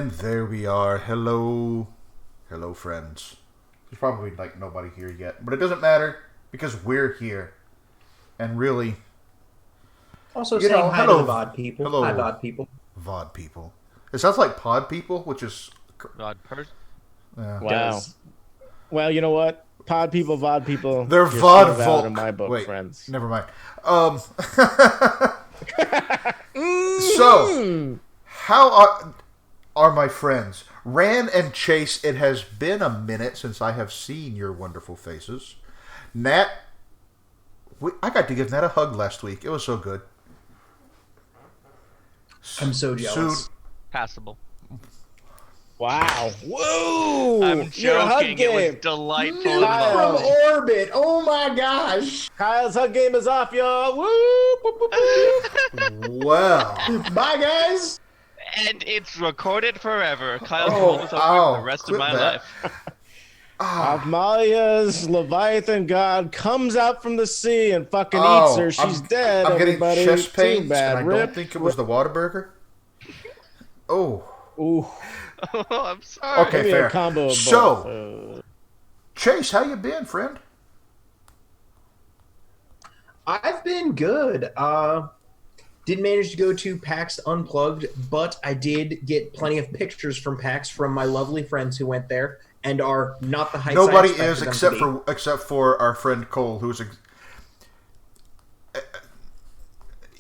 And there we are. Hello. Hello, friends. There's probably nobody here yet. But it doesn't matter because we're here. And really... Also saying hi to the VOD people. Hello, hi, VOD people. VOD people. It sounds like pod people, which is... VOD person? Yeah. Wow. Well, you know what? Pod people, VOD people. They're VOD folk. In my book, wait, friends. Never mind. So, how are my friends? Ran and Chase, it has been a minute since I have seen your wonderful faces. Nat, I got to give Nat a hug last week. It was so good. I'm so jealous. Passable. Wow. Whoa! I'm joking. It was delightful. Dude, from orbit. Oh my gosh. Kyle's hug game is off, y'all. Woo! Wow. Bye, guys. And it's recorded forever. Kyle's hold us over for the rest of my life. Amalia's Leviathan god comes out from the sea and fucking eats her. She's dead. I'm getting everybody. chest pains, bad. and I don't think it was the Whataburger. Oh. Ooh. Oh, I'm sorry. Okay, fair. A combo of so, both. Chase, how you been, friend? I've been good. Didn't manage to go to PAX Unplugged, but I did get plenty of pictures from PAX from my lovely friends who went there and are not the heights Nobody I is expected them to be. except for our friend Cole, who's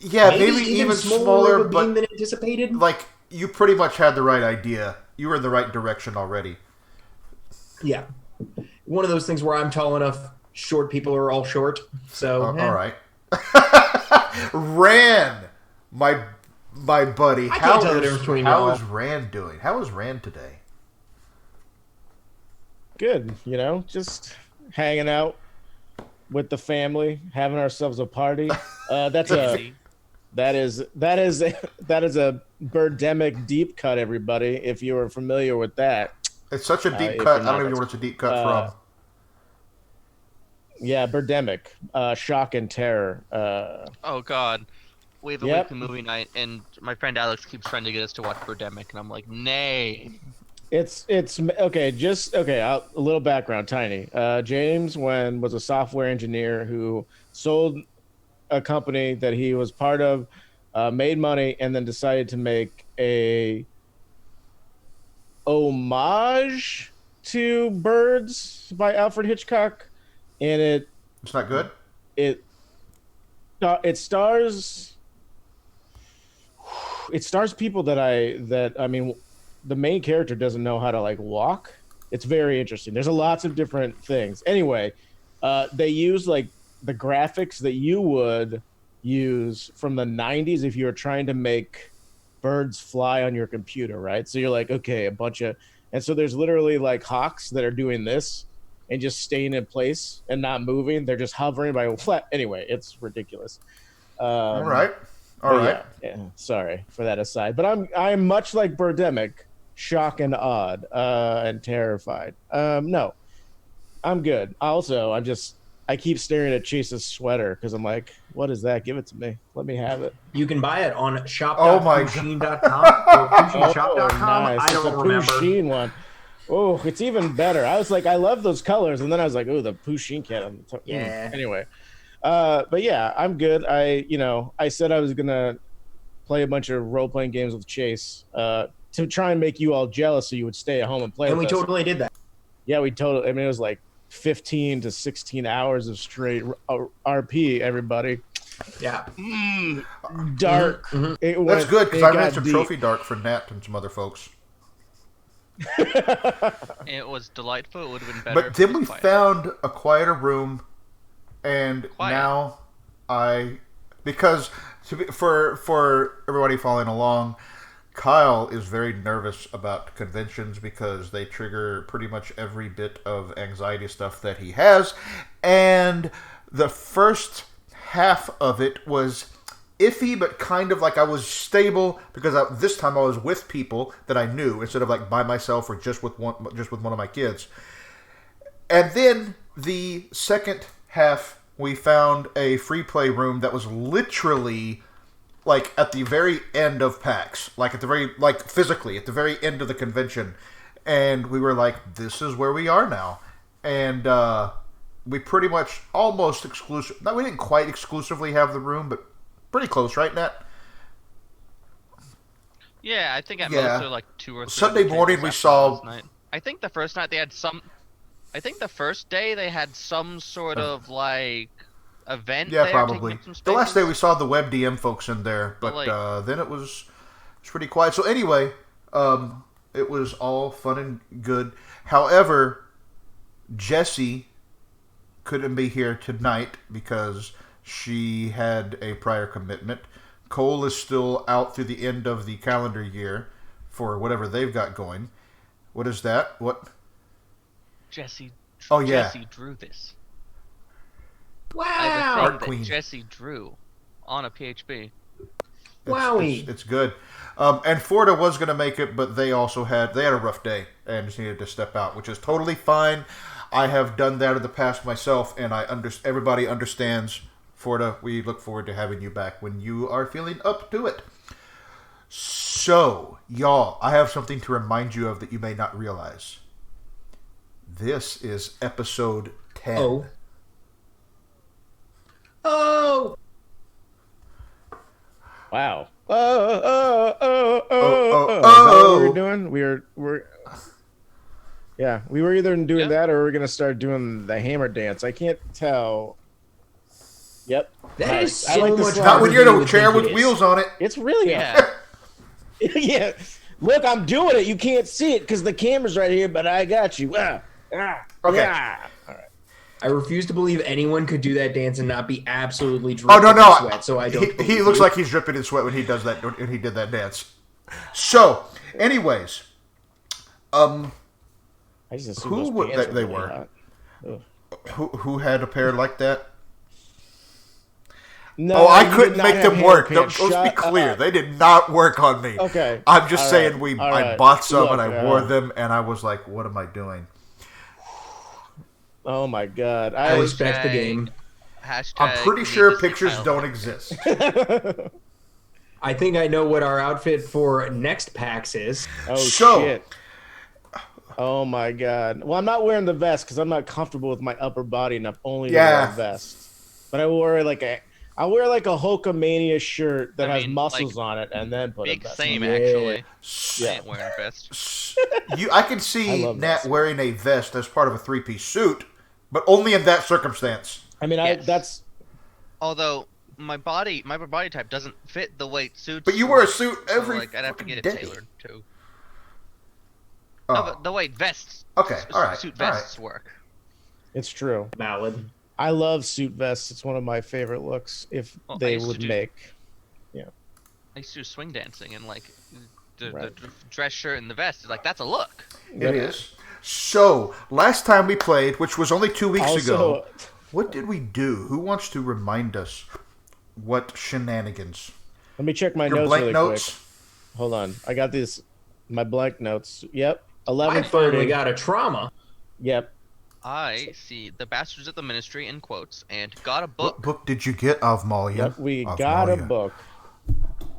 maybe even smaller, but than anticipated. Like you pretty much had the right idea. You were in the right direction already. Yeah, one of those things where I'm tall enough, short people are all short. So all right. Ran, my buddy. I can't tell the difference between y'all. How is Rand doing? How is Rand today? Good, just hanging out with the family, having ourselves a party. That is a Birdemic deep cut, everybody. If you are familiar with that, it's such a deep cut. I don't even know what it's a deep cut from. Yeah, Birdemic, shock and terror. Oh God, we have a weekly movie night, and my friend Alex keeps trying to get us to watch Birdemic, and I'm like, nay. It's okay. A little background, tiny. James was a software engineer who sold a company that he was part of, made money, and then decided to make a homage to Birds by Alfred Hitchcock, and it's not good. It stars people that I mean. The main character doesn't know how to walk. It's very interesting. There's lots of different things. Anyway, they use the graphics that you would use from the 90s if you were trying to make birds fly on your computer, right? So you're okay, and so there's literally hawks that are doing this and just staying in place and not moving. They're just hovering by flat. Anyway, it's ridiculous. All right. Yeah. Sorry for that aside, but I'm much like Birdemic. Shock and awed and terrified. No, I'm good. Also, I keep staring at Chase's sweater because I'm like, what is that? Give it to me. Let me have it. You can buy it on shop.pusheen.com or pusheenshop.com. Nice. I don't remember. Pusheen one. Oh, it's even better. I was like, I love those colors, and then I was like, oh, the Pusheen cat on the top. Yeah. Anyway, but yeah, I'm good. I said I was gonna play a bunch of role-playing games with Chase to try and make you all jealous so you would stay at home and play and with we us. Totally did that. Yeah, we totally. I mean, it was 15 to 16 hours of straight RP, everybody. Yeah. Dark. Mm-hmm. That's good, because I ran some Trophy Dark for Nat and some other folks. It was delightful. It would have been better. But then we found a quieter room, and now because for everybody following along, Kyle is very nervous about conventions because they trigger pretty much every bit of anxiety stuff that he has. And the first half of it was iffy, but kind of I was stable because this time I was with people that I knew instead of by myself or just with one of my kids. And then the second half, we found a free play room that was literally like at the very end of PAX, like at the very like physically at the very end of the convention, and we were like, "This is where we are now," and we pretty much almost exclusive. No, we didn't quite exclusively have the room, but pretty close, right, Nat? Yeah, I think at most there were like 2 or 3. Sunday morning we saw. Night. I think the first night they had some. I think the first day they had some sort of like event. Yeah, there, probably. taking up some The last day spaces. we saw the WebDM folks in there, but like, then it was pretty quiet. So anyway, it was all fun and good. However, Jessie couldn't be here tonight because she had a prior commitment. Cole is still out through the end of the calendar year for whatever they've got going. What is that? What? Jesse. Oh, yeah. Jesse drew this. Wow! I have a Art thing Queen. that Jesse drew on a PHP. Wowie! It's good. And Florida was going to make it, but they also had a rough day and just needed to step out, which is totally fine. I have done that in the past myself, and everybody understands. Florida, we look forward to having you back when you are feeling up to it. So, y'all, I have something to remind you of that you may not realize. This is episode 10. Oh! Wow. Is oh. that what we're doing? We're yeah, we were either doing that or we're gonna start doing the hammer dance. I can't tell. Yep. That is I so like this much slide. Not when harder you're than in you a would chair think with it is. wheels on it. It's really Yeah. yeah. Look, I'm doing it. You can't see it because the camera's right here, but I got you. Okay. Yeah. All right. I refuse to believe anyone could do that dance and not be absolutely Oh dripping no! in sweat. So I don't. He believe looks you. like he's dripping in sweat when he does that. When he did that dance. So, anyways, I just assumed Who those would- pants they really were. hot. Ugh. who had a pair like that? No, I you did couldn't not make have them work. hair Let's pants. be Shut clear. up. They did not work on me. Okay. I'm just All saying right. All I right. bought some Look, and I wore them and I was like, what am I doing? Oh my god. I respect the game. Hashtag I'm pretty need sure to see pictures Kyle. don't exist. I think I know what our outfit for next PAX is. Oh So- shit. Oh my god. Well, I'm not wearing the vest because I'm not comfortable with my upper body enough only to wear a vest. But I wear like a Hulkamania shirt that I has mean, muscles like, on it and then put a Big vest same, on. actually. Yeah. I ain't wearing a vest. I can I see love Nat this. wearing a vest as part of a three-piece suit, but only in that circumstance. I mean, Yes. that's Although my upper body type doesn't fit the way suits. But you wear a work, suit so, every like I'd have to fucking get it day. tailored too. Oh. No, but the way vests. Okay, all right, Suit all right. vests work. it's true. Valid. I love suit vests. It's one of my favorite looks if Well, I they used to would do- make. I used to do swing dancing and like the Right. dress shirt and the vest. Like that's a look. It is. So, last time we played, which was only 2 weeks Also, ago, what did we do? Who wants to remind us what shenanigans? let me check my Your notes blank really notes? quick. Hold on. I got my blank notes. Yep. I 11:30. finally got a trauma. Yep. I see the bastards at the ministry in quotes and got a What book. book did you get, Avmalia? Yep. We got a book.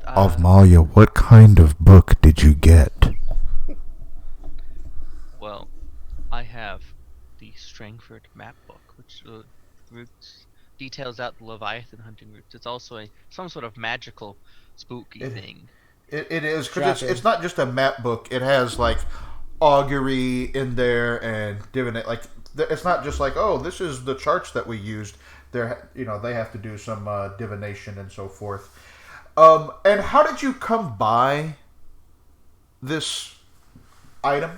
Avmalia, what kind of book did you get? Well, I have the Strangford map book, which details out the Leviathan hunting routes. It's also some sort of magical, spooky thing. It is, because Shocking. it's not just a map book. It has, like, augury in there and divinate. Like, it's not just like, oh, this is the charts that we used. They're, they have to do some divination and so forth. And how did you come by this item?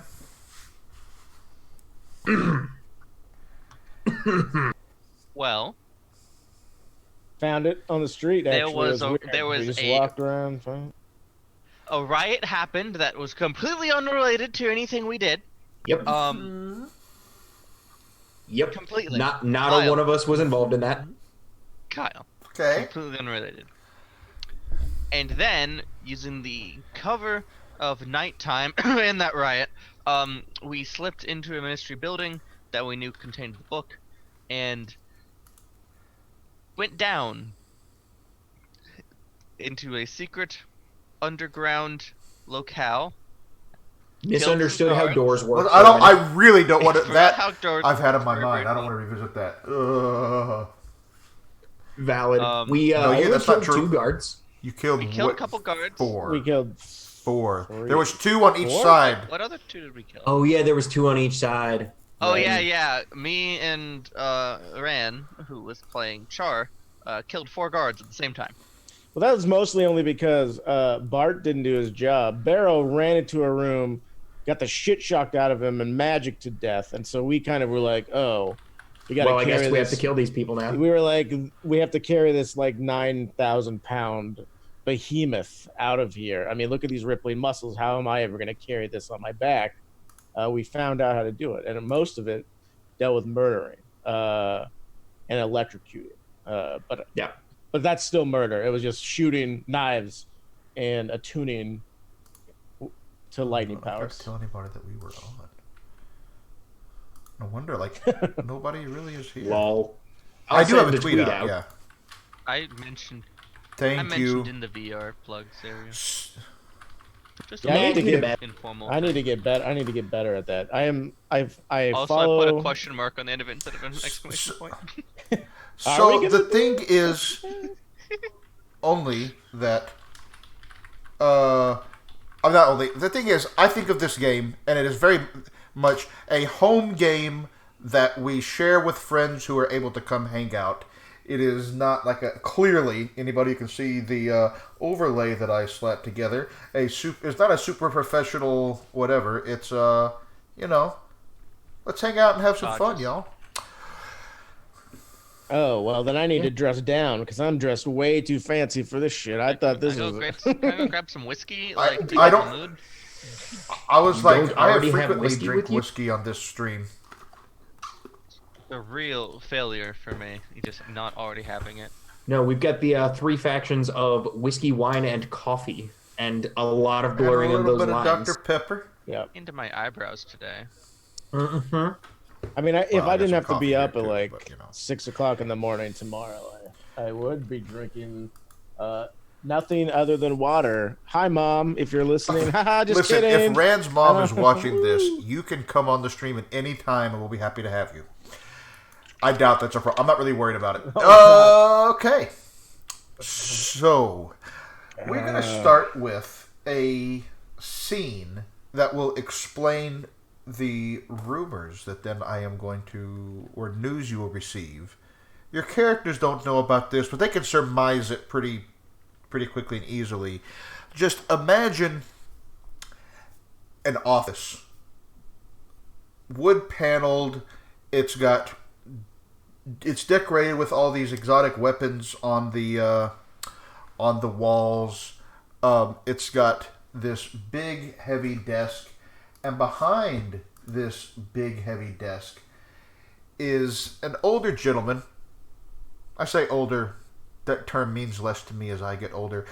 Well, Found it on the street. There Actually. was It a- weird. there was we just a- walked around. Found... a riot happened that was completely unrelated to anything we did. Yep. Yep. Completely. Not Kyle. a one of us was involved in that. Kyle. Okay. Completely unrelated. And then, using the cover of nighttime in that riot, we slipped into a ministry building that we knew contained the book, and went down into a secret underground locale. Misunderstood how doors work. I really don't want to. That how doors I've had in my work mind. I don't briefly. want to revisit that. Valid. No, only that's not killed true. 2 guards. You killed. We killed a couple guards. 4. We killed 4. 3. There was 2 on each 4? side. What other 2 did we kill? Oh yeah, there was 2 on each side. Oh Right. yeah. Me and Ran, who was playing Char, killed 4 guards at the same time. Well, that was mostly only because Bart didn't do his job. Barrow ran into a room, got the shit shocked out of him, and magic to death. And so we kind of were like, oh, we got to Well, carry I guess we this. have to kill these people now. We were like, we have to carry this like 9,000-pound behemoth out of here. I mean, look at these rippling muscles. How am I ever going to carry this on my back? We found out how to do it, and most of it dealt with murdering and electrocuting. But that's still murder. It was just shooting knives and attuning to lightning powers. Tell anybody that we were on. No wonder, nobody really is here. Lol. I do have a send tweet out. Yeah. I mentioned Thank you. in the VR plugs area. Just Yeah, I need to get back. informal. I need to get better. I need to get better at that. I Also, follow. I put a question mark on the end of it instead of an exclamation point. So the thing is only that I'm not only the thing is I think of this game and it is very much a home game that we share with friends who are able to come hang out. It is not like clearly anybody can see the overlay that I slapped together. It's not a super professional whatever. It's let's hang out and have some fun, y'all. Oh well, then I need to dress down because I'm dressed way too fancy for this shit. I thought this was. Can I go grab some whiskey? I to don't- get in the mood? I was You like, don't I have already have frequently whiskey drink with you? whiskey on this stream. A real failure for me. You just not already having it. No, we've got the 3 factions of whiskey, wine, and coffee, and a lot of blurring and a in little those bit lines. of Dr. Pepper. Yeah. Into my eyebrows today. Mm-hmm. I mean, if Well, I I didn't got have some to be coffee up here at too, like but, 6 o'clock in the morning tomorrow, I would be drinking nothing other than water. Hi, Mom, if you're listening. Haha, just Listen, kidding. if Rand's mom is watching this, you can come on the stream at any time and we'll be happy to have you. I doubt that's a problem. I'm not really worried about it. Okay. So, we're going to start with a scene that will explain the rumors that then I am going to, or news you will receive. Your characters don't know about this, but they can surmise it pretty quickly and easily. Just imagine an office. Wood paneled. It's decorated with all these exotic weapons on the walls. It's got this big, heavy desk, and behind this big, heavy desk is an older gentleman. I say older. That term means less to me as I get older.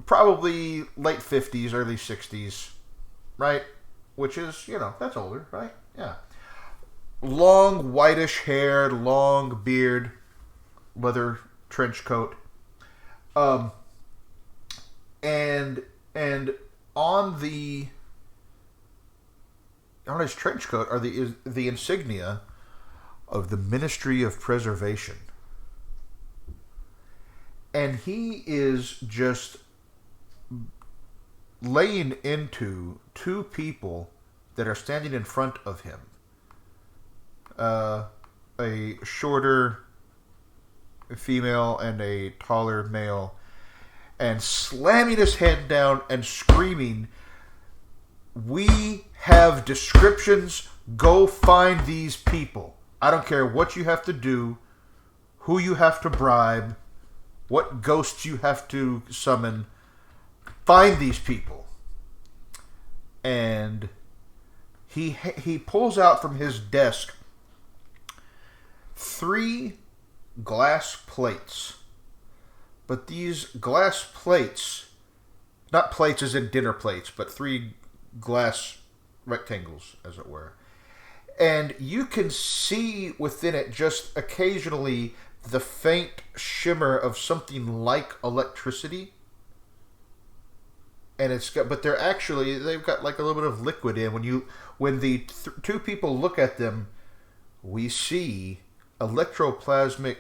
Probably late 50s, early 60s, right? Which is, that's older, right? Yeah. Long, whitish hair, long beard, leather trench coat. And on his trench coat are the insignia of the Ministry of Preservation. And he is just laying into 2 people that are standing in front of him. A shorter female and a taller male, and slamming his head down and screaming, "We have descriptions. Go find these people. I don't care what you have to do, who you have to bribe, what ghosts you have to summon. Find these people." And he pulls out from his desk 3 glass plates. But these glass plates, not plates as in dinner plates, but 3 glass rectangles, as it were. And you can see within it just occasionally the faint shimmer of something like electricity. And but they've got like a little bit of liquid in. When the two people look at them, we see electroplasmic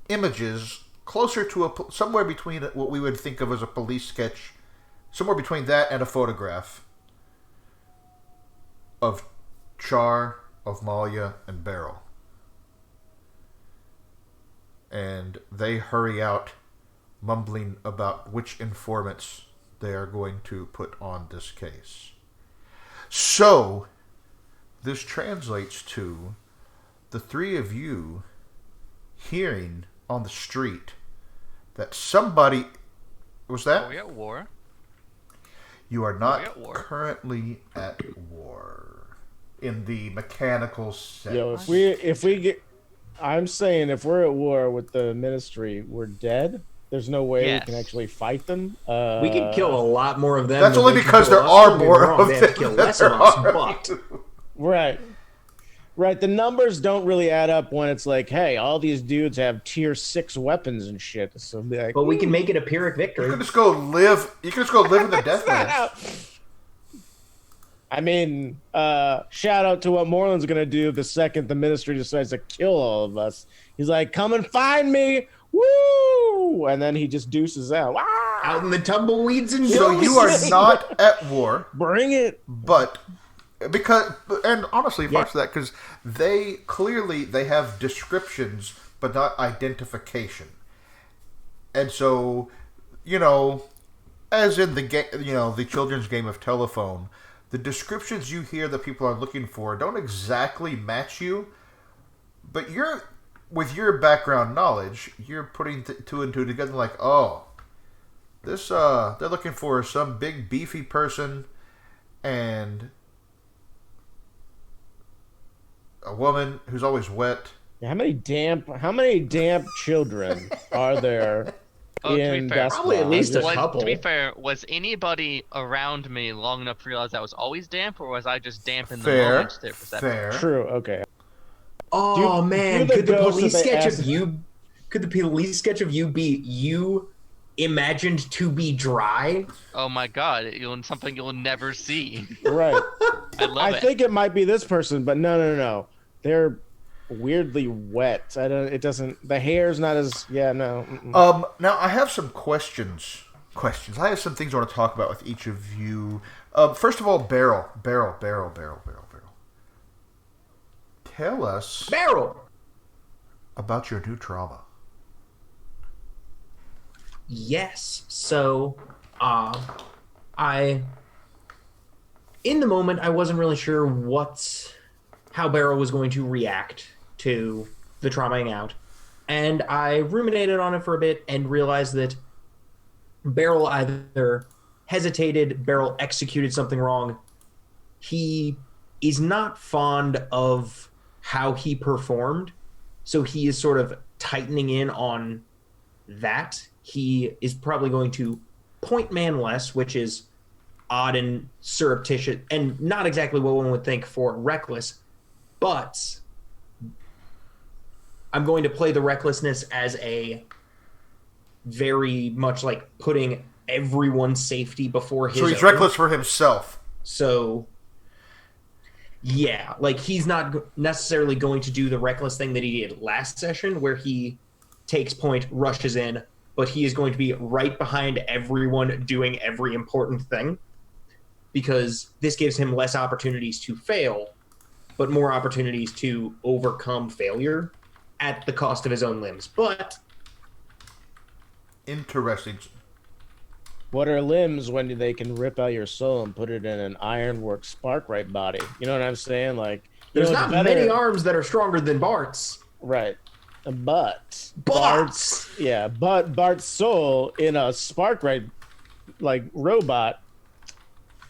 images closer to somewhere between what we would think of as a police sketch, somewhere between that and a photograph of Char, of Malia, and Beryl. And they hurry out, mumbling about which informants they are going to put on this case. So, this translates to the three of you hearing on the street that somebody... Was that? Are we at war? You are not currently at war. In the mechanical sense. Yo, if we get... I'm saying if we're at war with the Ministry, we're dead. There's no way we can actually fight them. We could kill a lot more of them. That's only because there are more of them. They have to kill less of us, but... Right. The numbers don't really add up when it's like, hey, all these dudes have tier 6 weapons and shit. So like, but we can make it a Pyrrhic victory. You can just go live in the Deathlands. I mean, shout out to what Moreland's going to do the second the Ministry decides to kill all of us. He's like, come and find me. Woo! And then he just deuces out. Ah! Out in the tumbleweeds and So you are not at war. Bring it. But and honestly, parts of that, because they have descriptions but not identification. And so, as in the game, the children's game of telephone, the descriptions you hear that people are looking for don't exactly match you, but with your background knowledge, you're putting two and two together like, oh, this, they're looking for some big beefy person and a woman who's always wet. How many damp children are there in Doskvol? Probably at least a couple. To be fair, was anybody around me long enough to realize I was always damp, or was I just damp in the moment to their perception? Fair. True. Okay. Oh man, could the police sketch of you be you imagined to be dry? Oh my god, something you'll never see. Right. I think it might be this person, but no. They're weirdly wet. The hair's not as no. Mm-mm. Now I have some questions. I have some things I want to talk about with each of you. First of all, Beryl. Tell us, Beryl, about your new trauma. Yes. So, in the moment, I wasn't really sure how Beryl was going to react to the traumaing out. And I ruminated on it for a bit and realized that Beryl either hesitated, Beryl executed something wrong. He is not fond of how he performed, so he is sort of tightening in on that. He is probably going to point man less, which is odd and surreptitious, and not exactly what one would think for reckless, but I'm going to play the recklessness as a very much like putting everyone's safety before his own. So he's reckless for himself. So, yeah, like he's not necessarily going to do the reckless thing that he did last session where he takes point, rushes in, but he is going to be right behind everyone doing every important thing because this gives him less opportunities to fail, but more opportunities to overcome failure at the cost of his own limbs. But interesting. What are limbs when they can rip out your soul and put it in an ironwork spark-right body? You know what I'm saying? Like, there's not many arms that are stronger than Bart's. Right. But Bart's soul in a spark-right like robot.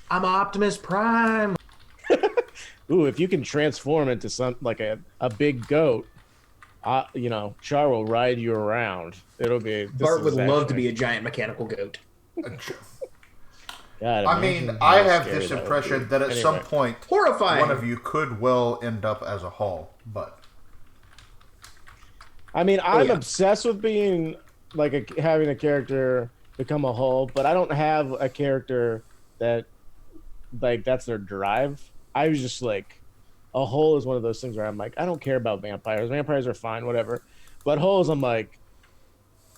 I'm Optimus Prime. Ooh, if you can transform into some like a big goat, Char will ride you around. It'll be. Bart would love to be a giant mechanical goat. God, I mean, I have this impression that at some point, horrifying, one of you could well end up as a Hall, but I mean, I'm yeah. obsessed with being like having a character become a whole, but I don't have a character that like that's their drive. I was just like a whole is one of those things where I'm like, I don't care about vampires. Vampires are fine, whatever. But holes, I'm like,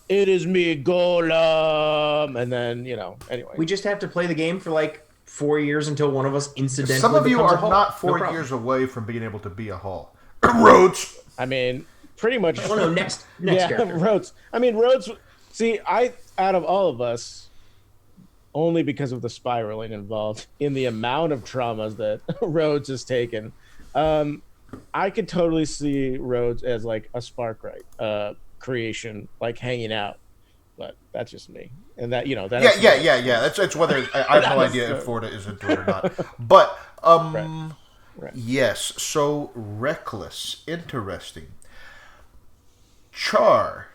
it is me, Golem, and then anyway. We just have to play the game for like 4 years until one of us incidentally Some of you becomes a are Hulk. not No 4 problem. years away from being able to be a Hull. Rhodes. I mean, pretty much. Oh no, next Yeah, character. Rhodes. I mean, Rhodes. See, out of all of us, only because of the spiraling involved in the amount of traumas that Rhodes has taken, I could totally see Rhodes as like a Sparkrite creation, like hanging out. But that's just me, and that that. Yeah. That's whether I have no idea if Florida is into it or not. But Right. yes. So reckless, interesting. Char.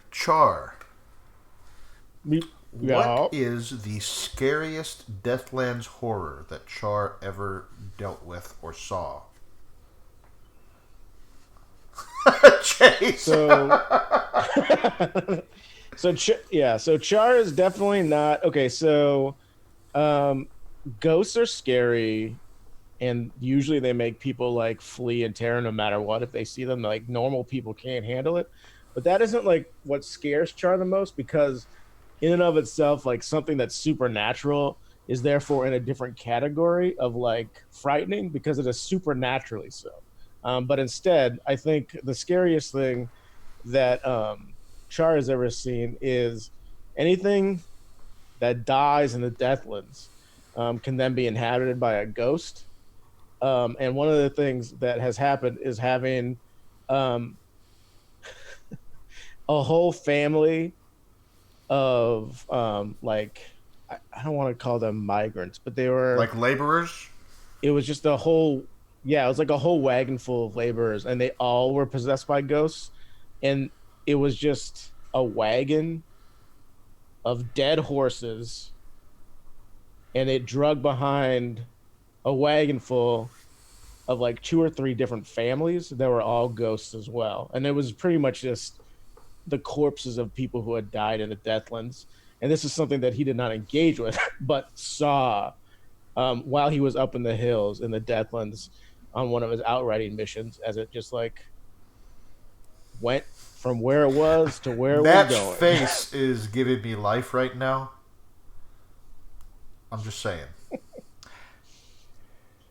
Yeah. What is the scariest Deathlands horror that Char ever dealt with or saw? Chase. So Char is definitely not okay. So ghosts are scary, and usually they make people like flee and terror no matter what if they see them. Like normal people can't handle it, but that isn't like what scares Char the most, because in and of itself, like something that's supernatural is therefore in a different category of like frightening because it is supernaturally so. But instead, I think the scariest thing that Char has ever seen is anything that dies in the Deathlands can then be inhabited by a ghost. And one of the things that has happened is having a whole family of like I don't want to call them migrants, but they were like laborers. It was just a whole it was like a whole wagon full of laborers, and they all were possessed by ghosts, and it was just a wagon of dead horses, and it drug behind a wagon full of like 2 or 3 different families that were all ghosts as well, and it was pretty much just the corpses of people who had died in the Deathlands. And this is something that he did not engage with, but saw while he was up in the hills in the Deathlands on one of his outriding missions, as it just like went from where it was to where it was going. That face is giving me life right now. I'm just saying.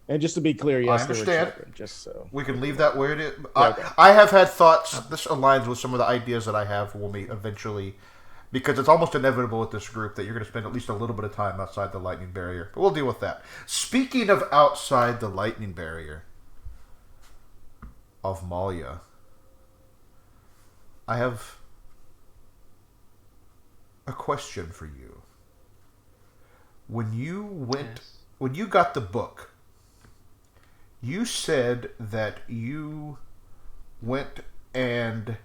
And just to be clear, yes, I understand. They were children, just so we can leave that where it is. Okay. I have had thoughts. This aligns with some of the ideas that I have when we eventually, because it's almost inevitable with this group that you're going to spend at least a little bit of time outside the lightning barrier. But we'll deal with that. Speaking of outside the lightning barrier of Malia, I have a question for you. When you got the book, you said that you went and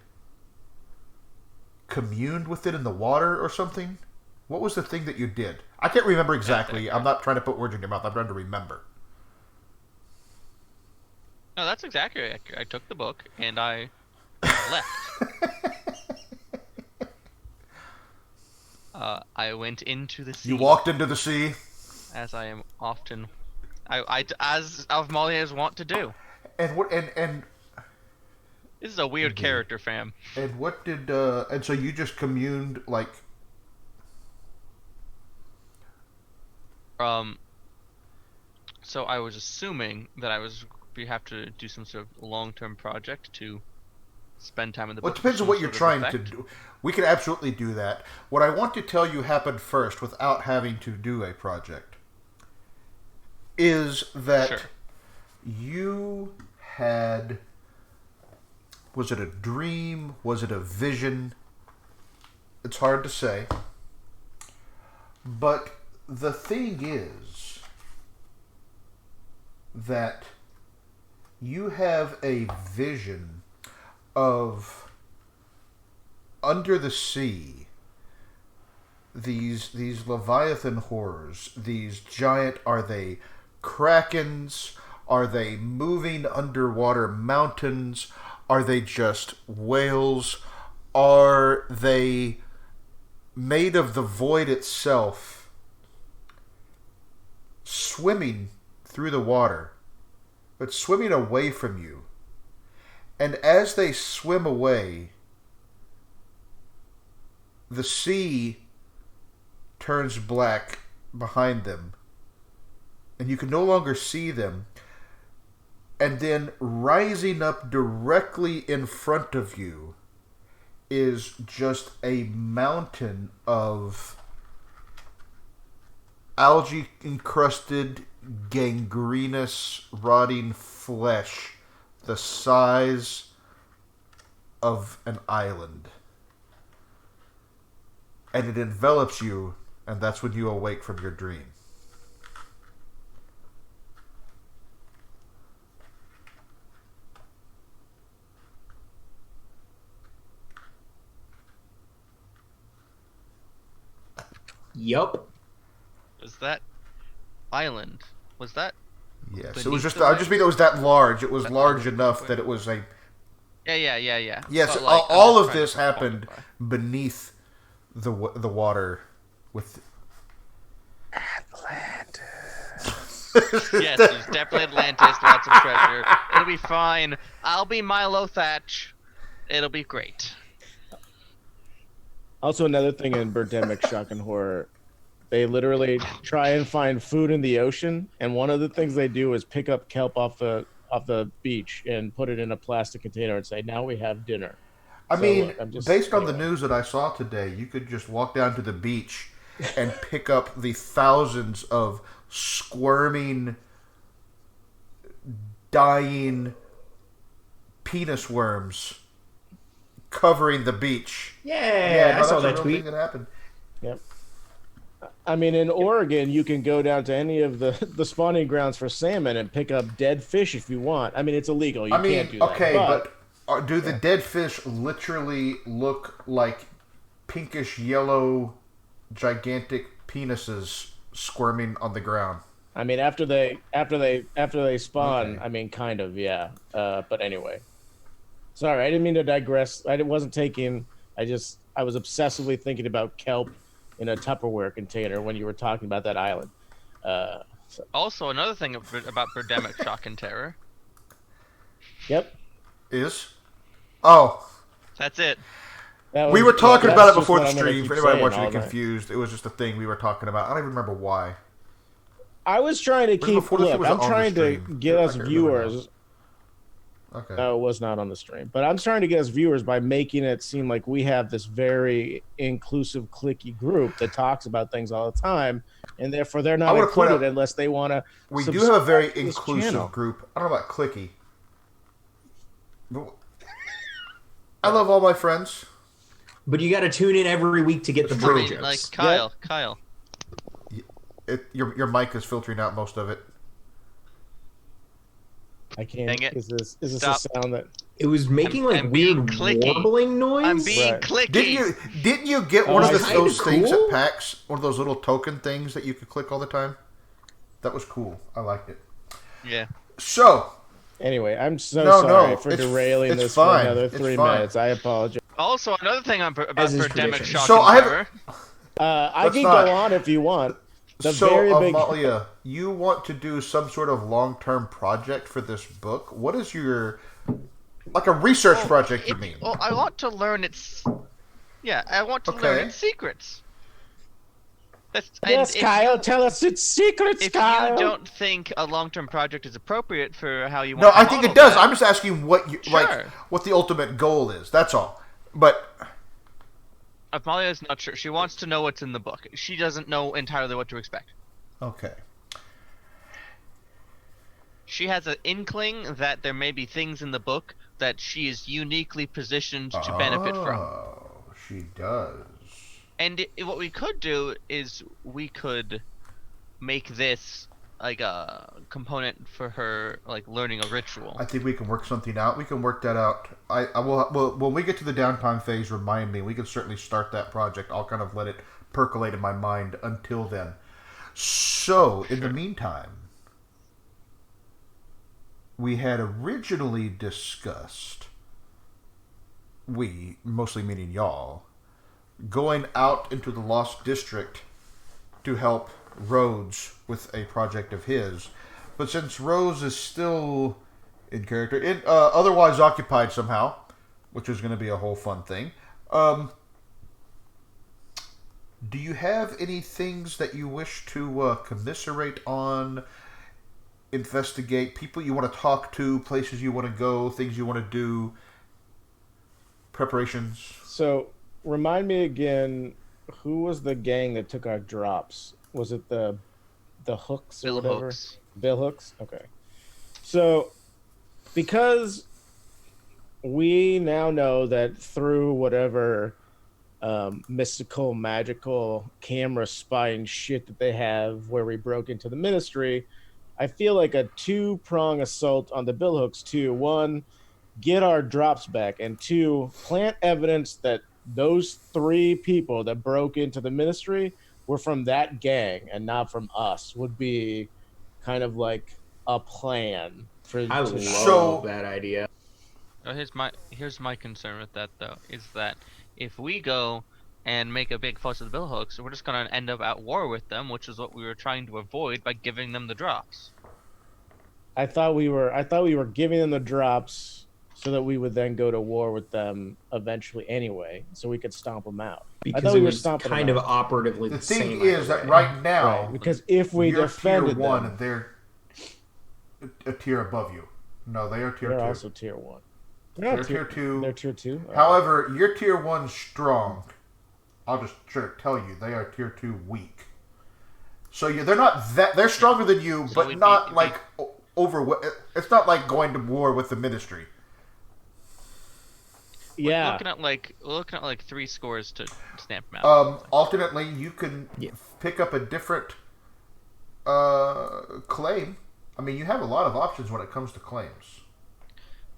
communed with it in the water or something. What was the thing that you did? I can't remember exactly. I'm not trying to put words in your mouth. I'm trying to remember. No, that's exactly right. I took the book and I left. I went into the sea. You walked into the sea? As I am often... as Avmalia is wont to do. And what and This is a weird character, fam. and what did and so you just communed like So I was assuming that we have to do some sort of long-term project to spend time in the book. Well, it depends on what you're trying to do. We can absolutely do that. What I want to tell you happened first without having to do a project is that you had... Was it a dream? Was it a vision? It's hard to say. But the thing is that you have a vision of under the sea these Leviathan horrors, these giant, are they krakens? Are they moving underwater mountains? Are they just whales? are they made of the void itself, swimming through the water, but swimming away from you. And as they swim away, the sea turns black behind them, and you can no longer see them. And then rising up directly in front of you is just a mountain of algae-encrusted, gangrenous, rotting flesh the size of an island. And it envelops you, and that's when you awake from your dream. Yup. Was that island? Was that? Yes, it was just. I just mean it was that large. It was large enough that it was a. Yeah. Yes, But, like, all I'm of just this trying to happened quantify. beneath the water with. Yes, there's definitely Atlantis, lots of treasure. It'll be fine. I'll be Milo Thatch. It'll be great. Also, another thing in Birdemic Shock and Horror, they literally try and find food in the ocean, and one of the things they do is pick up kelp off the beach and put it in a plastic container and say, "Now we have dinner." I mean, I'm just- based on the anyway. news that I saw today, you could just walk down to the beach and pick up the thousands of squirming, dying penis worms covering the beach. Yeah, I no, saw that's that a real tweet. thing that happened. Yep. I mean, in Oregon, you can go down to any of the spawning grounds for salmon and pick up dead fish if you want. I mean, it's illegal. You can't do that. Okay, but do the dead fish literally look like pinkish yellow, gigantic penises squirming on the ground? I mean, after they spawn, Okay. I mean, kind of, yeah. But anyway, sorry, I didn't mean to digress. Wasn't taking. I was obsessively thinking about kelp in a Tupperware container when you were talking about that island. Also, another thing about Birdemic Shock and Terror. Yep. Is? Oh, That's it. we were talking about it that's before the just what I'm gonna stream. keep For anybody saying watching all it night. confused, it was just a thing we were talking about. I don't even remember why. I was trying to Was it keep. before this or Look, was it I'm on the trying to stream? get I us can't remember now. viewers. Okay. No, it was not on the stream. But I'm trying to get us viewers by making it seem like we have this very inclusive, cliquey group that talks about things all the time, and therefore they're I not wanna point included out, unless they want to. We do have a very to this inclusive channel. group. I don't know about clicky. But I love all my friends. But you got to tune in every week to get the It's bro true. jokes. Like Kyle. Your mic is filtering out most of it. I can't. Dang it. Is this Stop. a sound that? It was making like I'm weird being clicky. warbling noise. I'm being Right. clicky. Didn't you get Oh, one of I see. those things Kinda at cool. PAX? One of those little token things that you could click all the time? That was cool. I liked it. Yeah. So, Anyway, I'm so No, sorry no, for it's- derailing it's this fine. for another It's 3 fine. minutes. I apologize. Also, another thing about As is Birdemic tradition. Shock So and I have- Terror. I Let's can not. go on if you want. The so very big. Amalia, you want to do some sort of long-term project for this book? What is your like a research project? You mean? Well, I want to learn its. Yeah, I want to learn Okay. its secrets. Yes, Kyle, tell us its secrets, If Kyle. you don't think a long-term project is appropriate for how you want No, to I think it model does. that, I'm just asking what you like. Sure. What the ultimate goal is? That's all. But Amalia is not sure. She wants to know what's in the book. She doesn't know entirely what to expect. okay. She has an inkling that there may be things in the book that she is uniquely positioned to benefit from. Oh, she does. And what we could do is we could make this like a component for her, like learning a ritual. I think we can work something out. We can work that out. I will. Well, when we get to the downtime phase, remind me. We can certainly start that project. I'll kind of let it percolate in my mind until then. So, in the meantime, we had originally discussed we, mostly meaning y'all, going out into the Lost District to help Rhodes with a project of his. But since Rose is still in character, otherwise occupied somehow, which is going to be a whole fun thing, do you have any things that you wish to commiserate on, investigate, people you want to talk to, places you want to go, things you want to do, preparations? So, remind me again, who was the gang that took our drops? Was it the Hooks or Bill whatever? Hooks. Bill Hooks? Okay. So, because we now know that through whatever mystical, magical camera spying shit that they have where we broke into the ministry, I feel like a two-prong assault on the Bill Hooks to, one, get our drops back, and two, plant evidence that those three people that broke into the ministry were from that gang and not from us would be kind of like a plan for. I love So- that idea. Oh, here's my concern with that though, is that if we go and make a big fuss of the Bill Hooks, we're just gonna end up at war with them, which is what we were trying to avoid by giving them the drops. I thought we were giving them the drops so that we would then go to war with them eventually anyway, so we could stomp them out. Because thought it we were was stomping kind them of out. operatively The the thing same. is that either way. right now, Right, because if we you're defended tier 1, them, they're a tier above you. No, they are tier they're 2. also tier 1. They're tier 2. They're tier 2. However, you're tier 1 strong. I'll just straight tell you, they are tier 2 weak. So they're not that, they're stronger than you, So but we'd not be- like over. It's not like going to war with the ministry. Yeah. Looking at like 3 scores to stamp them out. Alternately, you can Yeah. pick up a different claim. I mean, you have a lot of options when it comes to claims.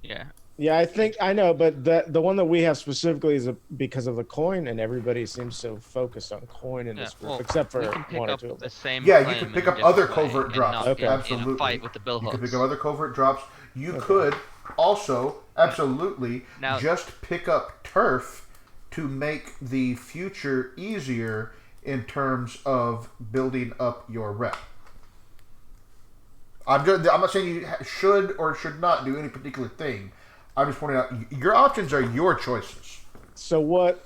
Yeah. Yeah, I know, but the one that we have specifically is because of the coin, and everybody seems so focused on coin in Yeah, this group, well, except for we can pick one or up two of the them. same. Yeah, you claim can in pick a up other different way covert and drops. not Okay. get Absolutely. in a fight with the Bill You Hooks. can pick up other covert drops. You could also absolutely Now- just pick up turf to make the future easier in terms of building up your rep. I'm not saying you should or should not do any particular thing. I'm just pointing out your options are your choices. So what?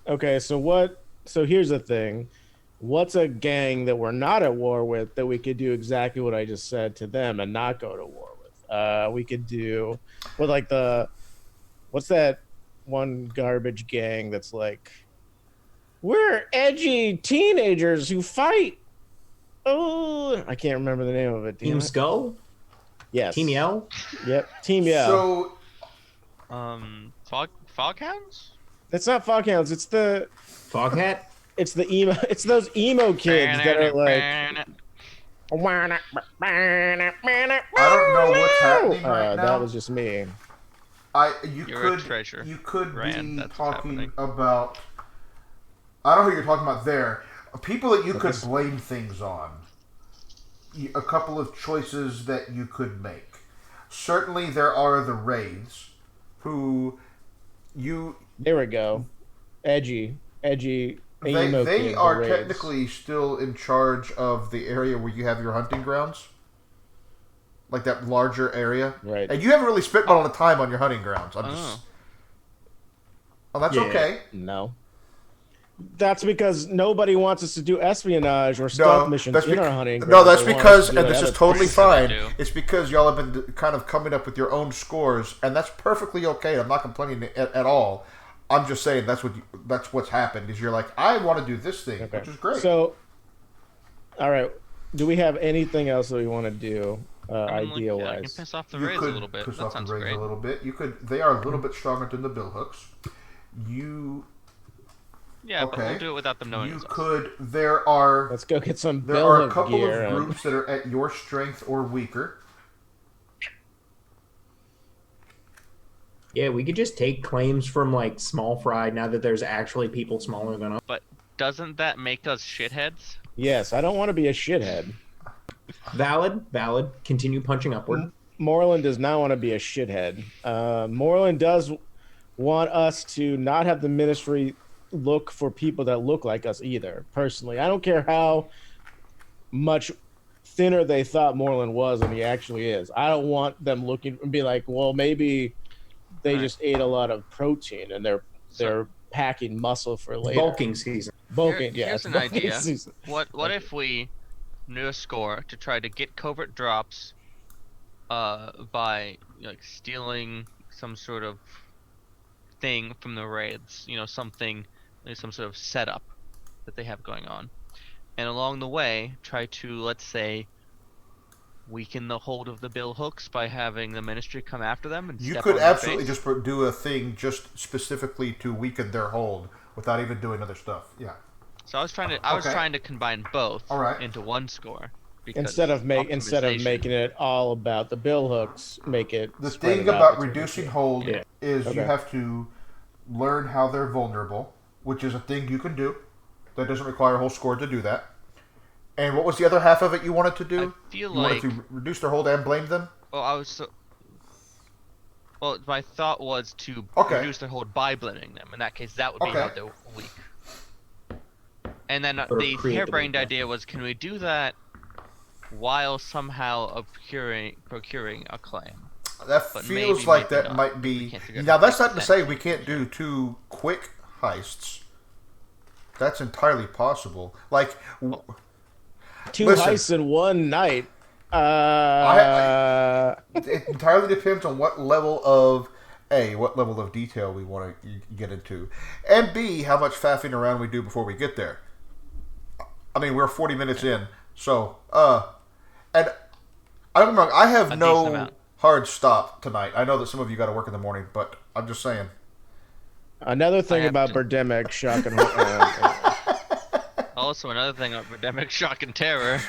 Okay, so here's the thing. What's a gang that we're not at war with that we could do exactly what I just said to them and not go to war with? We could do with like what's that one garbage gang that's like, we're edgy teenagers who fight. Oh, I can't remember the name of it. Team Skull? Yes. Team Yell? Yep. Team Yell. So Foghounds? It's not Foghounds. It's the Foghat? emo. It's those emo kids that are like. I don't know what's happening right now. That was just me. You're a treasure, You could Ryan, be that's talking happening. about. I don't know who you're talking about there. People that you could this- blame things on. A couple of choices that you could make. Certainly, there are the Wraiths, who you There we go. Edgy they emo kids, are the Wraiths. technically still in charge of the area where you have your hunting grounds, like that larger area. Right. And you haven't really spent a lot of time on your hunting grounds. I'm Oh. just. Oh, that's Yeah. okay. No. That's because nobody wants us to do espionage or stealth missions in our hunting No, grounds. that's They want us because, to do and it this out is of totally That's what fine. they do. It's because y'all have been kind of coming up with your own scores, and that's perfectly okay. I'm not complaining at all. I'm just saying that's what's happened. Is you're like, I want to do this thing, Okay. which is great. So, all right. Do we have anything else that we want to do, I mean, I idea can wise? piss off the you Rays a could little bit. piss That off the sounds Rays great. a little bit. You could. They are a little bit stronger than the Billhooks. Yeah, but Okay. we'll do it without them knowing You it's us. could. There are Let's go get some there are a Billhook couple gear. of groups that are at your strength or weaker. Yeah, we could just take claims from like Small Fry now that there's actually people smaller than us. But doesn't that make us shitheads? Yes, I don't want to be a shithead. Valid. Continue punching upward. Moreland does not want to be a shithead. Moreland does want us to not have the ministry look for people that look like us either. Personally, I don't care how much thinner they thought Moreland was than he actually is. I don't want them looking and be like, well, maybe they just ate a lot of protein and they're packing muscle for later. Bulking season. Bulking, Here's an bulking idea. season. What if we knew a score to try to get covert drops by stealing some sort of thing from the raids, something like some sort of setup that they have going on, and along the way try to, let's say, weaken the hold of the bill hooks by having the ministry come after them and you step could on their absolutely face. just do a thing just specifically to weaken their hold without even doing other stuff. Yeah. So I was trying to combine both into one score. Instead of making it all about the bill hooks, make it the thing about reducing hold is you have to learn how they're vulnerable, which is a thing you can do. That doesn't require a whole score to do that. And what was the other half of it you wanted to do? You wanted to reduce their hold and blame them? Well, my thought was to reduce their hold by blaming them. In that case, that would be how they're weak. And then the harebrained idea was, can we do that while somehow procuring a claim? That feels like that might be... Now, that's not to say we can't do 2 quick heists. That's entirely possible. Like... 2 heists in one night. It entirely depends on what level of detail we want to get into, and B, how much faffing around we do before we get there. I mean, we're 40 minutes in, so and I don't know. I have no hard stop tonight. I know that some of you got to work in the morning, but I'm just saying. Another thing about Birdemic, shock and also another thing about Birdemic, shock and terror.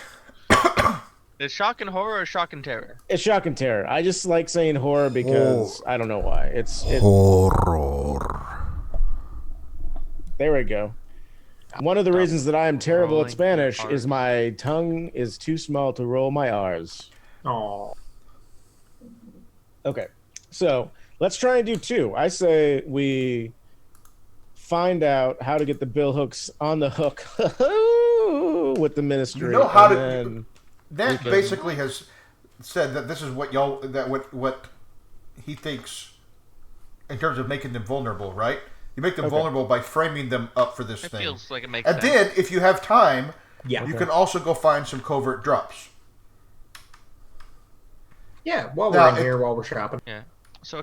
Is shock and horror or shock and terror? It's shock and terror. I just like saying horror because I don't know why. It's horror. There we go. One of the reasons that I am terrible at Spanish is my tongue is too small to roll my R's. Oh. Okay, so let's try and do 2. I say we find out how to get the bill hooks on the hook with the ministry. You know how to. That basically has said that this is what what he thinks in terms of making them vulnerable, right? You make them vulnerable by framing them up for this thing. It feels like it makes sense. And then, if you have time, you can also go find some covert drops. Yeah, while we're shopping. Yeah. So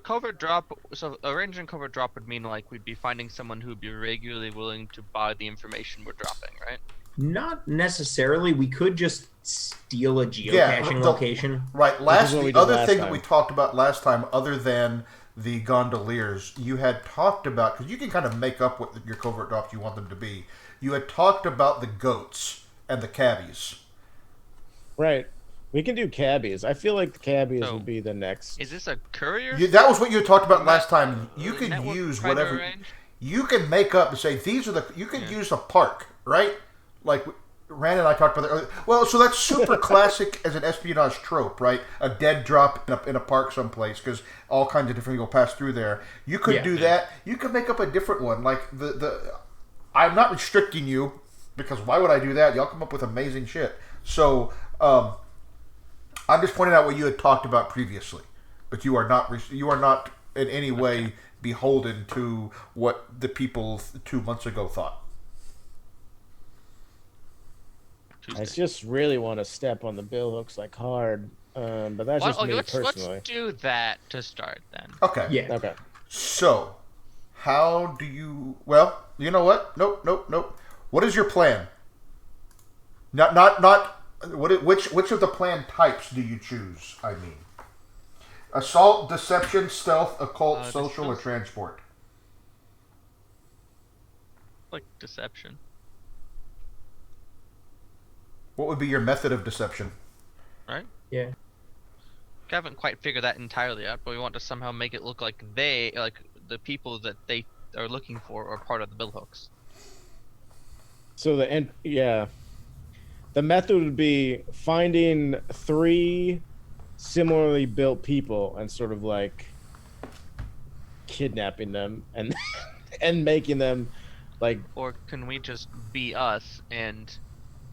arranging a covert drop would mean like we'd be finding someone who'd be regularly willing to buy the information we're dropping, right? Not necessarily. We could just steal a geocaching location. Right. The other thing that we talked about last time, other than the gondoliers, you had talked about, because you can kind of make up what your covert drops you want them to be. You had talked about the goats and the cabbies. Right. We can do cabbies. I feel like the cabbies would be the next. Is this a courier? That was what you had talked about last time. You can use whatever. You can make up and say, these are the... You could use a park, right? Like Rand and I talked about that. Well, so that's super classic as an espionage trope, right? A dead drop in a park someplace because all kinds of different people pass through there. You could do that. You could make up a different one. Like I'm not restricting you because why would I do that? Y'all come up with amazing shit. So I'm just pointing out what you had talked about previously, but you are not in any way beholden to what the people 2 months ago thought. I just really want to step on the bill hooks like hard, but that's just me personally. Let's do that to start then. Okay. Yeah. Okay. So, how do you? Well, you know what? Nope. What is your plan? Not. Which of the plan types do you choose? I mean, assault, deception, stealth, occult, social, or transport. Like deception. What would be your method of deception? Right? Yeah. I haven't quite figured that entirely out, but we want to somehow make it look like the people that they are looking for are part of the billhooks. So the method would be finding 3 similarly built people and sort of like kidnapping them and and making them like. Or can we just be us and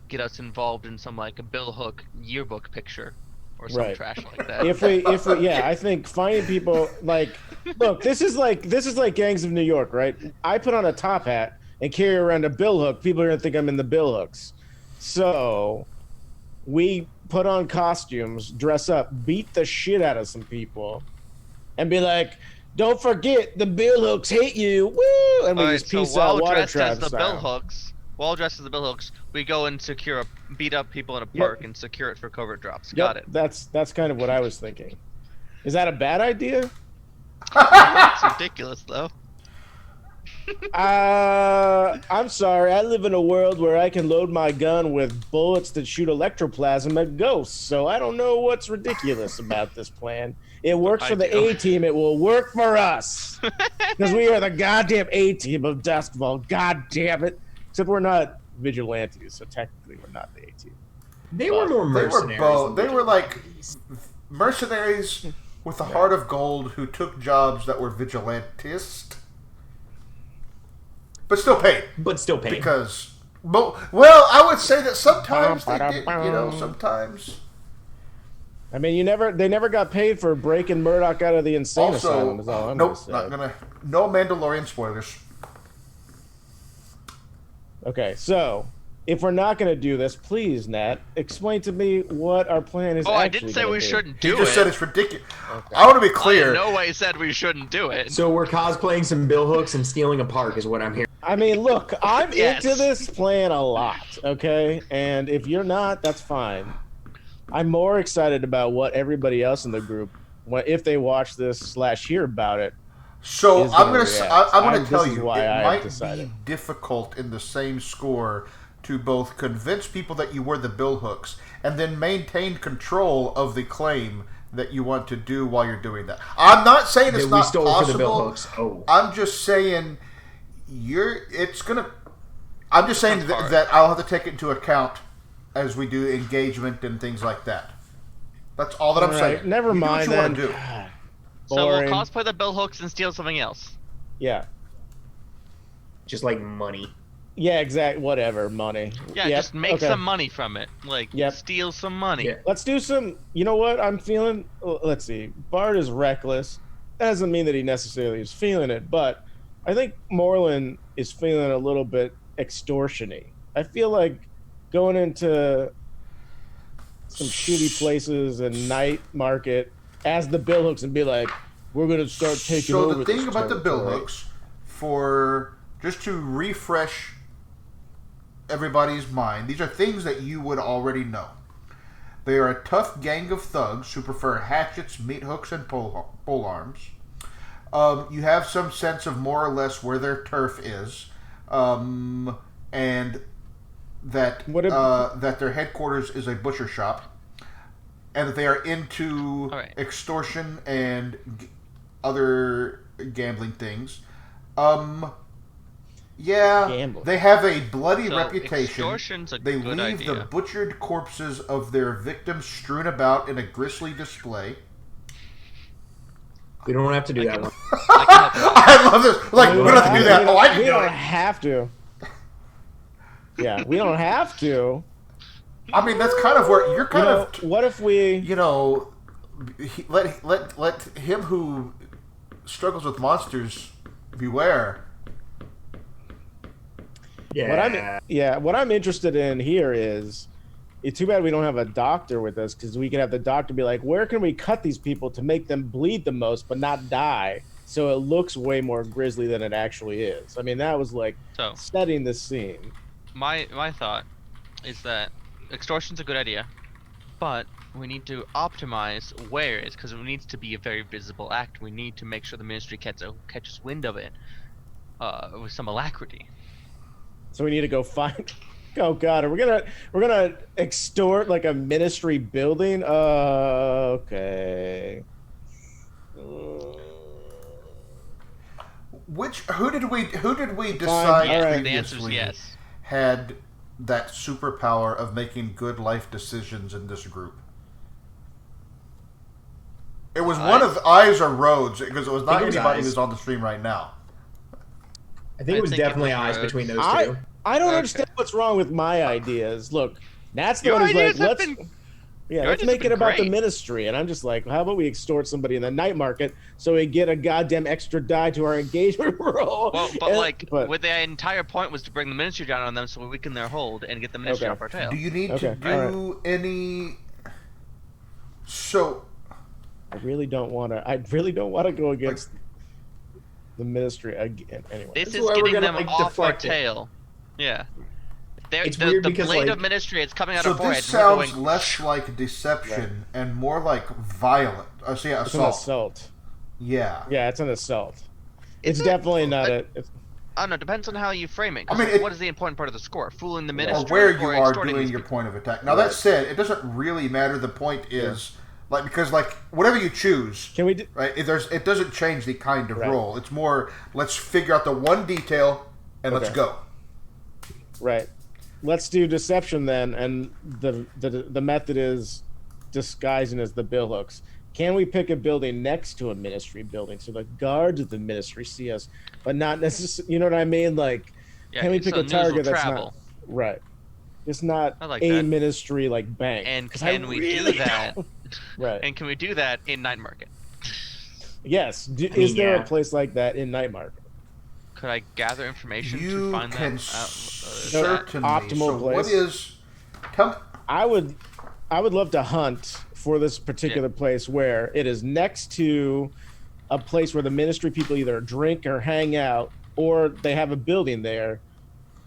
get us involved in some like a Bill Hook yearbook picture or some Right. trash like that? If we, yeah, I think finding people like, look, this is like Gangs of New York, right? I put on a top hat and carry around a bill hook. People are gonna think I'm in the bill hooks. So we put on costumes, dress up, beat the shit out of some people, and be like, "Don't forget, the bill hooks hate you!" Woo! And we All just right, peace so out, while water dressed tribe as the style. Billhooks, we go and beat up people in a park and secure it for covert drops. Got it. That's kind of what I was thinking. Is that a bad idea? That's ridiculous, though. I'm sorry. I live in a world where I can load my gun with bullets that shoot electroplasm at ghosts, so I don't know what's ridiculous about this plan. It works for the A-team. It will work for us. Because we are the goddamn A-team of Doskvol. God damn it. Except we're not vigilantes, so technically we're not the A-team. They were more mercenaries. They were like mercenaries with a heart of gold who took jobs that were vigilantist. But still paid. Because, well, I would say that sometimes they did, sometimes. I mean, they never got paid for breaking Murdoch out of the insane asylum. Is all I'm nope, gonna say. No Mandalorian spoilers. Okay, so if we're not gonna do this, please, Nat, explain to me what our plan is. I didn't say we shouldn't do it. You just said it's ridiculous. Okay. I want to be clear. I in no way said we shouldn't do it. So we're cosplaying some bill hooks and stealing a park, is what I'm hearing. I mean, look, I'm into this plan a lot, okay? And if you're not, that's fine. I'm more excited about what everybody else in the group, if they watch this / hear about it. So I'm going to tell you, it might be difficult in the same score to both convince people that you were the bill hooks and then maintain control of the claim that you want to do while you're doing that. I'm not saying it's not possible. For the bill hooks. Oh. I'm just saying I'm just saying that I'll have to take it into account as we do engagement and things like that. That's all that I'm saying. Never mind. Do what you want to do. So we'll cosplay the bill hooks and steal something else. Yeah. Just like money. Yeah, exactly. Whatever, money. Yeah, just make some money from it. Like, steal some money. Yeah. Let's do some. You know what I'm feeling? Let's see. Bart is reckless. That doesn't mean that he necessarily is feeling it, but I think Moreland is feeling a little bit extortion-y. I feel like going into some shitty places and night market as the bill hooks and be like, we're going to start taking over. So the thing about the bill hooks, just to refresh everybody's mind, these are things that you would already know. They are a tough gang of thugs who prefer hatchets, meat hooks, and pole arms. You have some sense of more or less where their turf is, and that that their headquarters is a butcher shop, and that they are into extortion and other gambling things. They have a bloody reputation. They leave the butchered corpses of their victims strewn about in a grisly display. We don't have to do that one. I love this. Like, we don't have to do that. I can do it. We don't have to. Yeah, we don't have to. I mean, that's kind of where you're kind of. What if we, let him who struggles with monsters beware. Yeah. What I'm interested in here is, it's too bad we don't have a doctor with us, because we could have the doctor be like, where can we cut these people to make them bleed the most but not die, so it looks way more grisly than it actually is. I mean, that was like setting the scene. My thought is that extortion's a good idea, but we need to optimize where it is, because it needs to be a very visible act. We need to make sure the ministry catches wind of it with some alacrity. So we need to go find. Oh God, are we're gonna extort like a ministry building? Okay. Who did we decide the answer is yes. Had that superpower of making good life decisions in this group? It was one of Eyes or Roads, because it was not anybody Eyes. who's on the stream right now. I think it was definitely eyes Rhodes. between those two. I don't understand what's wrong with my ideas. Look, Nat's the Your one who's like, ideas have let's make it about the great. ministry. And I'm just like, how about we extort somebody in the night market so we get a goddamn extra die to our engagement roll? Well, with the entire point was to bring the ministry down on them so we weaken their hold and get the ministry off our tail. Do you need to do any... So... I really don't want to go against the ministry again. Anyway, This is getting them off our tail. Yeah. It's weird the because, blade like, of ministry, it's coming out So of forehead. this sounds less like deception and more like violent. it's an assault. Yeah. Yeah, it's an assault. It's definitely not a. I don't know. Depends on how you frame it. I mean, what is the important part of the score? Fooling the Or ministry, where you are extorting doing these your people? point of attack. Now that said, it doesn't really matter. The point is, because whatever you choose, Can we do? right? It doesn't change the kind of roll. It's more, let's figure out the one detail and let's go. Right. Let's do deception then, and the method is disguising as the billhooks. Can we pick a building next to a ministry building so the guards of the ministry see us, but not necessarily? You know what I mean? Like, can we pick a target that's not right? It's not a ministry like bank. And can we do that? Right. And can we do that in Night Market? Yes. Is there a place like that in Night Market? Could I gather information You to find can that certainly. Optimal place. What is? Tell me. I would love to hunt for this particular place where it is next to a place where the ministry people either drink or hang out, or they have a building there,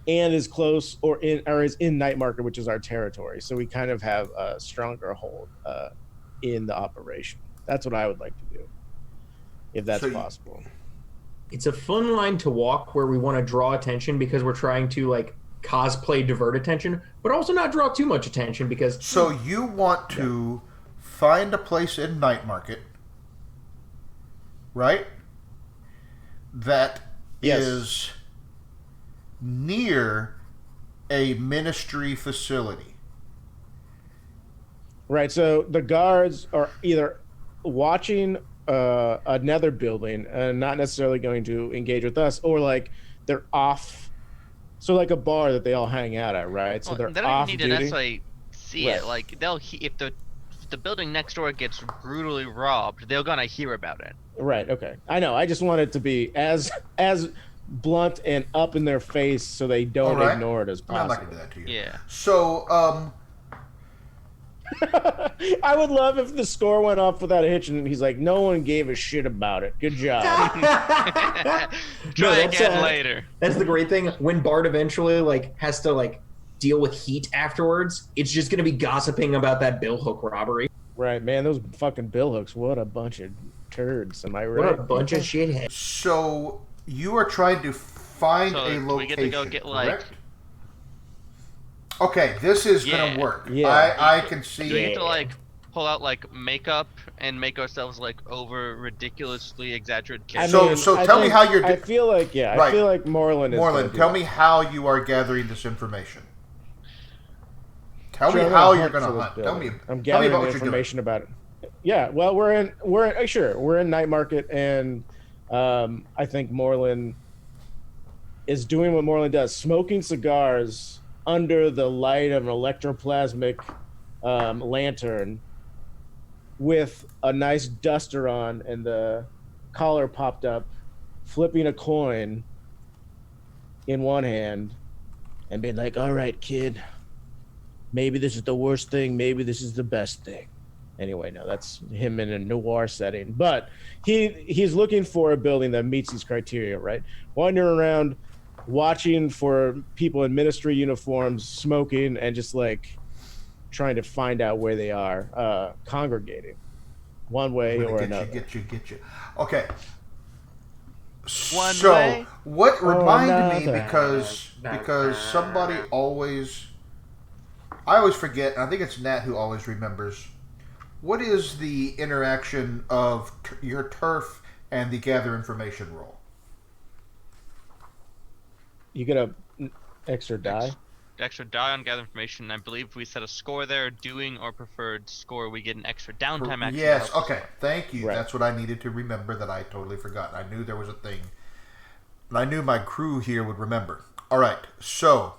and is close or is in Night Market, which is our territory. So we kind of have a stronger hold in the operation. That's what I would like to do, if that's possible. It's a fun line to walk where we want to draw attention because we're trying to like cosplay divert attention, but also not draw too much attention because. So you want to find a place in Night Market, right? That is near a ministry facility. Right. So the guards are either watching another building and not necessarily going to engage with us, or like they're off. So like a bar that they all hang out at, right? So they don't off need duty. to necessarily see it. Like if the building next door gets brutally robbed, they're gonna hear about it. Right. Okay. I know. I just want it to be as blunt and up in their face so they don't ignore it as possible. I'd like to do that to you. Yeah. So I would love if the score went off without a hitch and he's like, no one gave a shit about it. Good job. Try again later. That's the great thing. When Bart eventually like has to like deal with heat afterwards, it's just going to be gossiping about that billhook robbery. Right, man. Those fucking billhooks. What a bunch of turds. Am I right? What a bunch of shitheads. So you are trying to find a location. We get to go get correct? Okay, this is gonna work. Yeah. I can see. Do we get to like pull out like makeup and make ourselves like over ridiculously exaggerated characters? So tell me how you're. I feel like I feel like Moreland is. Moreland, tell me how you are gathering this information. Tell me I'm how gonna you're hunt going for to this hunt. building. I'm Tell me gathering about what information about it. Yeah, well, we're in Night Market, and I think Moreland is doing what Moreland does, smoking cigars under the light of an electroplasmic lantern with a nice duster on and the collar popped up, flipping a coin in one hand and being like, all right, kid, maybe this is the worst thing, maybe this is the best thing. Anyway, no, that's him in a noir setting. But he's looking for a building that meets these criteria, right? Wandering around, watching for people in ministry uniforms, smoking, and just like trying to find out where they are, congregating one way or another. Get you. Okay. One way? What reminded me because somebody always, I always forget. I think it's Nat who always remembers. What is the interaction of your turf and the gather information roll? You get a extra die. extra die on gather information. I believe we set a score there, doing or preferred score. We get an extra downtime action. Yes, okay. Thank you. Right. That's what I needed to remember that I totally forgot. I knew there was a thing. And I knew my crew here would remember. All right, so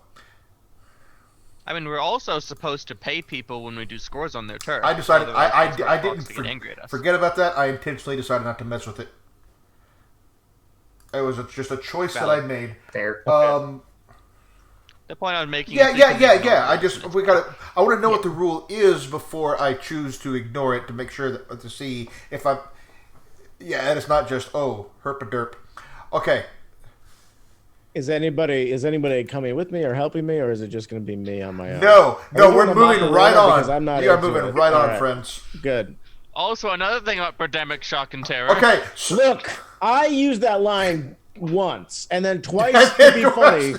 I mean, we're also supposed to pay people when we do scores on their turn. I decided I didn't get angry at us. forget about that. I intentionally decided not to mess with it. It was just a choice that I made. Fair. The point I was making. Yeah. is you can ignore I it. just I want to know what the rule is before I choose to ignore it to make sure that to see if I'm. Yeah, and it's not just herp a derp. Okay. Is anybody coming with me or helping me, or is it just going to be me on my own? No, Are we we're doing a moving model right order? on. Because I'm not We are into moving it. right All on, right. friends. Good. Also, another thing about pandemic shock and terror. Okay. Look, I used that line once and then twice And to then be twice. funny.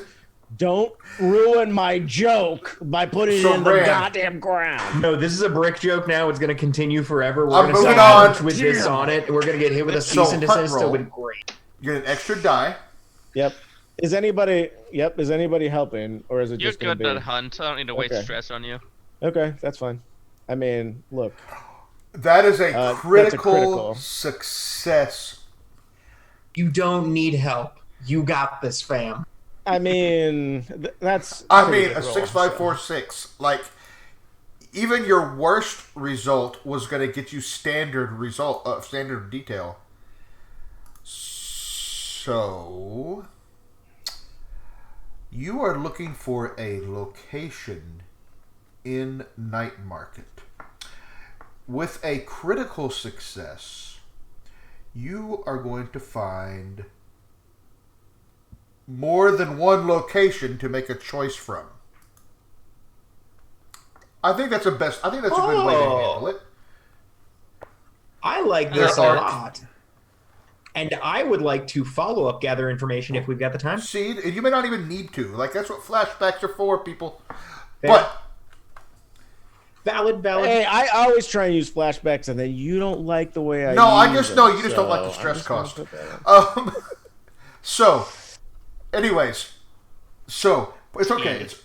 Don't ruin my joke by putting it in the Rand. goddamn ground. No, this is a brick joke now. It's going to continue forever. We're I'm going to moving silence on. with this on it. We're going to get hit with a So, cease and hunt desist. roll. It'll be great. You get an extra die. Yep. Is anybody helping, or is it You're just going good to at be? hunt. I don't need to waste Okay. stress on you. Okay, that's fine. I mean, look, That is a that's a critical critical. success. You don't need help. You got this, fam. I mean, that's. I pretty mean, a good roll, 6, 5, so. 4, 6. Like, even your worst result was going to get you standard detail. So, you are looking for a location in Night Market. With a critical success, you are going to find more than one location to make a choice from. I think that's a good way to handle it. I like this a There are- lot. And I would like to follow up gather information if we've got the time. See, you may not even need to. Like, that's what flashbacks are for, people. Fair. But Valid. Hey, I always try and use flashbacks, and then you don't like the way I. No, use it, you just don't like the so stress I'm just gonna cost. put that in. So, anyways, it's okay. It's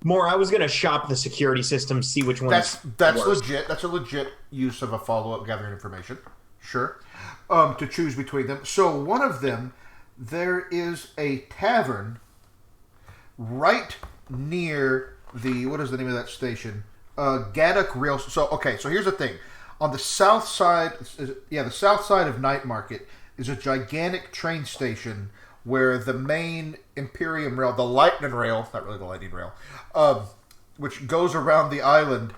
More, I was going to shop the security system, see which one's that's worse. legit. That's a legit use of a follow-up gathering information. Sure. To choose between them. So one of them, there is a tavern right near what is the name of that station? Gaddock Rail. So here's the thing. On the south side, the south side of Night Market is a gigantic train station where the main Imperium Rail, the Lightning Rail, not really the Lightning Rail, which goes around the island.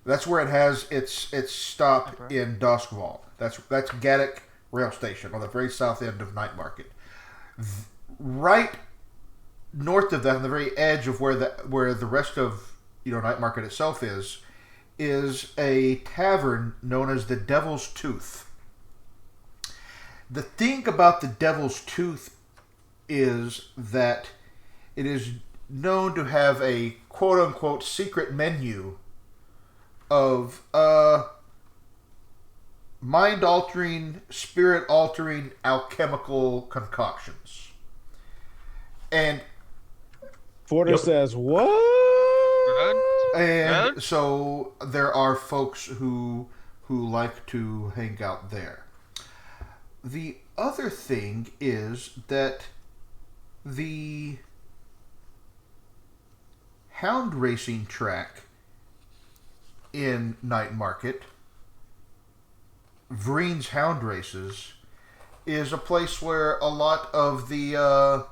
That's where it has its stop in Doskvol. That's Gaddock Rail Station on the very south end of Night Market. Right north of that, on the very edge of where the rest of Night Market itself is a tavern known as the Devil's Tooth. The thing about the Devil's Tooth is that it is known to have a quote-unquote secret menu of mind-altering, spirit-altering alchemical concoctions. And Porter says, "What?" And so there are folks who like to hang out there. The other thing is that the hound racing track in Night Market, Vreen's Hound Races, is a place where a lot of the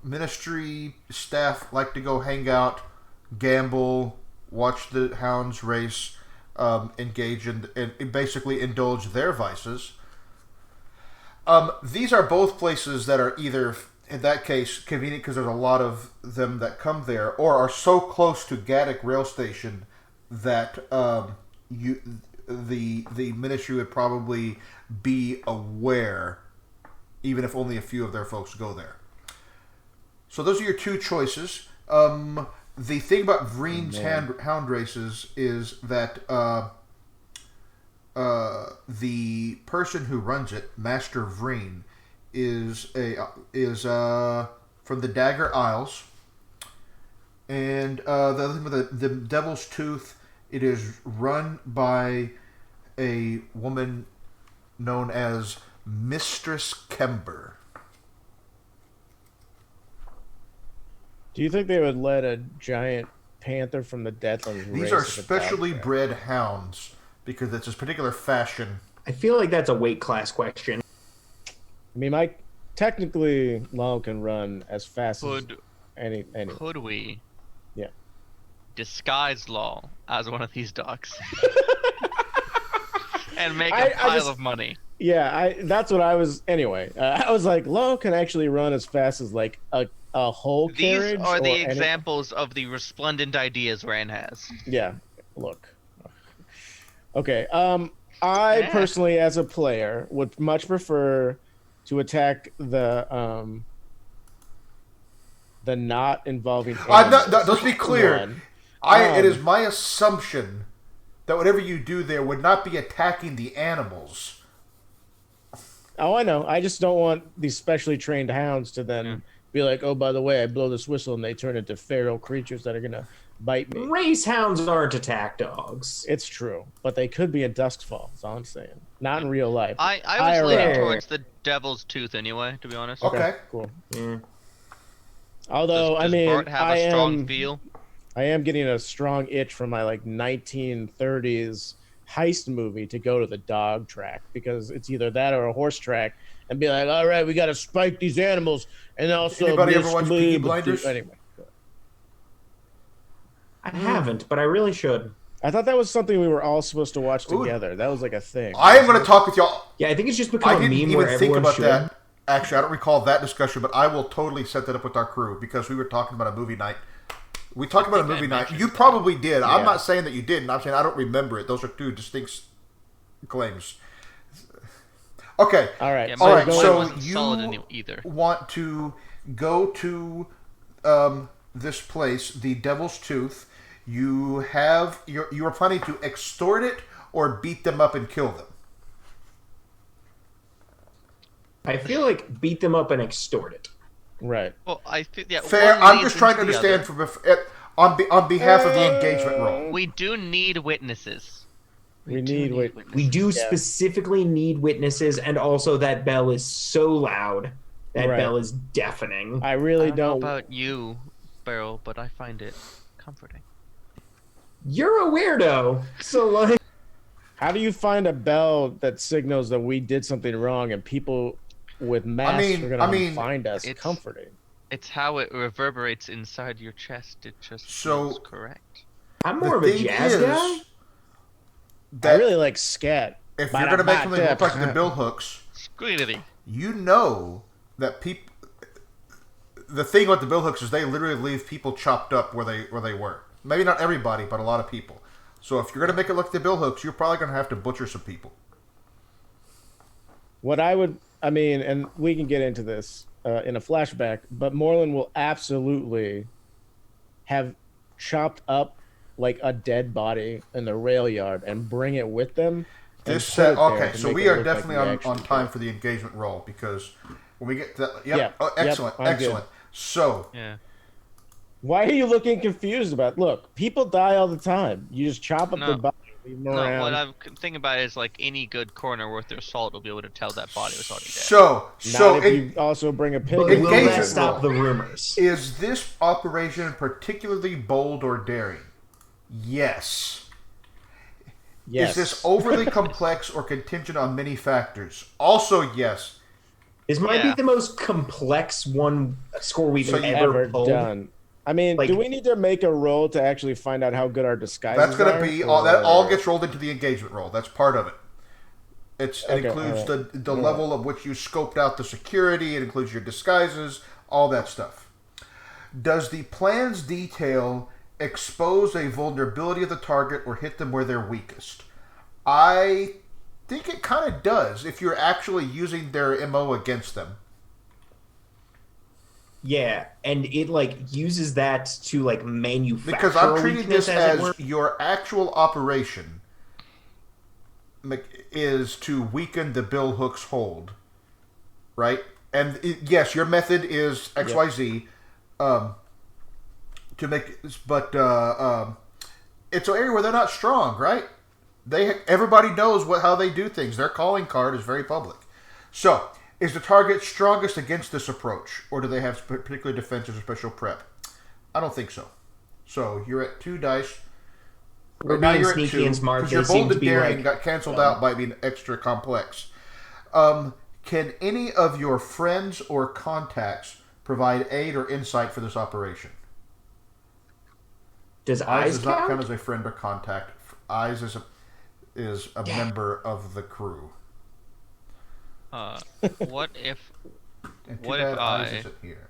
ministry staff like to go hang out, gamble, watch the hounds race, engage in and basically indulge their vices. These are both places that are either, in that case, convenient because there's a lot of them that come there, or are so close to Gaddock Rail Station that the ministry would probably be aware, even if only a few of their folks go there. So those are your two choices. The thing about Vreen's hound races is that the person who runs it, Master Vreen, is from the Dagger Isles, And the other thing with the Devil's Tooth, it is run by a woman known as Mistress Kember. Do you think they would let a giant panther from the Deathlands race? These are specially bred hounds because it's this particular fashion. I feel like that's a weight class question. I mean, technically, Lyle can run as fast as any. Could we? Yeah. Disguise Law as one of these dogs and make a pile of money. Yeah, that's what I was. Anyway, I was like, Lyle can actually run as fast as like a whole carriage. These are the examples of the resplendent ideas Ran has. Yeah, look. Okay, I personally, as a player, would much prefer to attack the not involving. Let's be clear. It is my assumption that whatever you do there would not be attacking the animals. Oh, I know. I just don't want these specially trained hounds to then be like, oh, by the way, I blow this whistle and they turn into feral creatures that are going to bite me. Race hounds aren't attack dogs. It's true, but they could be in Doskvol, is all I'm saying. Not in real life. I was leaning towards the Devil's Tooth anyway, to be honest. Okay. Cool. Yeah. Although, Does Bart have a strong feel? I am getting a strong itch from my 1930s heist movie to go to the dog track, because it's either that or a horse track and be like, all right, we got to spike these animals and also anybody ever watch Peaky Blinders? Anyway. I haven't, but I really should. I thought that was something we were all supposed to watch together. Ooh. That was like a thing. I am going to talk with y'all. Yeah, I think it's just become a meme where I didn't even think about should. that. Actually, I don't recall that discussion, but I will totally set that up with our crew because we were talking about a movie night. We talked about a movie night. You probably did. Yeah. I'm not saying that you didn't. I'm saying I don't remember it. Those are two distinct claims. Okay. All right. Yeah, all right. So you want to go to this place, the Devil's Tooth. You are planning to extort it or beat them up and kill them. I feel like beat them up and extort it. Right. Well, I think fair. I'm just trying to understand on behalf of the engagement role. We do need witnesses. We need witnesses. We do specifically need witnesses, and also that bell is so loud. That bell is deafening. I really don't know about you, Beryl, but I find it comforting. You're a weirdo. So like, how do you find a bell that signals that we did something wrong and people with masks are going to find us comforting? It's how it reverberates inside your chest. It just feels correct. I'm more of a jazz guy. I really like scat. If you're going to make something look like the bill hooks, you know that people. The thing with the bill hooks is they literally leave people chopped up where they were. Maybe not everybody, but a lot of people. So if you're going to make it look like the bill hooks, you're probably going to have to butcher some people. And we can get into this in a flashback, but Moreland will absolutely have chopped up like a dead body in the rail yard and bring it with them. So we are definitely on time for the engagement roll because when we get to excellent. Good. So why are you looking confused about it? Look, people die all the time. You just chop up their body. What I'm thinking about is like any good coroner worth their salt will be able to tell that body was already dead. So if you also bring a pig. But will that stop the rumors? Is this operation particularly bold or daring? Yes. Is this overly complex or contingent on many factors? Also, yes. This might be the most complex score we've ever done. I mean, do we need to make a roll to actually find out how good our disguises are? That's going to be that all gets rolled into the engagement roll. That's part of it. It includes the level of which you scoped out the security. It includes your disguises, all that stuff. Does the plan's detail expose a vulnerability of the target or hit them where they're weakest? I think it kind of does if you're actually using their MO against them. Yeah, and it uses that to manufacture. Because I'm treating this as your actual operation is to weaken the bill hook's hold, right? And yes, your method is XYZ to to make, but it's an area where they're not strong, right? Everybody knows how they do things. Their calling card is very public. So, is the target strongest against this approach, or do they have particular defensive or special prep? I don't think so. So you're at 2 dice. We're now being you're sneaky at 2, and smart. because They your seem bold to and be daring like, got canceled out by being extra complex. Can any of your friends or contacts provide aid or insight for this operation? Does Eyes eyes does not count? count as a friend or contact. Eyes is a member of the crew. What if And too What bad if Eyes I- isn't here.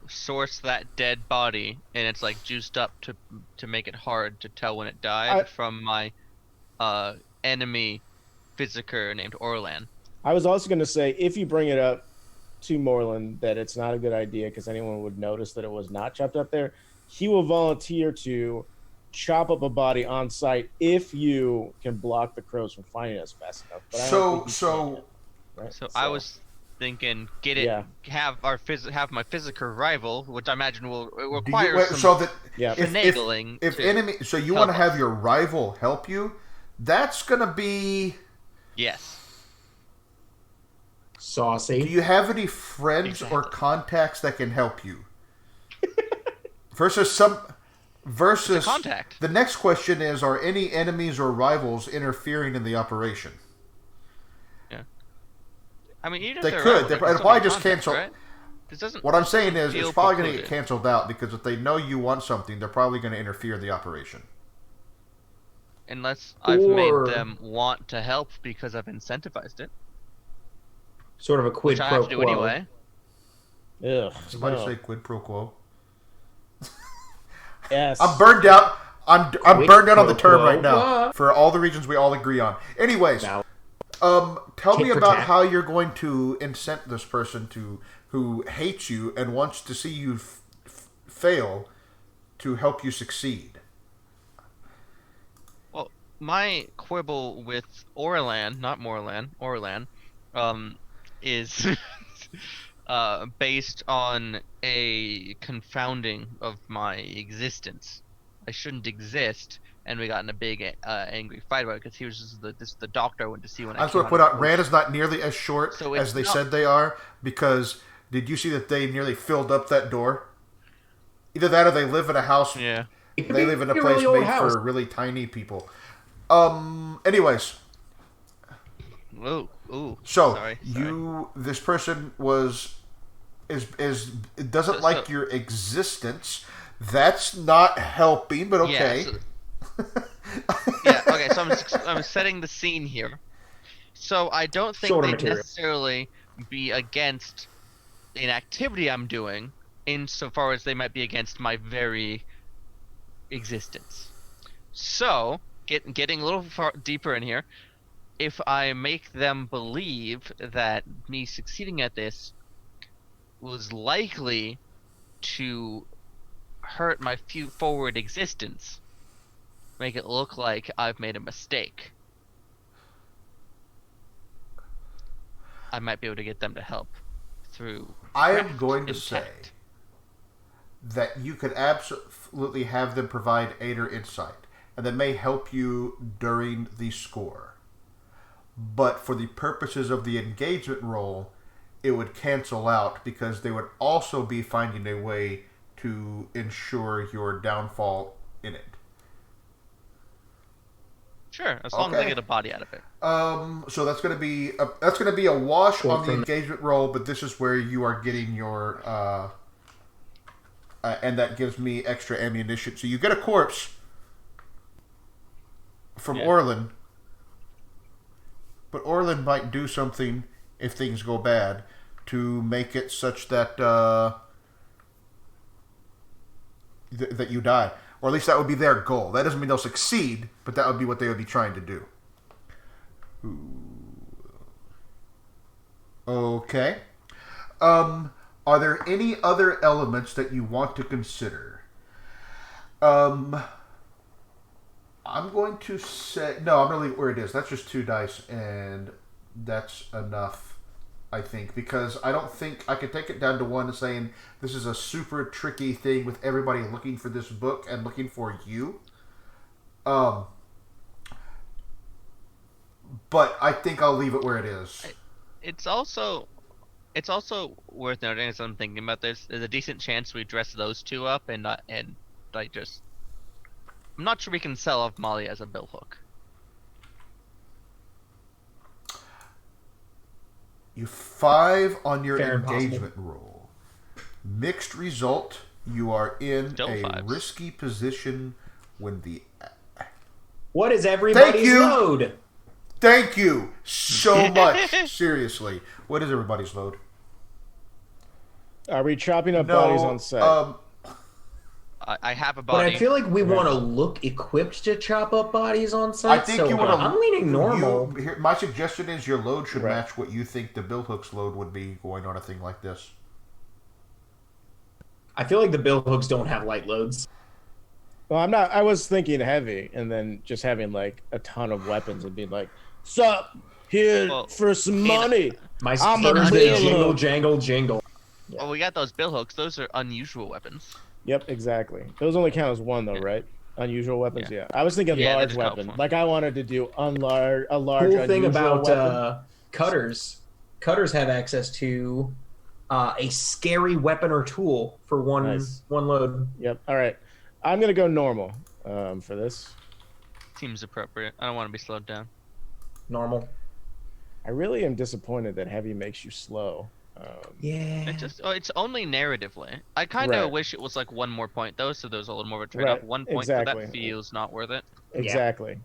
source that dead body and it's like juiced up to make it hard to tell when it died from my enemy physiker named Orlan? I was also going to say, if you bring it up to Moreland that it's not a good idea because anyone would notice that it was not chopped up there, he will volunteer to chop up a body on site if you can block the crows from finding us fast enough. But I don't think you can, right? So I was thinking, Yeah. have my physiker rival, which I imagine will Do require you, some so that Yeah. finagling. if to enemy, so you help want to have us. your rival help you? That's gonna be. Yes. Saucy. Do you have any friends or Exactly. contacts that can help you? Versus It's a contact. The next question is: are any enemies or rivals interfering in the operation? I mean, even if They they're could. rivals, They'd can still probably be just contacts, cancel. right? This doesn't. What I'm saying is, feel it's probably going to get precluded. canceled out because if they know you want something, they're probably going to interfere in the operation. Unless I've Or- made them want to help because I've incentivized it, Sort of a quid which I pro have to do quo. anyway. Ugh, Somebody no. say quid pro quo. Yes. I'm burned out. I'm Quid burned out on the pro term quo. right now What? for all the reasons we all agree on. Anyways, Now, tell me Tit for about tat. how you're going to incent this person who hates you and wants to see you fail to help you succeed. Well, my quibble with Orlan, not Morlan, Orlan, is based on a confounding of my existence. I shouldn't exist, and we got in a big angry fight about it because he was just the doctor I went to see when I I just came want to point out out, of Rand post. is not nearly as short So as it's they not- said they are, because did you see that they nearly filled up that door? Either that or they live in a house. Yeah. it could They be live in a a place really old made house. for really tiny people. Anyways, Ooh. so Sorry. this person doesn't So- like so- your existence. That's not helping, but okay. Yeah. Okay. So I'm setting the scene here. So I don't think Sort of they'd material. necessarily be against an activity I'm doing, insofar as they might be against my very existence. So, getting a little far deeper in here, if I make them believe that me succeeding at this was likely to hurt my forward existence, make it look like I've made a mistake, I might be able to get them to help through. I am craft going to and say tact. that you could absolutely have them provide aid or insight, and that may help you during the score. But for the purposes of the engagement roll, it would cancel out because they would also be finding a way to ensure your downfall in it. Sure, as long as I Okay. get a body out of it. So that's going to be a wash Well, on the from- engagement roll, but this is where you are getting your and that gives me extra ammunition. So you get a corpse from Yeah. Orlan, but Orlan might do something if things go bad to make it such that that you die, or at least that would be their goal. That doesn't mean they'll succeed, but that would be what they would be trying to do. Okay. Are there any other elements that you want to consider? I'm going to say no. I'm going to leave it where it is. That's just 2 dice, and that's enough. I think, because I don't think I could take it down to one saying this is a super tricky thing with everybody looking for this book and looking for you. But I think I'll leave it where it is. It's also worth noting, as I'm thinking about this, there's a decent chance we dress those two up and like just. I'm not sure we can sell off Molly as a billhook. You 5 on your Fair and engagement roll. Mixed result. You are in Still a 5s. risky position when the. What is everybody's you. load? Thank you so much. Seriously, what is everybody's load? Are we chopping up bodies on set? I have a But body. I feel like we want to look equipped to chop up bodies on I site. think So you want to. I'm leaning normal. My suggestion is your load should Right. match what you think the billhook's load would be going on a thing like this. I feel like the bill hooks don't have light loads. Well, I'm not. I was thinking heavy, and then just having like a ton of weapons and being like, "Sup, here Well, for some money." My I'm spurs a they bill jingle, hook. jangle, jingle. Well, we got those billhooks. Those are unusual weapons. Yep, exactly. Those only count as one though, right? Unusual weapons. Yeah. I was thinking Yeah, they large just count weapon. for- Like I wanted to do a large. Cool thing unusual about weapon. cutters have access to a scary weapon or tool for one Nice. load. Yep. All right. I'm gonna go normal for this. Seems appropriate. I don't want to be slowed down. Normal. I really am disappointed that heavy makes you slow. Yeah. It's only narratively. I kind of Right. wish it was like one more point though, so there's a little more of a Right, trade-off. 1 point for exactly. that feels not worth it. Exactly.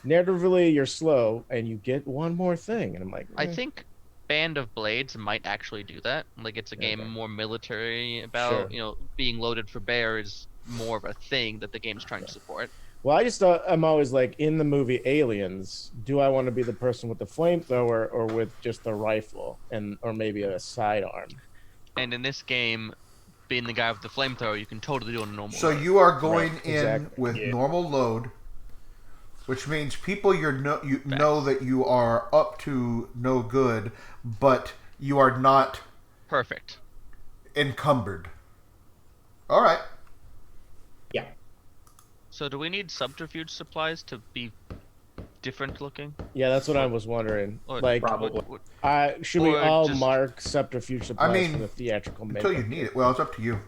Narratively, you're slow, and you get one more thing, and I'm like, I think Band of Blades might actually do that. Like it's a game Okay. more military about, Sure. being loaded for bear is more of a thing that the game's trying to support. Well, I just thought I'm always like in the movie Aliens. Do I want to be the person with the flamethrower or with just the rifle or maybe a sidearm? And in this game, being the guy with the flamethrower, you can totally do it on a normal. So load. you are going Right, in exactly. with Yeah. normal load, which means people you know that you are up to no good, but you are not Perfect. encumbered. All right. Yeah. So do we need subterfuge supplies to be different looking? Yeah, that's what I was wondering. Or Like, Probably. should we or all just- mark subterfuge supplies mean, for the theatrical Until makeup? you need it. Well, it's up to you.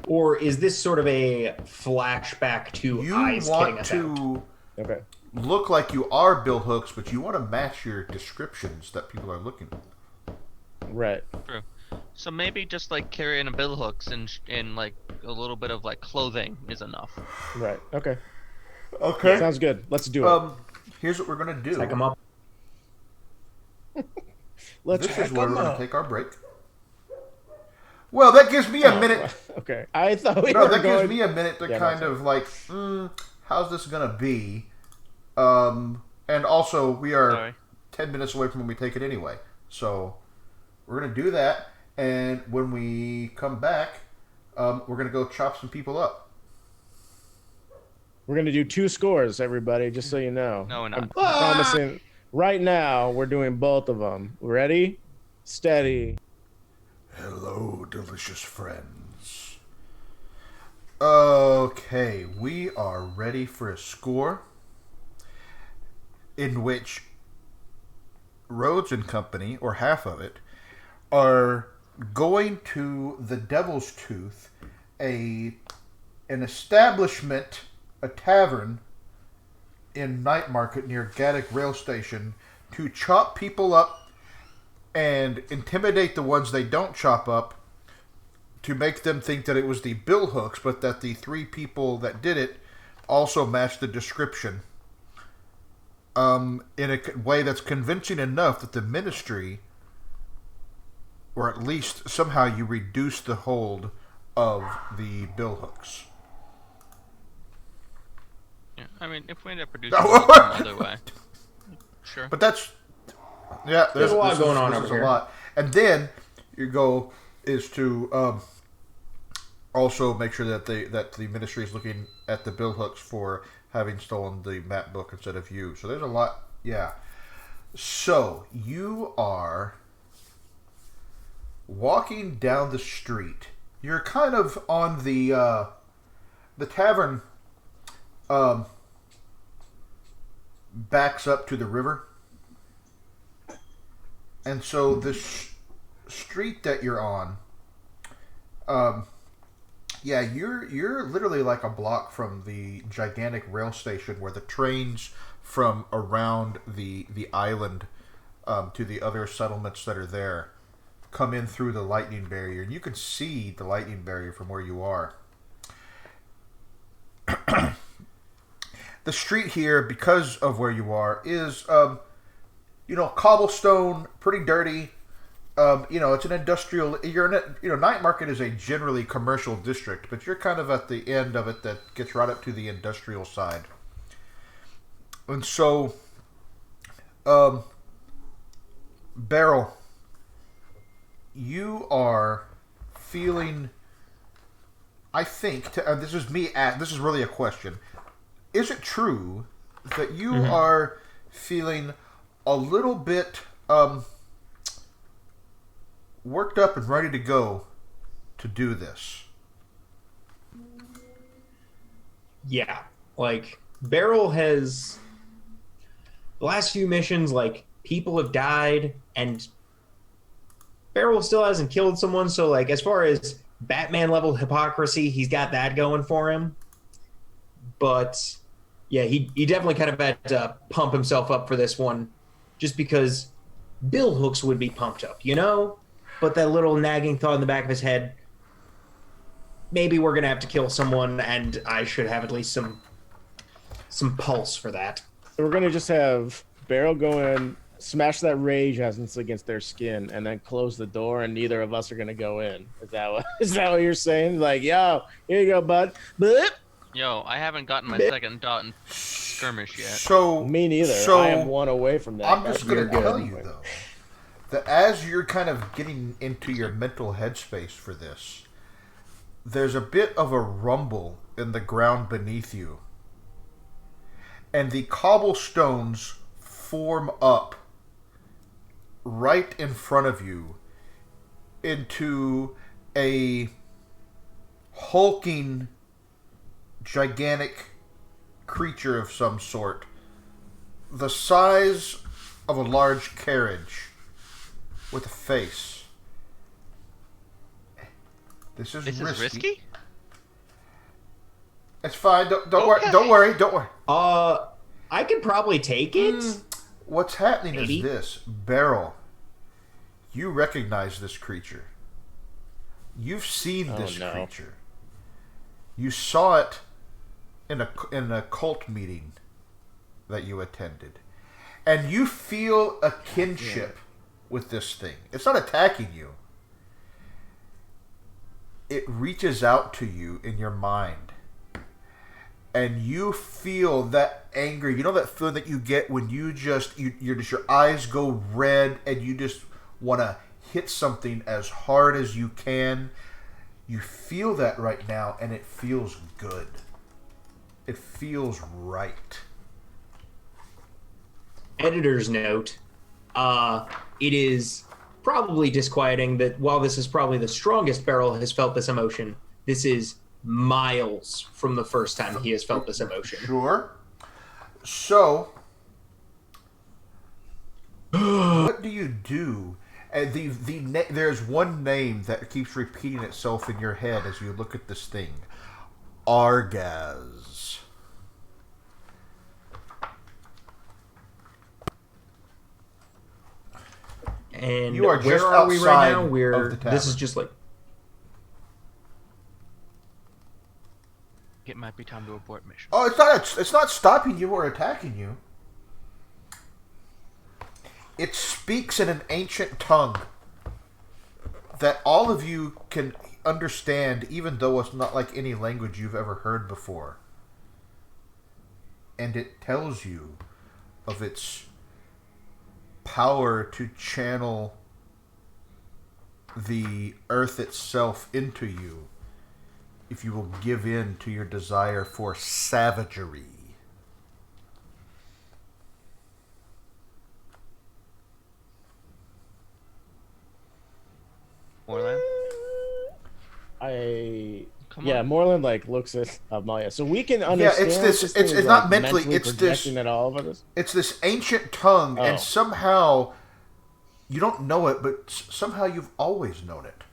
Or is this sort of a flashback to You eyes kidding want us out? to Okay. look like you are Bill Hooks, but you want to match your descriptions that people are looking at. Right. True. So maybe just like carrying a bill hooks and like a little bit of like clothing is enough. Right. Okay. Okay. Sounds good. Let's do it. Here's what we're gonna do. Take them up. Let's This is hack where 'em we're gonna up. take our break. Well, that gives me a minute. Okay. I thought we No, were that going. gives me a minute to Yeah, kind no, of like, how's this gonna be? And also, we are Sorry. 10 minutes away from when we take it anyway. So we're gonna do that, and when we come back, we're gonna go chop some people up. We're gonna do 2 scores, everybody. Just so you know. No, we're not. I'm promising. Right now, we're doing both of them. Ready? Steady. Hello, delicious friends. Okay, we are ready for a score in which Rhodes and Company, or half of it, are going to the Devil's Tooth, an establishment, a tavern in Night Market near Gaddock Rail Station, to chop people up and intimidate the ones they don't chop up, to make them think that it was the bill hooks, but that the 3 people that did it also matched the description. In a way that's convincing enough that the ministry, or at least somehow you reduce the hold of the bill hooks. Yeah, I mean, if we end up producing some other way, sure. But that's there's a lot this going is- on this over is here. a lot. And then your goal is to also make sure that the ministry is looking at the bill hooks for having stolen the map book instead of you. So there's a lot. Yeah. So you are walking down the street. You're kind of on the tavern. Backs up to the river, and so this street that you're on, yeah, you're literally like a block from the gigantic rail station where the trains from around the island to the other settlements that are there come in through the lightning barrier, and you can see the lightning barrier from where you are. The street here, because of where you are, is, cobblestone, pretty dirty. It's an industrial. Night Market is a generally commercial district, but you're kind of at the end of it that gets right up to the industrial side. And so, Beryl, you are feeling. I think this is me. This is really a question. Is it true that you are feeling a little bit worked up and ready to go to do this? Yeah. Like, Beryl has... The last few missions, like, people have died, and Beryl still hasn't killed someone, so, like, as far as Batman-level hypocrisy, he's got that going for him. But... yeah, he definitely kind of had to pump himself up for this one just because Bill Hooks would be pumped up, you know? But that little nagging thought in the back of his head, maybe we're going to have to kill someone and I should have at least some pulse for that. So we're going to just have Beryl go in, smash that rage essence against their skin, and then close the door, and neither of us are going to go in. Is that what you're saying? Like, yo, here you go, bud. Bloop. Yo, I haven't gotten my second dot in skirmish yet. So me neither. So I am one away from that. I'm just going to tell you though that as you're kind of getting into your mental headspace for this, there's a bit of a rumble in the ground beneath you, and the cobblestones form up right in front of you into a hulking, gigantic creature of some sort, the size of a large carriage, with a face. This is risky. It's fine. Don't worry. Don't worry. I could probably take it. What's happening Maybe. is this, Beryl. You recognize this creature. You've seen this creature. You saw it in a cult meeting that you attended, and you feel a kinship with this thing. It's not attacking you. It reaches out to you in your mind, and you feel that anger. You know that feeling that you get when your eyes go red and you just want to hit something as hard as you can. You feel that right now, and it feels good. It feels right. Editor's note. It is probably disquieting that while this is probably the strongest Beryl has felt this emotion, this is miles from the first time he has felt this emotion. Sure. So, what do you do? There's one name that keeps repeating itself in your head as you look at this thing. Argaz. And you are where just are we right now? of the tavern. This is just like... It might be time to abort mission. Oh, it's not stopping you or attacking you. It speaks in an ancient tongue that all of you can understand, even though it's not like any language you've ever heard before. And it tells you of its power to channel the earth itself into you if you will give in to your desire for savagery. Come on. Moreland like looks at Amalia, so we can understand. Yeah, it's this. It's is, not like, mentally. It's projecting this. at all of us. It's this ancient tongue, Oh. and somehow you don't know it, but somehow you've always known it.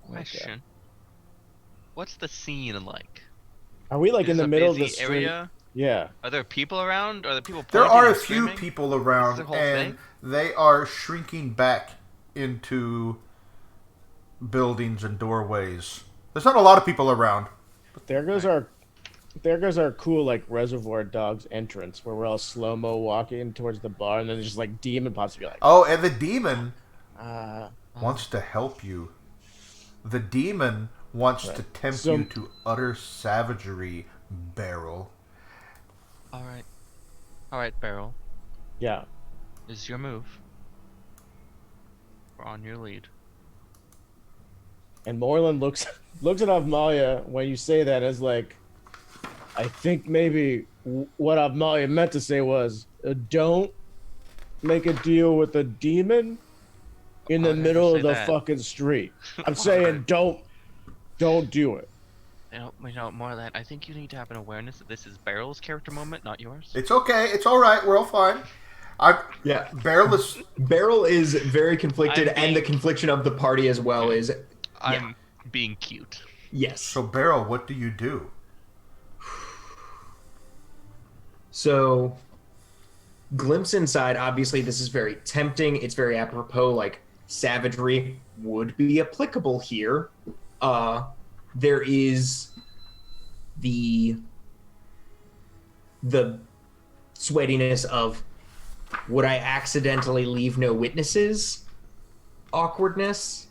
Question. What's the scene like? Are we like Is in the it a middle of the busy street? area? Yeah. Are there people around? Are there people There pointing are a and few screaming? people Is around, the whole and thing? they are shrinking back into buildings and doorways. There's not a lot of people around. There goes our cool like Reservoir Dogs entrance where we're all slow mo walking towards the bar, and then there's just like demon pops to be like, Oh, and the demon uh, wants to help you. The demon wants to tempt you to utter savagery, Beryl. All right, Beryl. yeah. This is your move. We're on your lead. And Moreland looks at Amalia when you say that as like, I think maybe what Amalia meant to say was, don't make a deal with a demon in the Why did you middle say of the that? fucking street. I'm saying don't do it. You know, more of that. I think you need to have an awareness that this is Beryl's character moment, not yours. It's okay. It's all right. We're all fine. Yeah. Beryl is. Beryl is very conflicted, I'm and the being- confliction of the party as well is I'm being cute. yes. So, Beryl, what do you do? So, glimpse inside. Obviously, this is very tempting. It's very apropos. Like savagery would be applicable here. There is the sweatiness of would I accidentally leave no witnesses? Awkwardness.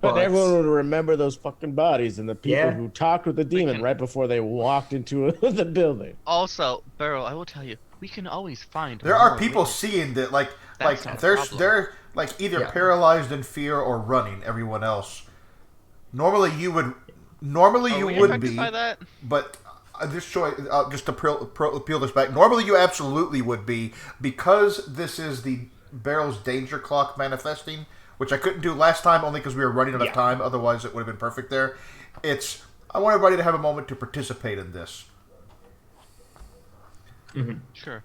But everyone would remember those fucking bodies and the people Yeah. who talked with the demon can- right before they walked into the building. Also, Beryl, I will tell you, we can always find. There are more people witnesses. seeing that, like That's not a they're problem. like either Yeah. paralyzed in fear or running. Everyone else. Normally you would Are you we would affected be, by that? but just to peel this back. Normally you absolutely would be, because this is the Beryl's danger clock manifesting, which I couldn't do last time only because we were running out of Yeah. time. Otherwise it would have been perfect there. I want everybody to have a moment to participate in this. Sure.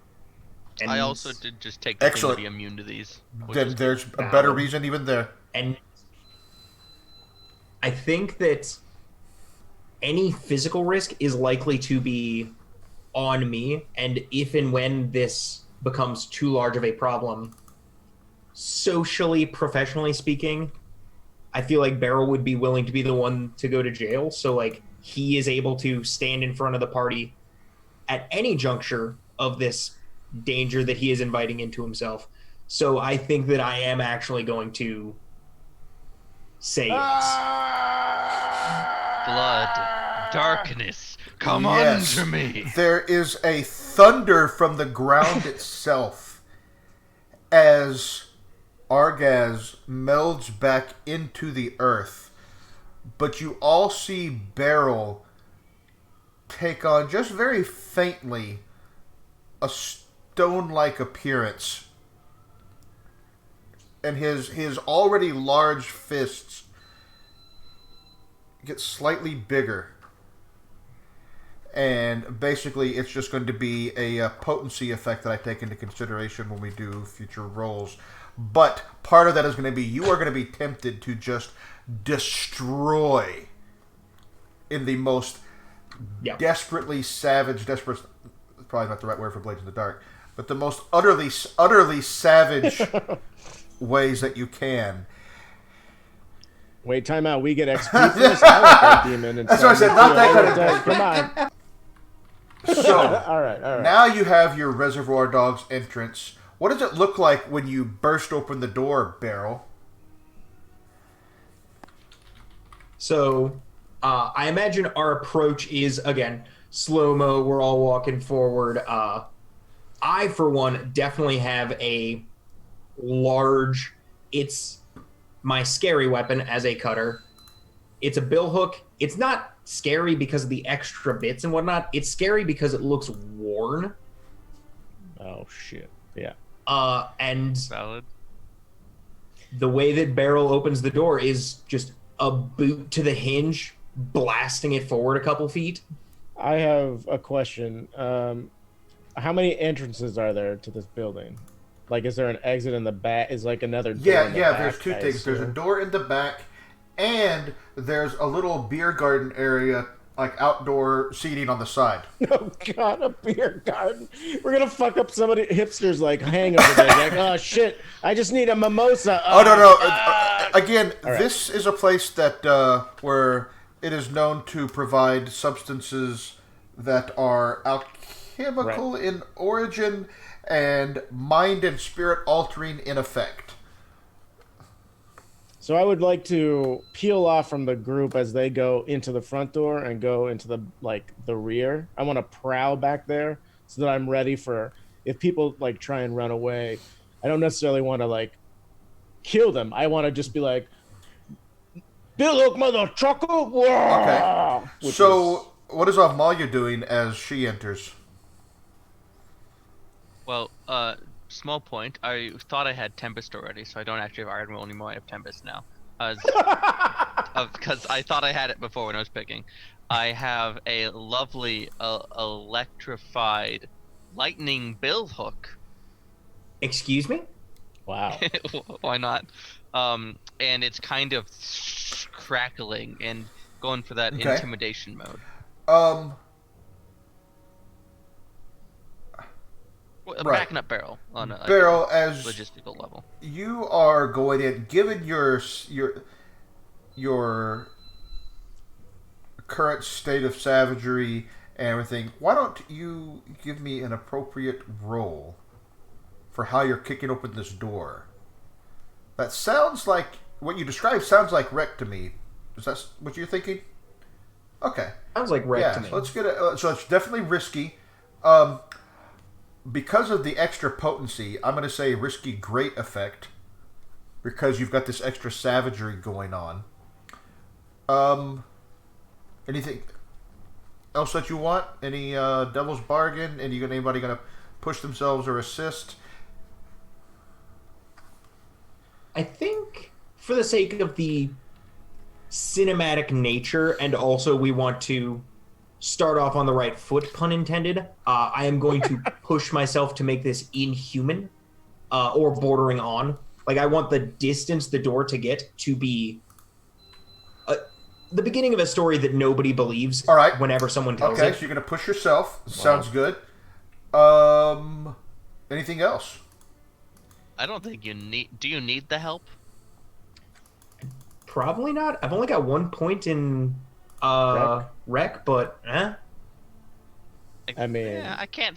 And, I also did just take the thing Excellent. to be immune to these. which Then is- there's a better valid. reason even there. and I think that any physical risk is likely to be on me, and if and when this becomes too large of a problem, socially, professionally speaking, I feel like Beryl would be willing to be the one to go to jail. So like he is able to stand in front of the party at any juncture of this danger that he is inviting into himself. So I think that I am actually going to say blood, darkness, come Yes. unto me. There is a thunder from the ground itself as Argaz melds back into the earth. But you all see Beryl take on, just very faintly, a stone-like appearance. And his already large fists get slightly bigger. And basically, it's just going to be a potency effect that I take into consideration when we do future rolls. But part of that is going to be, you are going to be tempted to just destroy in the most desperately savage, probably not the right word for Blades in the Dark, but the most utterly savage ways that you can. Wait, time out. We get XP for this? I like that demon. And That's what I said, not that kind of Come on. So, All right. now you have your Reservoir Dogs entrance. What does it look like when you burst open the door, Beryl? So, I imagine our approach is, again, slow-mo, we're all walking forward. I, for one, definitely have a large, it's my scary weapon as a cutter. It's a bill hook. It's not scary because of the extra bits and whatnot. It's scary because it looks worn. Oh, shit. Yeah. And Valid. The way that Beryl opens the door is just a boot to the hinge, blasting it forward a couple feet. I have a question. How many entrances are there to this building? Like, is there an exit in the back? Is like another door in the back? There's two things. There's a assume? door in the back, and there's a little beer garden area, like outdoor seating on the side. Oh God, a beer garden. We're gonna fuck up somebody hipsters like hangover day. Like, oh shit, I just need a mimosa. No. Again, right. This is a place that where it is known to provide substances that are alchemical in origin and mind and spirit altering in effect. So I would like to peel off from the group as they go into the front door and go into the rear. I want to prowl back there so that I'm ready for if people like try and run away. I don't necessarily want to like kill them. I want to just be like, "Bill, look, mother trucker!" Okay. So, what is Amalia doing as she enters? Well, small point. I thought I had Tempest already, so I don't actually have Iron Will anymore. I have Tempest now. Because I thought I had it before when I was picking. I have a lovely electrified lightning bill hook. Excuse me? Wow. Why not? And it's kind of crackling and going for that intimidation mode. Backing up Beryl on a as logistical level. You are going in, given your current state of savagery and everything. Why don't you give me an appropriate roll for how you're kicking open this door? That sounds like what you described. Sounds like wreck to me. Is that what you're thinking? Okay. Sounds like wreck to me. So let's get it. So it's definitely risky. Because of the extra potency, I'm going to say risky great effect. Because you've got this extra savagery going on. Anything else that you want? Any devil's bargain? Anybody going to push themselves or assist? I think for the sake of the cinematic nature, and also we want to start off on the right foot, pun intended, I am going to push myself to make this inhuman or bordering on. Like, I want the distance the door to get to be the beginning of a story that nobody believes. All right. Whenever someone tells it. Okay, so you're going to push yourself. Wow. Sounds good. Anything else? I don't think you need... Do you need the help? Probably not. I've only got 1 point in wreck, but I mean, yeah, I can't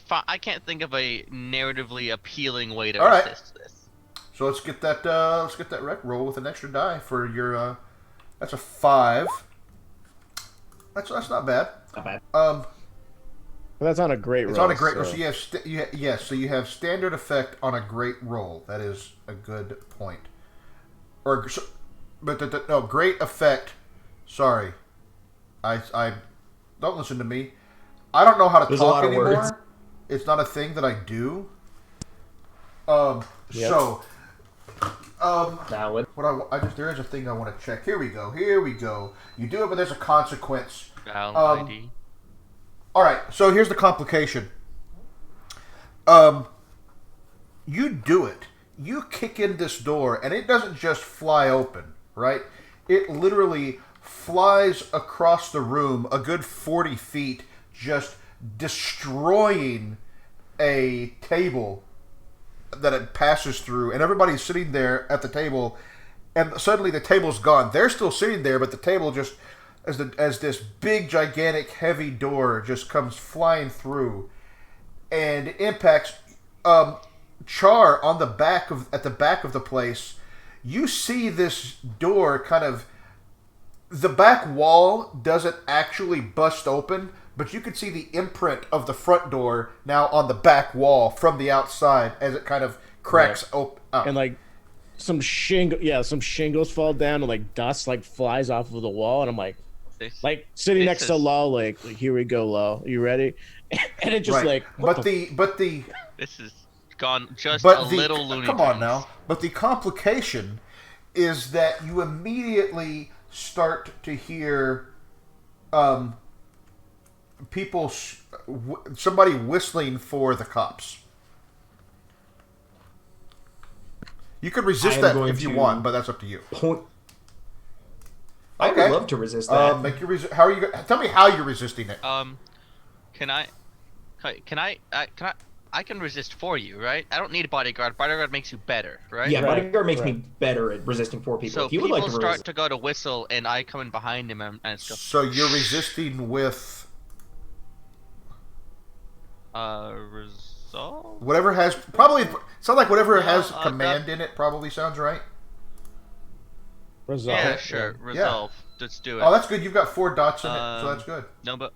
think of a narratively appealing way to assist this. So let's get that wreck roll with an extra die for your. That's a 5. That's not bad. Not bad. that's on a great roll. It's on a great roll. So you have standard effect on a great roll. That is a good point. No, great effect. Sorry, I don't listen to me. I don't know how to talk anymore. Words. It's not a thing that I do. Yep. So, valid. There is a thing I want to check. Here we go. You do it, but there's a consequence. ID. All right. So here's the complication. You do it. You kick in this door, and it doesn't just fly open, right? It literally flies across the room a good 40 feet, just destroying a table that it passes through, and everybody's sitting there at the table, and suddenly the table's gone. They're still sitting there, but the table just, as this big, gigantic, heavy door just comes flying through, and impacts Char on at the back of the place. You see this door kind of, the back wall doesn't actually bust open, but you can see the imprint of the front door now on the back wall from the outside as it kind of cracks open. And like some shingles fall down and like dust like flies off of the wall, and I'm like sitting next to Law, like here we go, Law, you ready? And it just right. But the this is gone just But a little Looney come on Tunes. now. But the complication is that you immediately start to hear people, somebody whistling for the cops. You could resist that if you want, but that's up to you. I would love to resist that. Make your how are you? Tell me how you're resisting it. Can I? I can resist for you, right? I don't need a bodyguard. Bodyguard makes you better, right? Yeah, Right. bodyguard makes me better at resisting 4 people. So if you people would like to start resist, to go to whistle, and I come in behind him and it's go. So you're resisting with Resolve. whatever has probably sound like whatever has command in it probably sounds right. Resolve. Yeah, sure. Resolve. Let's do it. Oh, that's good. You've got 4 dots in it, so that's good. No, but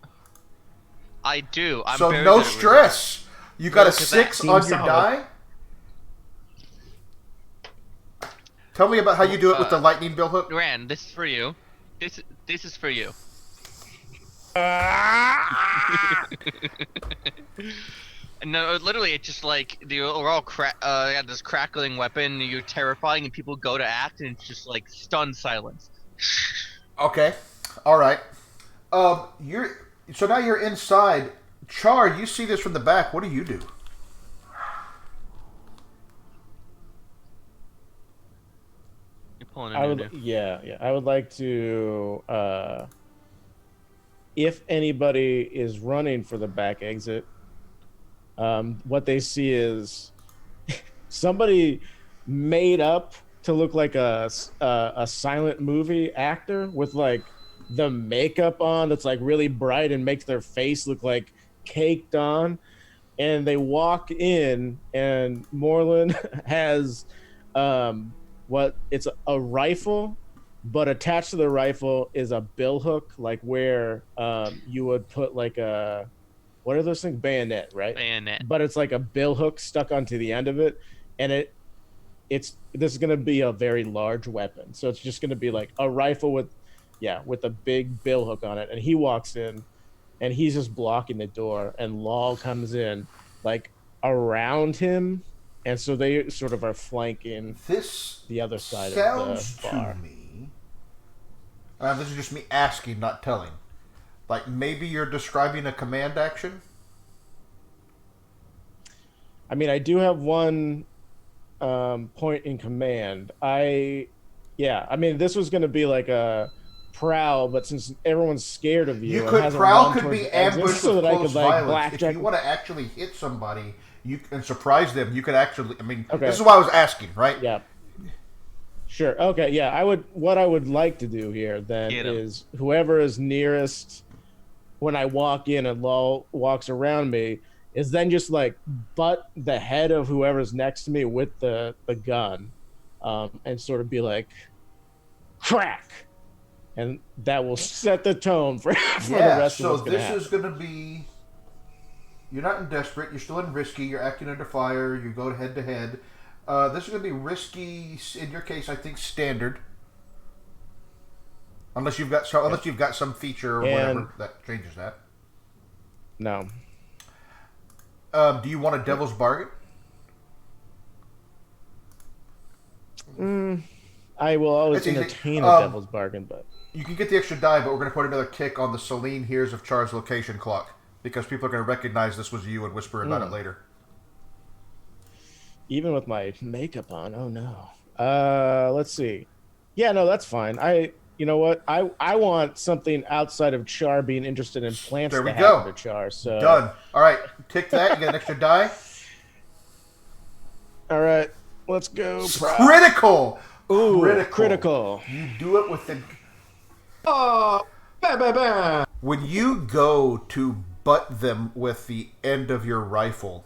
I do. I'm so very no good at stress. You got a Look at that. 6 on Seems your solid. die. Tell me about how you do it with the lightning bill hook. Ran, this is for you. This is for you. No, literally, it's just like we're all got this crackling weapon. You're terrifying, and people go to act, and it's just like stunned silence. Okay, all right. So now you're inside. Char, you see this from the back. What do you do? You're pulling I a would, new. yeah. I would like to, if anybody is running for the back exit, what they see is somebody made up to look like a silent movie actor with like the makeup on that's like really bright and makes their face look like caked on, and they walk in, and Moreland has it's a rifle, but attached to the rifle is a bill hook, like where you would put like a, what are those things? Bayonet, right? Bayonet. But it's like a bill hook stuck onto the end of it, and this is gonna be a very large weapon. So it's just gonna be like a rifle with a big bill hook on it. And he walks in, and he's just blocking the door, and Law comes in like around him, and so they sort of are flanking the other side of the bar. Sounds to me. This is just me asking, not telling. Like maybe you're describing a command action. I mean, I do have one point in command. I mean, this was going to be like a prowl, but since everyone's scared of you, Prowl could be ambushed so with that I close could like violence. blackjack. If you want to actually hit somebody, you can surprise them. You could actually. I mean, Okay. This is why I was asking, right? Yeah. Sure. Okay. Yeah. What I would like to do here then Get 'em. is whoever is nearest when I walk in and Law walks around me is then just like butt the head of whoever's next to me with the gun, and sort of be like, crack, and that will set the tone for the rest of what's going to happen. This is going to be. You're not in desperate. You're still in risky. You're acting under fire. You go head to head. This is going to be risky. In your case, I think standard. Unless you've got some feature or whatever that changes that. No. Do you want a devil's bargain? I will always That's easy. entertain a devil's bargain, but You can get the extra die, but we're going to put another tick on the Celine Hears of Char's location clock because people are going to recognize this was you and whisper about it later. even with my makeup on, oh no. Let's see. Yeah, no, that's fine. You know what? I want something outside of Char being interested in plants There we to go. happen to Char. So Done. All right, tick that. You get an extra die. All right, let's go. Critical. Ooh, critical. You do it with the. Oh, bah, bah, bah. When you go to butt them with the end of your rifle,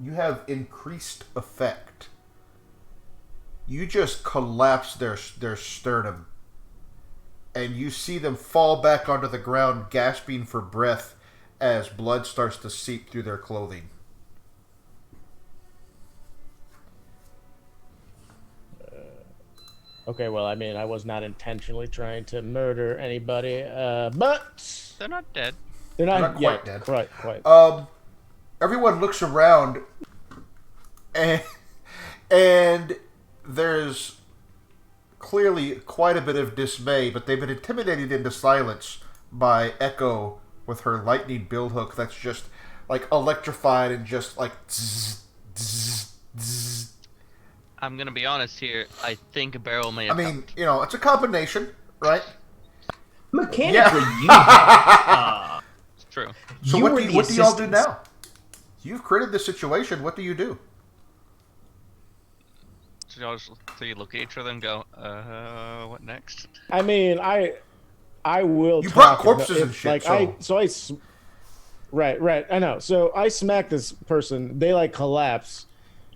you have increased effect. You just collapse their sternum, and you see them fall back onto the ground, gasping for breath as blood starts to seep through their clothing. Okay, well, I mean, I was not intentionally trying to murder anybody, but They're not dead. they're not quite yet dead. Quite. everyone looks around, and there's clearly quite a bit of dismay, but they've been intimidated into silence by Echo with her lightning billhook that's just like electrified and just like zzz, zzz, zzz. I'm gonna be honest here. I think Beryl may I have mean, helped. you know, it's a combination, right? Mechanically, you have. It's true. So You what were do the what do y'all do assistants. now? You've created this situation. What do you do? So y'all just look at each other and go, what next? I mean, I will. You brought talk corpses if, and shit, Like so- right. I know. So I smack this person. They like collapse,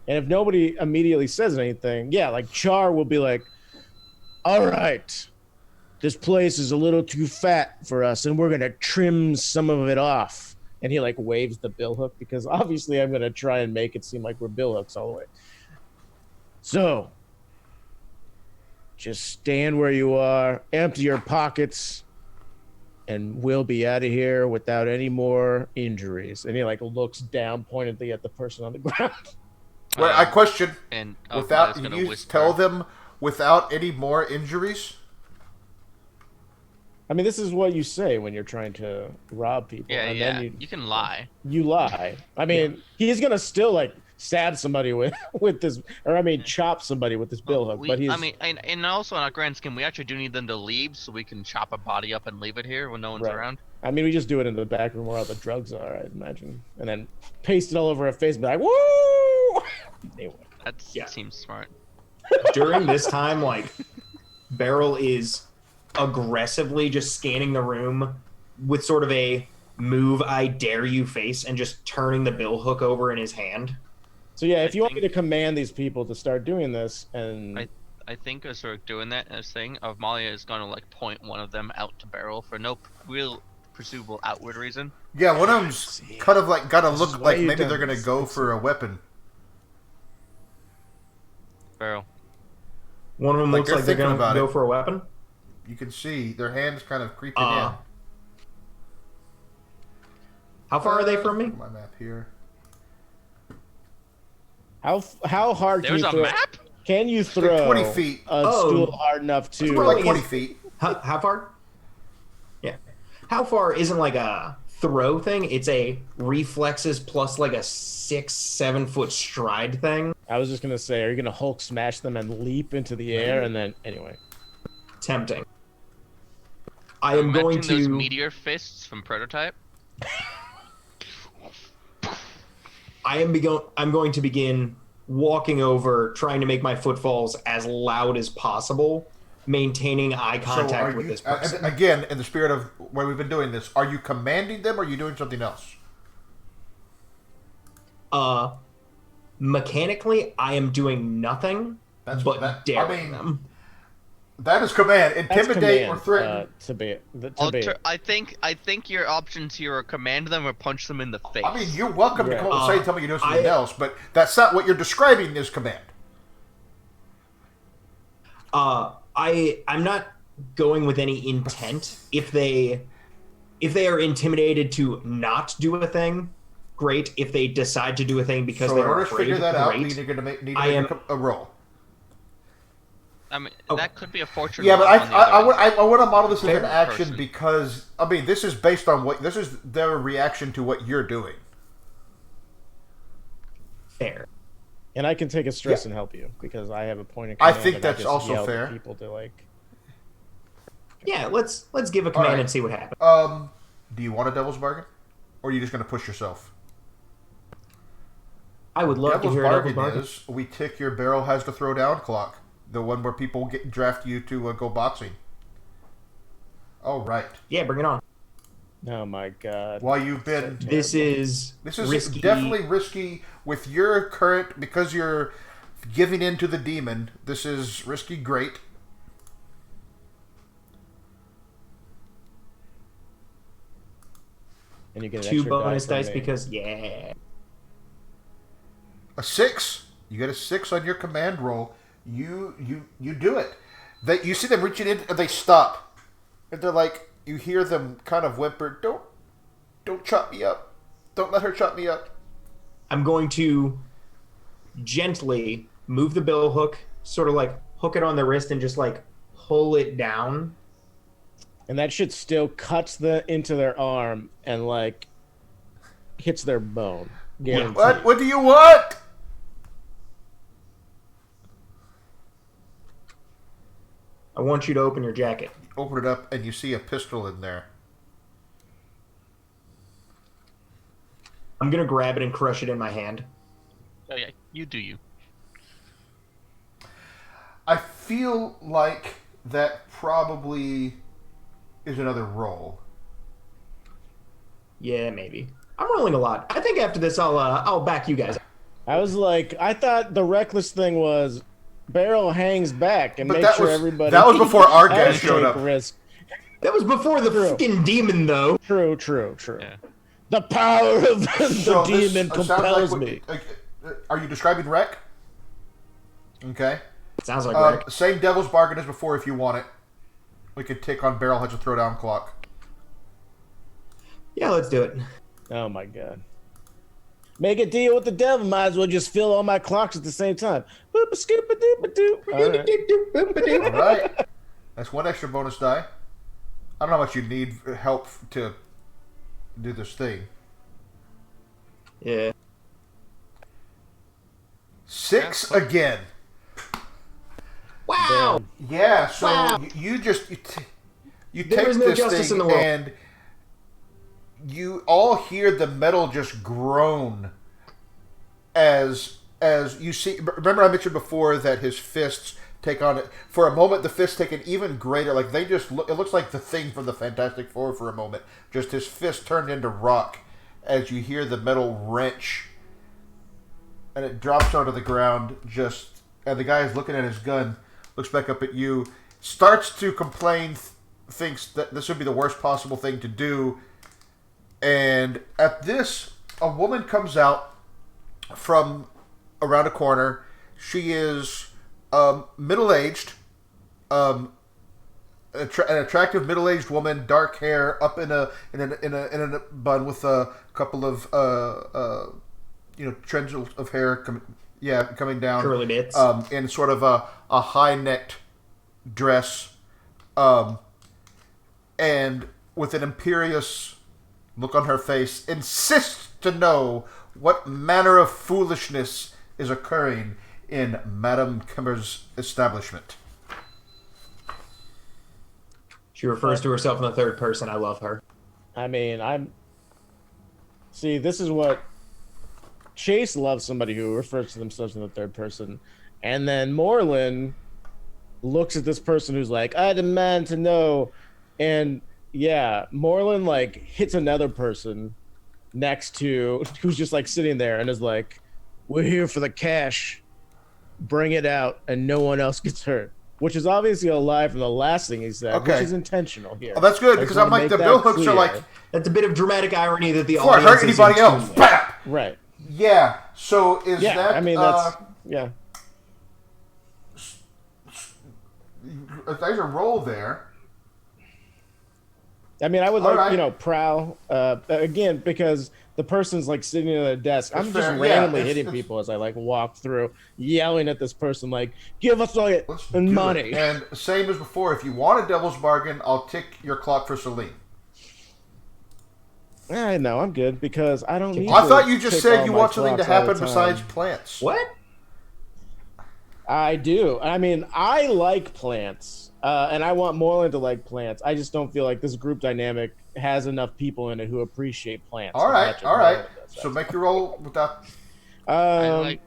and if nobody immediately says anything, yeah, like Char will be like, "All right, this place is a little too fat for us, and we're gonna trim some of it off." And he like waves the billhook because obviously I'm gonna try and make it seem like we're billhooks all the way. So, just stand where you are, empty your pockets, and we'll be out of here without any more injuries. And he like looks down pointedly at the person on the ground. Well, I question And without Maya's gonna you whisper. tell them without any more injuries. I mean, this is what you say when you're trying to rob people. Yeah, and yeah. then You can lie. you lie. I mean, he's gonna still like stab somebody with this, or I mean, chop somebody with this billhook. But he's. I mean, and also on a grand scheme, we actually do need them to leave so we can chop a body up and leave it here when no one's Right. around. I mean, we just do it in the back room where all the drugs are, I imagine, and then paste it all over her face and be like, "Woo!" Anyway. That Yeah. seems smart. During this time, like, Beryl is aggressively just scanning the room with sort of a move I dare you face and just turning the billhook over in his hand. So yeah, if you want me to think- command these people to start doing this, and I think as we're doing that as thing, Amalia is gonna like point one of them out to Beryl for no real perceivable outward reason. Yeah, one of them's kind of like gotta This look is why like you maybe done they're gonna this. go for a weapon. Beryl. One of them Like looks they're like they're thinking going to about go it. for a weapon. You can see their hands kind of creeping How far are they from me? My map here. how hard can There's you a throw? map? Can you like throw 20 feet. a Oh. stool hard enough to? Throwing Like 20 is- feet. How far? Yeah. How far isn't like a throw thing. It's a reflexes plus like a 6-7 foot stride thing. I was just gonna say, are you gonna Hulk smash them and leap into the air and then anyway? Tempting. I am going Imagine those to. meteor fists from Prototype. I'm going to begin walking over, trying to make my footfalls as loud as possible, maintaining eye contact with this person. Again, in the spirit of where we've been doing this, are you commanding them or are you doing something else? Mechanically, I am doing nothing but daring I mean, them. that is command. That's Intimidate command, or threaten. to be. I think your options here are command them or punch them in the face. I mean, you're welcome to Yeah. come up and say, tell me you're doing something else, but that's not what you're describing as command. I'm not going with any intent. If they are intimidated to not do a thing, great. If they decide to do a thing because So in they're order to afraid, figure that out, great. you're going to make I am- a roll. I mean, Oh. that could be a fortune. Yeah, but roll on the other end. I want to model this as an Fair action person. because I mean this is based on this is their reaction to what you're doing. Fair. And I can take a stress Yeah. and help you because I have a point of I command. think and that's just also yell at fair. People to like. Yeah, let's give a command right. and see what happens. Do you want a devil's bargain, or are you just going to push yourself? I would love to Devil's hear a devil's bargain bargain. is we tick your barrel has to throw down clock, the one where people draft you to go boxing. Oh right. Yeah, bring it on. Oh my god. While you've been This is risky. definitely risky with your current because you're giving in to the demon. This is risky. Great. And you get an 2 extra bonus die dice from me. because yeah. A 6. You get a 6 on your command roll. You do it. That you see them reaching in and they stop. And they're like you hear them kind of whimper, Don't chop me up. Don't let her chop me up. I'm going to gently move the bill hook, sort of like hook it on the wrist and just like pull it down. And that shit still cuts into their arm and like hits their bone. Guaranteed. What do you want? I want you to open your jacket. Open it up and you see a pistol in there. I'm going to grab it and crush it in my hand. Oh yeah, you do you. I feel like that probably is another roll. Yeah, maybe. I'm rolling a lot. I think after this, I'll back you guys. I thought the reckless thing was Barrel hangs back and makes sure everybody. That was before our guys showed up. Risk. That was before the freaking demon, though. True. Yeah. The power of the demon compels me. Are you describing wreck? Okay. Sounds like wreck. Same devil's bargain as before if you want it. We could take on Barrel, has a throwdown clock. Yeah, let's do it. Oh my god. Make a deal with the devil, might as well just fill all my clocks at the same time. All right. That's one extra bonus die. I don't know how much you need help to do this thing. Yeah. 6 again. Wow. Yeah, so Wow. you take is no this justice thing in the world. and you all hear the metal just groan as you see. Remember, I mentioned before that his fists take on it. For a moment, the fists take an even greater. Like they just look. It looks like the Thing from the Fantastic Four for a moment. Just his fist turned into rock as you hear the metal wrench, and it drops onto the ground. And the guy is looking at his gun, looks back up at you, starts to complain, thinks that this would be the worst possible thing to do. And at this, a woman comes out from around a corner. She is middle-aged, an attractive middle-aged woman, dark hair, up in a bun with a couple of trends of hair coming down, Curly bits, in sort of a high-necked dress, and with an imperious look on her face, insists to know what manner of foolishness is occurring in Madame Kimmer's establishment. She refers to herself in the third person. I love her. I mean, See, this is what... Chase loves somebody who refers to themselves in the third person. And then Moreland looks at this person who's like, I demand to know. And yeah, Moreland like hits another person next to who's just like sitting there and is like, we're here for the cash. Bring it out and no one else gets hurt. Which is obviously a lie from the last thing he said, which is intentional here. Oh, that's good, because I'm like, the bill hooks are like... That's a bit of dramatic irony that the before I hurt anybody else. Bap! Right. Yeah, so is that... I mean, that's... Yeah. There's a roll there. I mean, I would like, prowl, again, because the person's like sitting at a desk. I'm just randomly hitting people as I like walk through, yelling at this person like, give us all your money. And same as before, if you want a devil's bargain, I'll tick your clock for Celine. I know, I'm good, because I don't need I thought you just said you want something to happen besides plants. What? I do. I mean, I like plants, and I want Moreland to like plants. I just don't feel like this group dynamic has enough people in it who appreciate plants. All right. So make your roll with that. I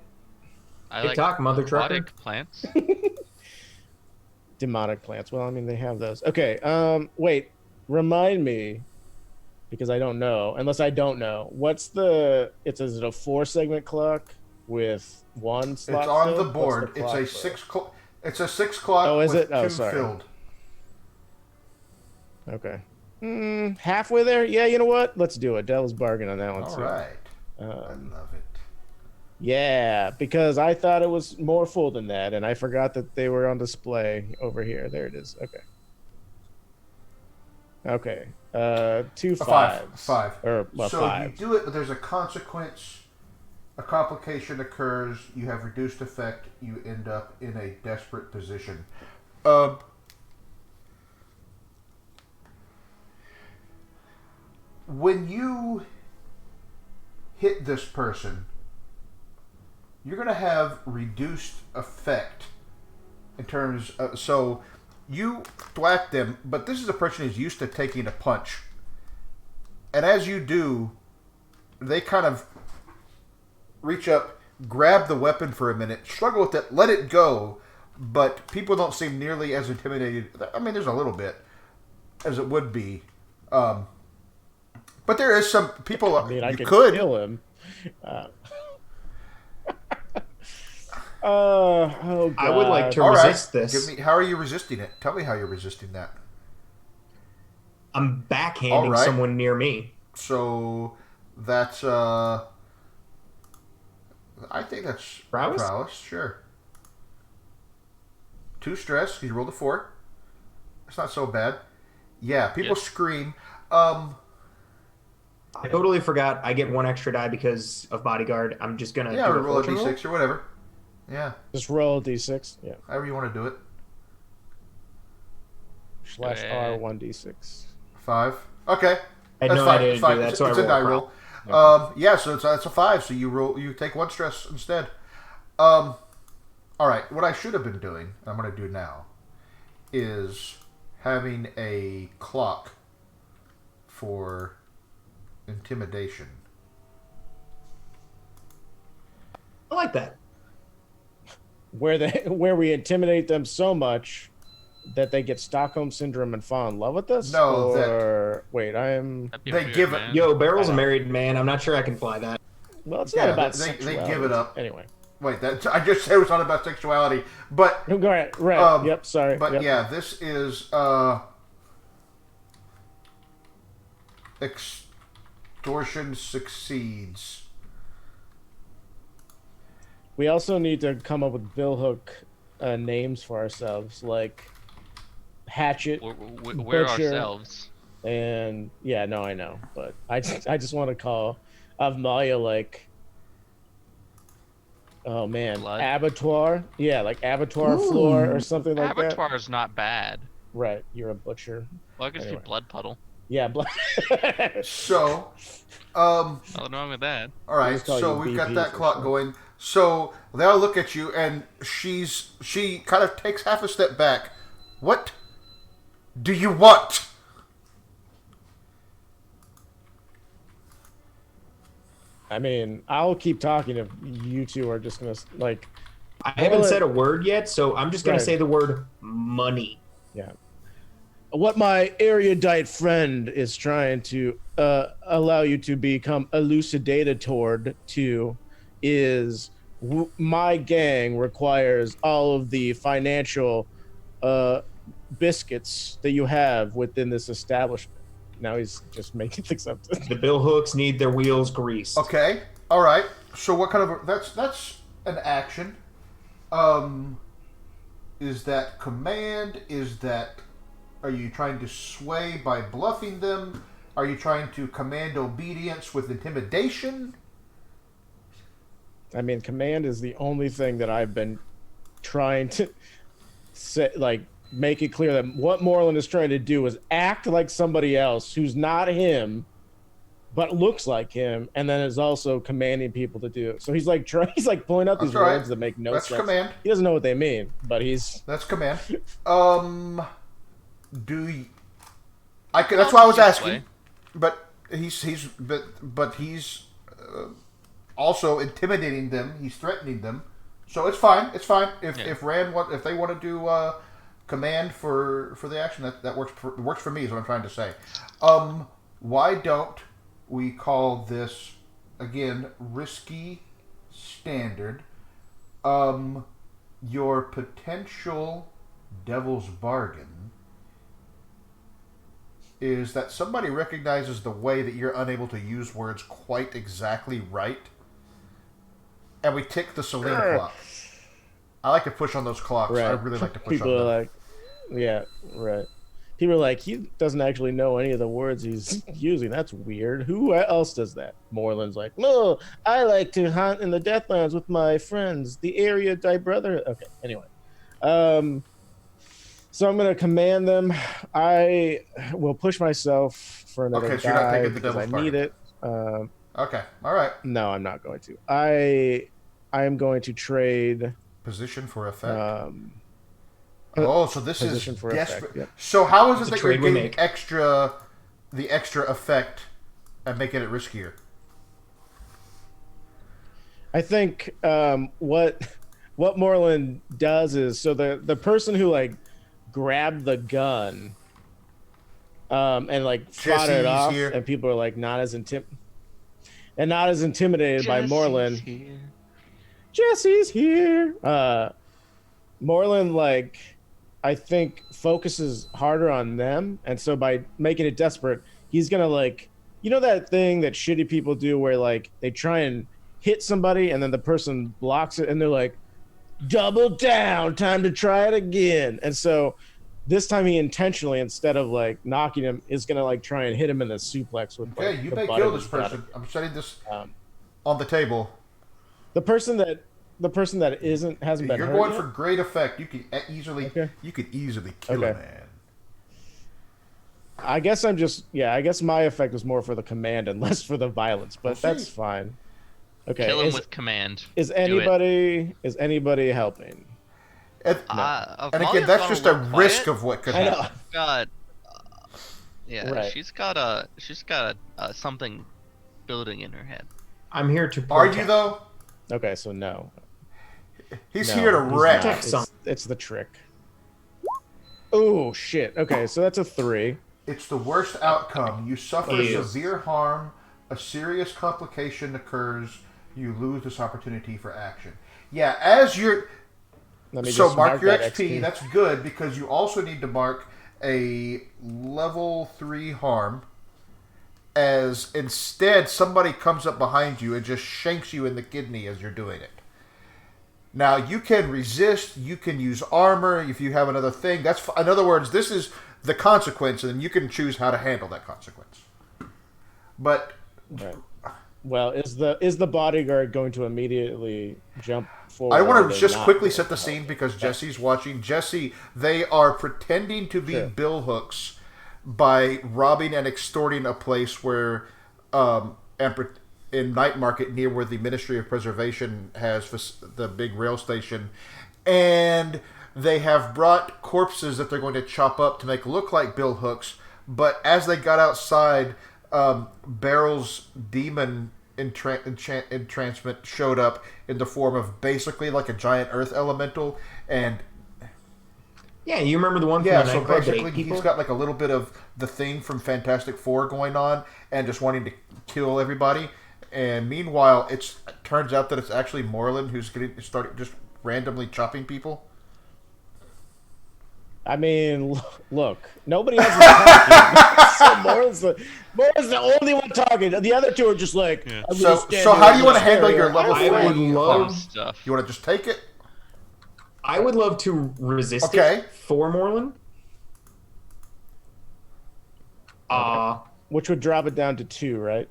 like talk, mother trucker. Plants. Demonic plants. Well, I mean, they have those. Okay. Wait. Remind me, because I don't know. Unless I don't know. Is it a 4-segment clock with one slot? It's on filled? the board. It's a 6 clock. It's a 6 clock. Oh, is with it? Oh, 2 sorry. filled. Okay. Halfway there? Yeah, you know what? Let's do it. Devil's bargain on that one, All too. right. I love it. Yeah, because I thought it was more full than that, and I forgot that they were on display over here. There it is. Okay. 2 5s. 5. Or, well, so 5. you do it, but there's a consequence A complication occurs. You have reduced effect. You end up in a desperate position. When you hit this person, you're going to have reduced effect in terms of, so you thwack them, but this is a person who's used to taking a punch. And as you do, they kind of reach up, grab the weapon for a minute, struggle with it, let it go, but people don't seem nearly as intimidated. I mean, there's a little bit, as it would be. But there is some people. I mean, I could could kill him. Oh God. I would like to All right. resist this. How are you resisting it? Tell me how you're resisting that. I'm backhanding right. someone near me. So that's I think that's Prowess? Sure. 2 stress. You rolled a 4. It's not so bad. Yeah, people scream. I totally forgot. I get 1 extra die because of bodyguard. I'm just gonna do roll a fortune d6 or whatever. Yeah, Just roll a d6. Yeah. however you want to do it. /R 1d6. 5. Okay. I had That's no fine. idea It's to fine. do that, It's so I a rolled die a roll. So that's a 5. So you take 1 stress instead. All right. What I should have been doing, I'm going to do now, is having a clock for intimidation. I like that. Where we intimidate them so much that they get Stockholm syndrome and fall in love with us? No, wait, That'd be They weird, give it- man. Yo, Barrel's a married man. I'm not sure I can fly that. Well, it's Yeah, not about they sexuality. give it up. Anyway. Wait, I just said it was not about sexuality, but Go ahead. Right. Yep. Sorry. But Yep. yeah, this is extortion succeeds. We also need to come up with billhook names for ourselves, like Hatchet, We're Butcher, ourselves. and yeah, no, I know, but I just want to call Avmalia like, oh man, Blood? Abattoir, yeah, like Abattoir floor or something like that. Abattoir is not bad. Right, you're a butcher. Well, I guess Anyway. do blood puddle. Yeah, blood. So, Nothing wrong with that. all right. just call So you we've got BP that for clock sure. going. So they all look at you, and she kind of takes half a step back. What do you want? I mean, I'll keep talking if you two are just gonna like. I haven't Well, said a word yet, so I'm just gonna Right. say the word money. Yeah. What my erudite friend is trying to allow you to become elucidated toward to is my gang requires all of the financial biscuits that you have within this establishment. Now he's just making things up. The bill hooks need their wheels greased. Okay. All right. So what kind of that's an action. Is that command? Is that are you trying to sway by bluffing them? Are you trying to command obedience with intimidation? I mean, command is the only thing that I've been trying to say, like, make it clear that what Moreland is trying to do is act like somebody else who's not him, but looks like him, and then is also commanding people to do it. So he's like he's like pulling out these That's right. words that make no That's sense. command. He doesn't know what they mean, but he's That's command. Do you, I could, that's why I was asking. But he's also intimidating them. He's threatening them. So it's fine. It's fine. If Rand if they want to do command for the action, that works for me. Is what I'm trying to say. Why don't we call this again risky standard? Your potential devil's bargain is that somebody recognizes the way that you're unable to use words quite exactly right, and we tick the Selena clock. I like to push on those clocks. right. I really like to push People on are them. like, yeah, right. people are like, he doesn't actually know any of the words he's using. That's weird. Who else does that? Moreland's like, no, I like to hunt in the Deathlands with my friends. The area die brother. Okay, anyway. So I'm going to command them. I will push myself for another Okay, so you're not die taking the because I devil's need it. Okay, all right. No, I'm not going to. I am going to trade Position for effect. Oh, so this position is for desperate. effect, yep. So how is It's it a that you're trade we getting make. the extra effect and making it riskier? I think what Moreland does is, so the person who like grabbed the gun and like fought it Jesse's off, here. and people are like not as intimidated by Moreland. Here. Jesse's here. Moreland, like, I think focuses harder on them, and so by making it desperate, he's gonna like, you know, that thing that shitty people do where like they try and hit somebody and then the person blocks it and they're like, double down, time to try it again. And so this time he intentionally, instead of like knocking him, is gonna like try and hit him in the suplex with Okay, like, you the may butt kill of this his gun. person. I'm setting this Um, on the table. the person that hasn't been You're hurt going yet? for great effect. You could easily kill a Okay. man. I guess I guess my effect was more for the command and less for the violence, but We'll see. that's fine. Okay. Kill him with command. Is Do it. anybody helping? And, Amalia's and again, that's gonna just a look risk quiet. of what could I know. happen. Got, yeah, Right. she's got something building in her head. I'm here to Are protect. you though? Okay, so no. He's No, here to he's wreck. not. Protect It's the trick. Oh shit. Okay, so that's a 3. It's the worst outcome. You suffer It is. severe harm. A serious complication occurs. You lose this opportunity for action. Yeah, as you're. Let me So just mark your that XP. That's good because you also need to mark a level 3 harm. As instead somebody comes up behind you and just shanks you in the kidney as you're doing it. Now you can resist. You can use armor if you have another thing. That's in other words, this is the consequence, and you can choose how to handle that consequence. But Right. Well, is the bodyguard going to immediately jump forward? I or want to they're just not quickly going set the to? scene because Jesse's watching. Jesse, they are pretending to be Sure. bill hooks by robbing and extorting a place where, in Night Market near where the Ministry of Preservation has the big rail station, and they have brought corpses that they're going to chop up to make look like bill hooks. But as they got outside, Barrel's demon entrancement showed up in the form of basically like a giant earth elemental, and Yeah, you remember the one from yeah, the so Night Club that basically ate people? he's got like a little bit of the thing from Fantastic Four going on, and just wanting to kill everybody. And meanwhile, it turns out that it's actually Moreland who's started just randomly chopping people. I mean, look, nobody else is talking. So Moreland's the only one talking. The other two are just like. Yeah. I'm So gonna stand how here do you want to and handle stare your at level I 3 would love- harm? Stuff. You want to just take it? I would love to resist Okay. it for Moreland. Which would drop it down to 2, right?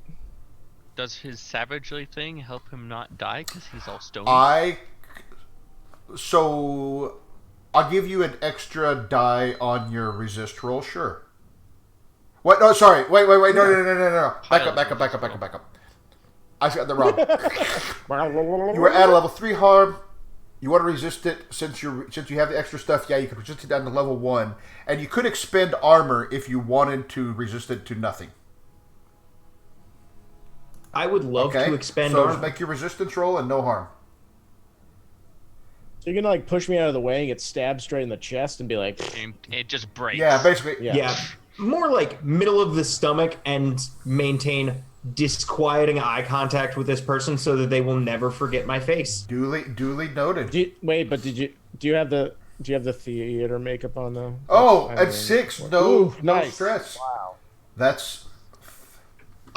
Does his savagery thing help him not die because he's all stony? So I'll give you an extra die on your resist roll, sure. What? No, sorry. Wait. No. Back up. I got that wrong. You were at a level 3 harm. You want to resist it since you have the extra stuff. Yeah, you could resist it down to level 1, and you could expend armor if you wanted to resist it to nothing. I would love Okay, to expend so armor. just make your resistance roll and no harm. So you're gonna like push me out of the way and get stabbed straight in the chest and be like, And it just breaks. Yeah, basically. yeah. Yeah, more like middle of the stomach and maintain disquieting eye contact with this person so that they will never forget my face. Duly noted. Do you have the theater makeup on though? Oh, I at mean, 6, Ooh, no nice. stress. Wow. That's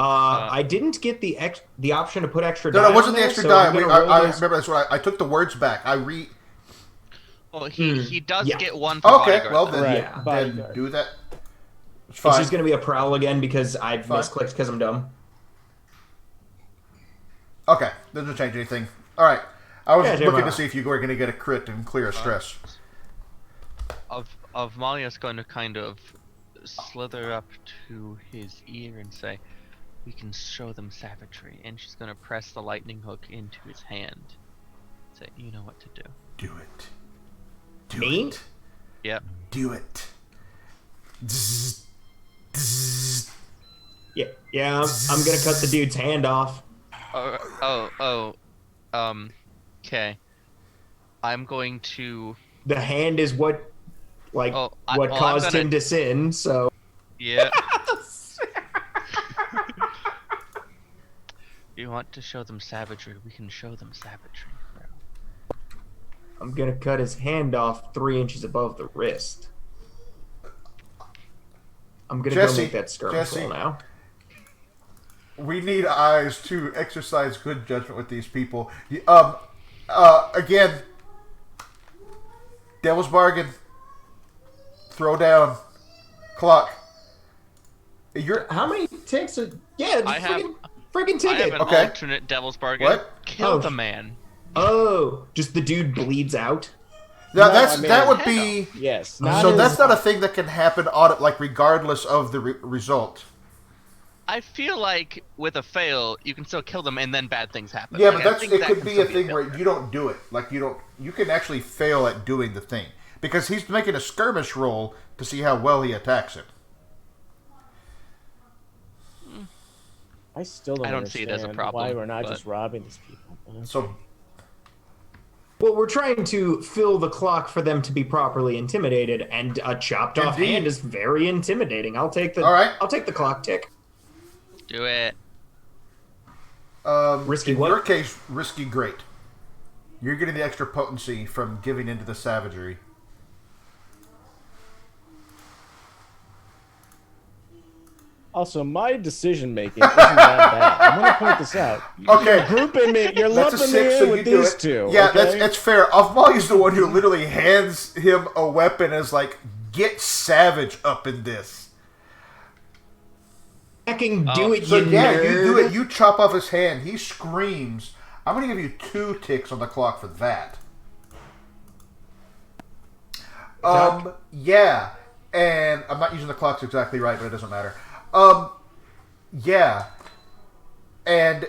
I didn't get the option to put extra no, die it wasn't on the there, extra so die. I'm Wait, gonna roll I this. remember that's what I took the words back. Well, he does Yeah. get one for Okay, bodyguard, well though. then, Right, Yeah. then bodyguard. do that. It's fine. And she's going to be a prowl again because I misclicked because I'm dumb. Okay, doesn't change anything. All right. I was looking to mind. see if you were going to get a crit and clear a stress. Of Malia's going to kind of slither up to his ear and say, "We can show them savagery," and she's going to press the lightning hook into his hand. Say, "You know what to do." Do it. Do Me? it. Yep. Do it. Zzz. Zzz. Yeah. I'm going to cut the dude's hand off. Okay. I'm going to. The hand is what caused him to sin. So. Yeah. You want to show them savagery? We can show them savagery, bro. I'm gonna cut his hand off 3 inches above the wrist. I'm gonna go make that skirmish roll now. We need eyes to exercise good judgment with these people. Again, Devil's Bargain. Throw down. Clock. How many ticks are... Yeah, I have freaking ticket. an alternate Devil's Bargain. What? Kill the man. Oh, just the dude bleeds out? That would be... Yes. So that's not a thing that can happen regardless of the result. I feel like with a fail, you can still kill them and then bad things happen. Yeah, Like, but it could be a thing where you don't do it. Like you can actually fail at doing the thing because he's making a skirmish roll to see how well he attacks it. I still don't see it as a understand problem, why we're not but- just robbing these people. So Well, we're trying to fill the clock for them to be properly intimidated, and a chopped off Indeed. hand is very intimidating. I'll take the I'll take the clock tick. Do it. Risky in what? your case, risky great. You're getting the extra potency from giving into the savagery. Also, my decision making isn't that bad. I'm going to point this out. Okay. You're grouping me. You're That's a lumping 6, me in so you with do these it. two. Yeah, okay? that's fair. Avmali's the one who literally hands him a weapon as like, get savage up in this. Fucking do it, So you yeah, nerd. you do it. You chop off his hand. He screams. I'm going to give you 2 ticks on the clock for that. Yeah, and I'm not using the clocks exactly right, but it doesn't matter. Yeah, and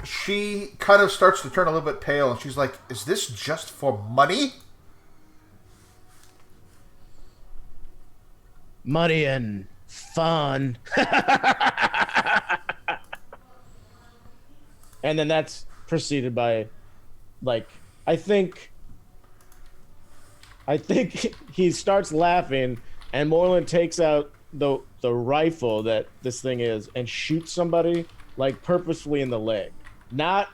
she kind of starts to turn a little bit pale, and she's like, "Is this just for money?" Money and fun. And then that's preceded by, like, I think he starts laughing, and Moreland takes out the rifle that this thing is and shoots somebody, like, purposefully in the leg, not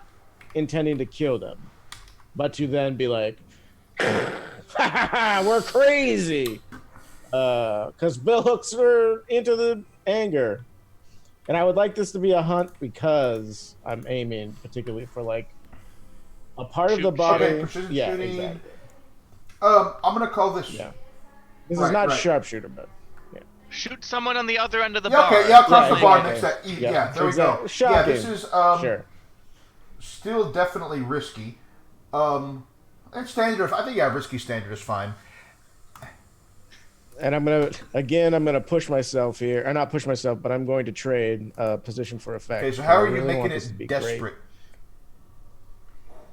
intending to kill them, but to then be like, we're crazy, because billhooks are into the anger. And I would like this to be a hunt because I'm aiming particularly for, like, a part of the body. Okay, precision yeah, shooting. exactly. I'm gonna call this. Yeah, this Right, is not right. sharpshooter, but Shoot someone on the other end of the Yeah, bar. okay, yeah, across the Yeah, bar okay. next to that. Yeah, Yeah, there we exactly. go. Shocking. Yeah, this is sure. still definitely risky. And standard, I think risky standard is fine. And I'm gonna push myself here, or not push myself, but I'm going to trade position for effect. Okay, so how I are you really making want this to be it great. desperate?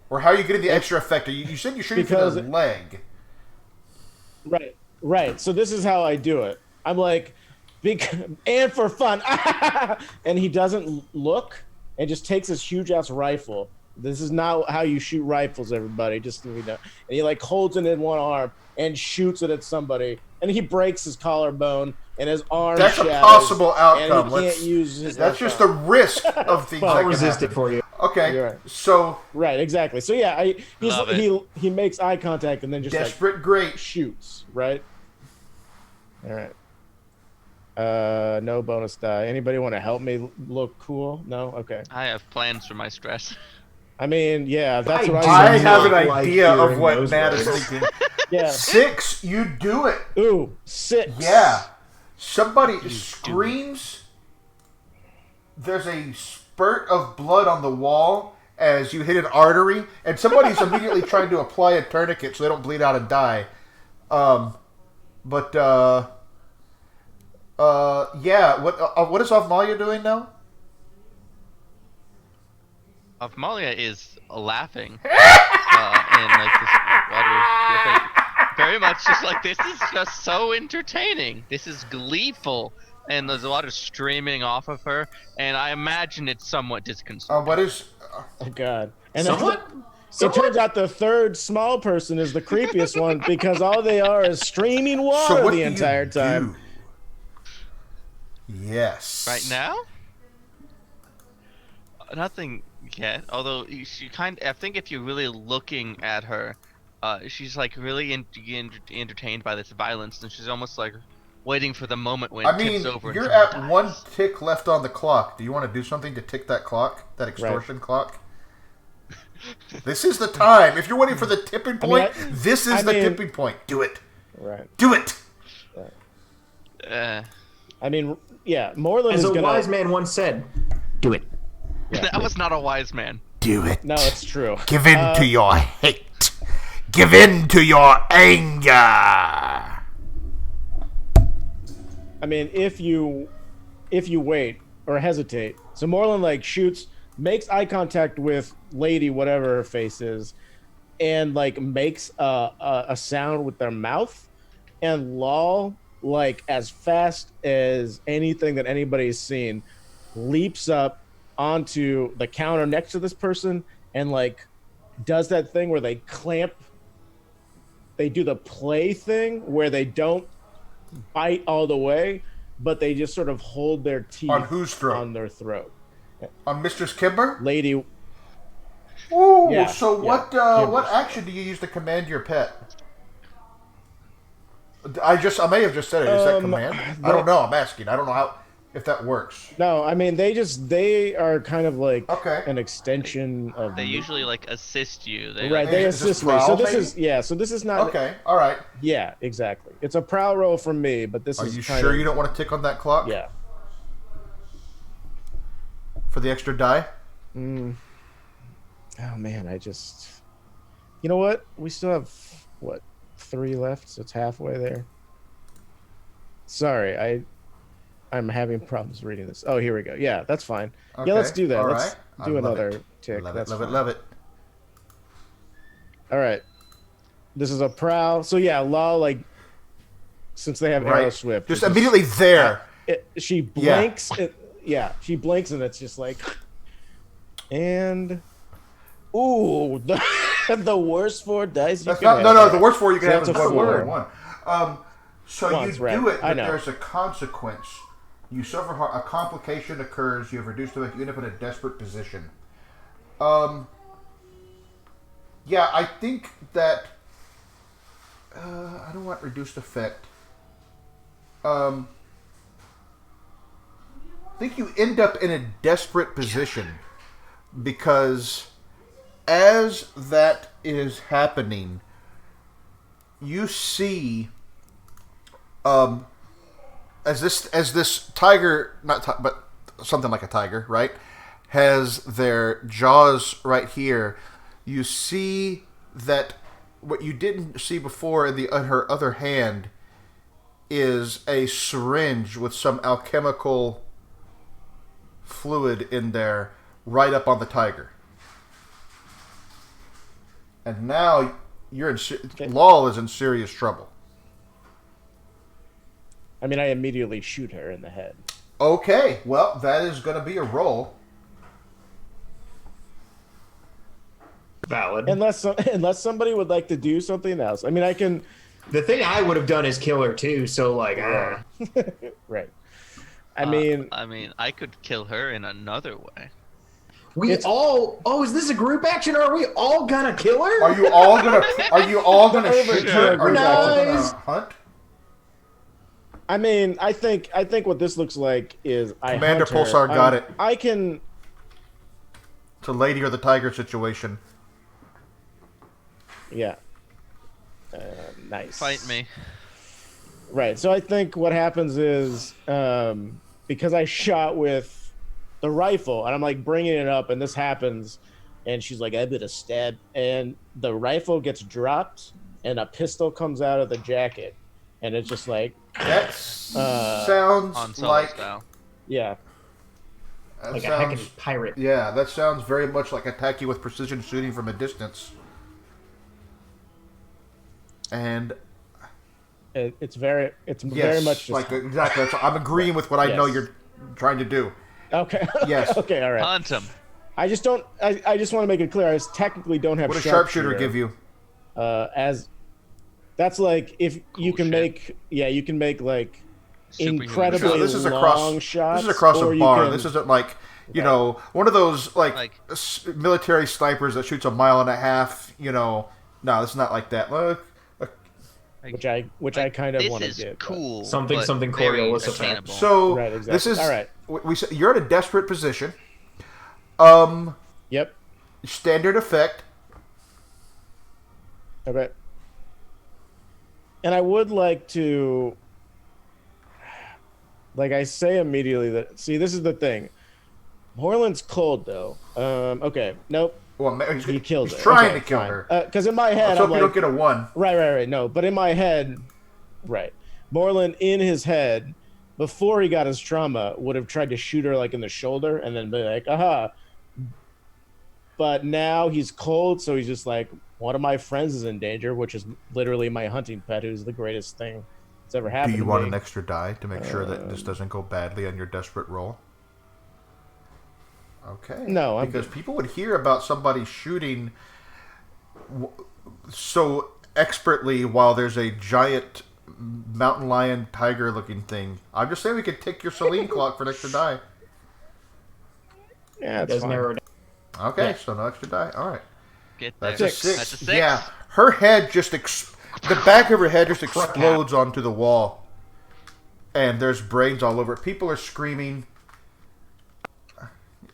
Or how are you getting the extra effect? You said you're shooting for the leg. Right. So this is how I do it. I'm like, and for fun, and he doesn't look, and just takes this huge ass rifle. This is not how you shoot rifles, everybody. Just so we know. And he like holds it in one arm and shoots it at somebody, and he breaks his collarbone, and his arm. That's shatters, a possible outcome. And he can't use his. That's just the risk of things. I'll that can resist happen. it for you. Okay, You're right. so Right, exactly. So yeah, Love it. he makes eye contact and then just desperate, like great. shoots. Right. All right. No bonus die. Anybody want to help me look cool? No. Okay. I have plans for my stress. I mean, yeah, that's what I I have an like idea of hearing what those Matt is words. thinking. Yeah. 6, you do it. Ooh, 6. Yeah. somebody screams. There's a spurt of blood on the wall as you hit an artery, and somebody's immediately trying to apply a tourniquet so they don't bleed out and die. Yeah. What is Avmalia doing now? Avmalia is laughing, and like this water is dripping. Very much just like, this is just so entertaining. This is gleeful, and there's a lot of streaming off of her, and I imagine it's somewhat disconcerting. What is? Oh God! And Somewhat? it turns out the third small person is the creepiest one because all they are is streaming water So what the do you entire time. do? Yes. Right now? Nothing yet. Although she I think if you're really looking at her, she's like really entertained by this violence, and she's almost like waiting for the moment when it tips over. You're and at dies. 1 tick left on the clock. Do you want to do something to tick that clock? That extortion clock? This is the time. If you're waiting for the tipping point, this is the tipping point. Do it. Right. Do it. I mean, yeah, Moreland As is a gonna. wise man once said, "Do it." Yeah. That was not a wise man. Do it. No, it's true. Give in to your hate. Give in to your anger. I mean, if you wait or hesitate, so Moreland like shoots, makes eye contact with Lady, whatever her face is, and like makes a sound with their mouth, and Lal, like as fast as anything that anybody's seen, leaps up onto the counter next to this person and like does that thing where they clamp. They do the play thing where they don't bite all the way, but they just sort of hold their teeth On whose throat? on their throat. On Mistress Kimber? Lady, Ooh, Yeah, so yeah, what Kimber's. action do you use to command your pet? I may have just said it. Is that command? I don't know. I'm asking. I don't know if that works. no, I mean they are kind of like Okay. an extension of. They usually like assist you. They Right, like, they Is this assist me. So prowl, this maybe? is So this is not. Okay. All right. Yeah, exactly. It's a prowl roll from me, but this Are is. you kind sure of, you don't want to tick on that clock? Yeah. For the extra die? Oh man, You know what? We still have 3 left, so it's halfway there. Sorry, I'm having problems reading this. Oh, here we go. Yeah, that's fine. Okay. Yeah, let's do that. All Let's right. do I love another it. tick. Love That's it. Love fine. it. Love it. All right. This is a prowl. So yeah, Law, like, since they have arrow Right. swift, Just immediately there. she blinks. She blinks, and it's just like, and ooh, the worst 4 dice. You That's can not, have. no, no. The worst 4 you can So have is that's a 1, 4. 1, 1. So Once, you right. do it, I but know. there's a consequence. You suffer a complication occurs. You have reduced to it. You end up in a desperate position. Yeah, I think that I don't want reduced effect. I think you end up in a desperate position because as that is happening, you see, as this tiger, but something like a tiger, right, has their jaws right here. You see that what you didn't see before in her other hand is a syringe with some alchemical fluid in there, right up on the tiger. And now Lal is in serious trouble. I mean, I immediately shoot her in the head. Okay, well, that is going to be a roll. Valid. Unless somebody would like to do something else. I mean, I can. The thing I would have done is kill her too. So like, Right. I mean, I could kill her in another way. Oh, is this a group action? Or are we all gonna kill her? Are you all gonna shoot her? Are you all Nice. gonna hunt? I mean, I think what this looks like is Commander hunt her. Pulsar got it. I can. It's a lady or the tiger situation. Yeah. Nice. Fight me. Right. So I think what happens is because I shot with the rifle and I'm like bringing it up and this happens and she's like, I bit a stab. And the rifle gets dropped and a pistol comes out of the jacket. And it's just like, That sounds On Solo like style. yeah. that Like a sounds, heckin' pirate. yeah, that sounds very much like attack you with precision shooting from a distance. And It's very yes, very much just like exactly. I'm agreeing with what I know you're trying to do. okay. Yes. Okay, all right. Hunt him. I just don't I just want to make it clear I technically don't have What does sharpshooter give you? As that's like if you Cool can shit. you can make like Superhuman incredibly shot. This is long across. shots. This is across or a you bar. can- This isn't like one of those Like- military snipers that shoots a mile and a half. No, this is not like that. Look, which I kind of This want to is do. but- cool. Something, but something very Coriolis effect. attainable. so Right, exactly. this is All right. We said you're in a desperate position. Yep. Standard effect. Okay. And I would like to, like I say immediately that, see, this is the thing. Moreland's cold, though. Okay. Nope. Well, He killed he's her. trying Okay, to kill fine. her. Because in my head, Let's hope I'm you like, don't get a 1. right. No, but in my head, right. Moreland, in his head, before he got his trauma, would have tried to shoot her like in the shoulder and then be like, aha. But now he's cold, so he's just like, one of my friends is in danger, which is literally my hunting pet, who's the greatest thing that's ever Do happened you to want me. an extra die to make sure that this doesn't go badly on your desperate roll? Okay. No, I'm because good. people would hear about somebody shooting so expertly while there's a giant mountain lion tiger looking thing. I'm just saying we could take your Celine clock for an extra die. Yeah, it's Does fine. narrow down. Okay, Yeah. so no extra die. All right. Get there. That's a 6. That's a 6. Yeah, her head just the back of her head just explodes onto the wall, and there's brains all over it. People are screaming.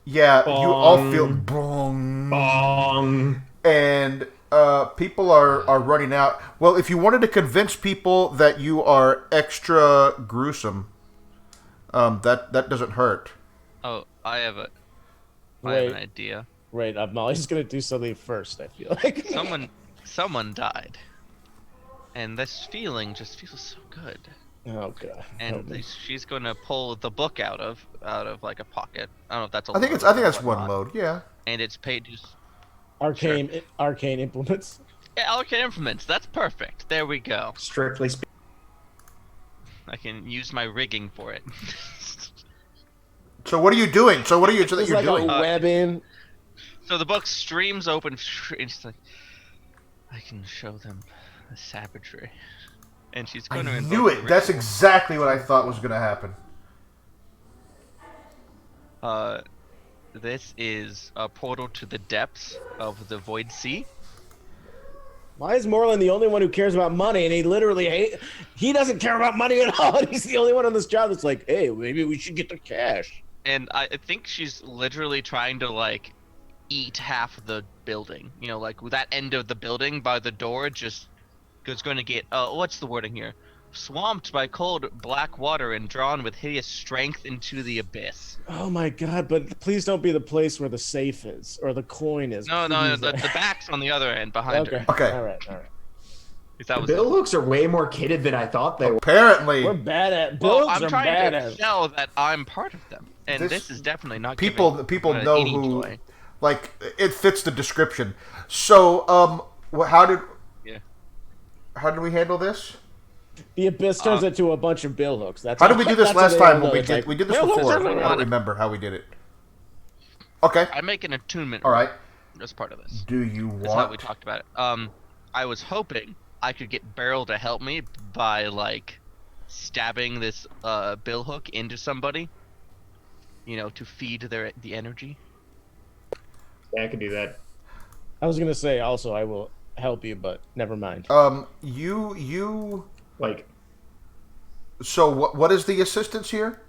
Yeah, you all feel boom, Bong. and people are running out. Well, if you wanted to convince people that you are extra gruesome, that doesn't hurt. Oh, I have an Wait. idea. Right, I'm always gonna do something first. I feel like Someone died, and this feeling just feels so good. Oh god. And she's gonna pull the book out of like a pocket. I don't know if that's a I think load that's or one whatnot. load. Yeah. And it's pages. arcane implements. Yeah, arcane implements. That's perfect. There we go. Strictly speaking. I can use my rigging for it. So what are you doing? So what are you It's you're like doing? a webbing. So the book streams open, and she's like, "I can show them the savagery," and she's I going to. knew it. That's exactly what I thought was going to happen. This is a portal to the depths of the Void Sea. Why is Moreland the only one who cares about money? And he doesn't care about money at all. And he's the only one on this job that's like, hey, maybe we should get the cash. And I think she's literally trying to like eat half the building. You know, like that end of the building by the door just is going to get what's the wording here? Swamped by cold black water and drawn with hideous strength into the abyss. Oh my god! But please don't be the place where the safe is or the coin is. No, Please. the back's on the other end behind Okay. her. Okay. All right. If that was Bill hooks are way more kitted than I thought they were. Apparently, We're bad at well, builds. I'm are trying bad to at. tell that I'm part of them, and This- this is definitely not people giving, know any who, joy. like it fits the description. So how did we handle this? The abyss turns into a bunch of bill hooks. That's How did we do this that's last what they time? all When know. It's we did this bill hooks before. everywhere. I don't remember how we did it. Okay. I make an attunement. All right. As part of this. Do you That's how we want? talked about it. I was hoping I could get Beryl to help me by like stabbing this bill hook into somebody. You know, to feed the energy. Yeah, I could do that. I was gonna say also I will help you, but never mind. You. Like, So what is the assistance here?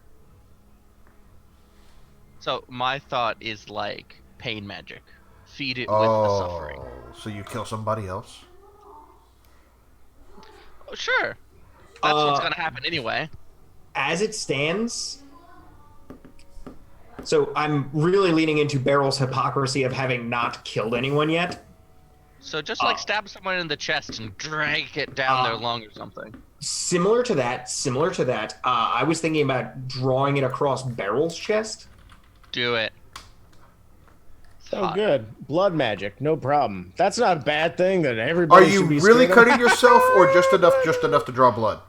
So my thought is like pain magic. Feed it with the suffering. So you kill somebody else? Oh, sure. That's what's gonna happen anyway. As it stands, so I'm really leaning into Barrel's hypocrisy of having not killed anyone yet. So just like stab someone in the chest and drag it down their lung or something. Similar to that, I was thinking about drawing it across Barrel's chest. Do it. Oh, good. Blood magic, no problem. That's not a bad thing that everybody Are you should be really scared of. cutting yourself, or just enough to draw blood?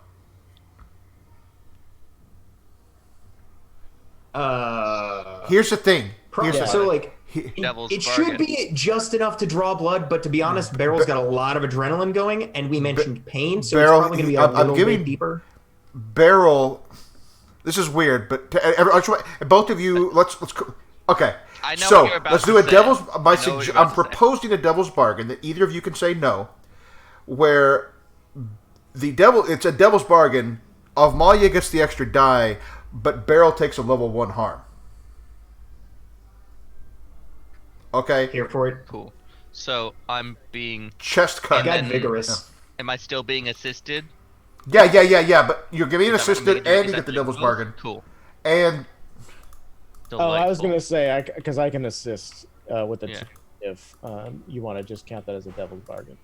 Here's the thing. So like, Devil's it bargain. should be just enough to draw blood, but to be honest, Barrel's got a lot of adrenaline going, and we mentioned pain, so Barrel, it's probably going to be a little bit deeper. Barrel. This is weird, but both of you, let's. Okay. I know so what you're about let's to do a say. devil's. I'm say. proposing a devil's bargain that either of you can say no, where it's a devil's bargain. Malia gets the extra die, but Barrel takes a level 1 harm. Okay. Here for it. Cool. So I'm being Chest cut. I got vigorous. Am I still being assisted? Yeah. But you're giving an Is that what I'm assistant, gonna do? and Is you that get the devil's both? bargain. Cool. And I was Delightful. going to say, because I can assist with the Yeah. if you want to just count that as a devil's bargain.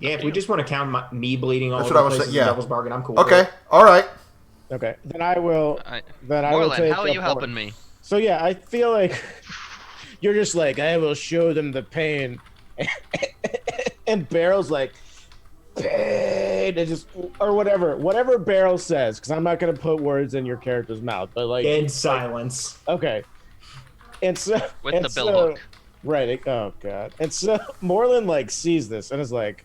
Yeah, if we just want to count me bleeding all That's over what I the was place saying, as yeah. a devil's bargain, I'm cool. with okay, it. all right. Okay, then I will. Then I will Moreland, take. how are you helping me? So yeah, I feel like you're just like, I will show them the pain, and Barrel's like, pain, and just or whatever Barrel says, because I'm not gonna put words in your character's mouth, but like Dead silence. okay, and so With and the so, billhook. right? Oh god, and so Moreland like sees this and is like,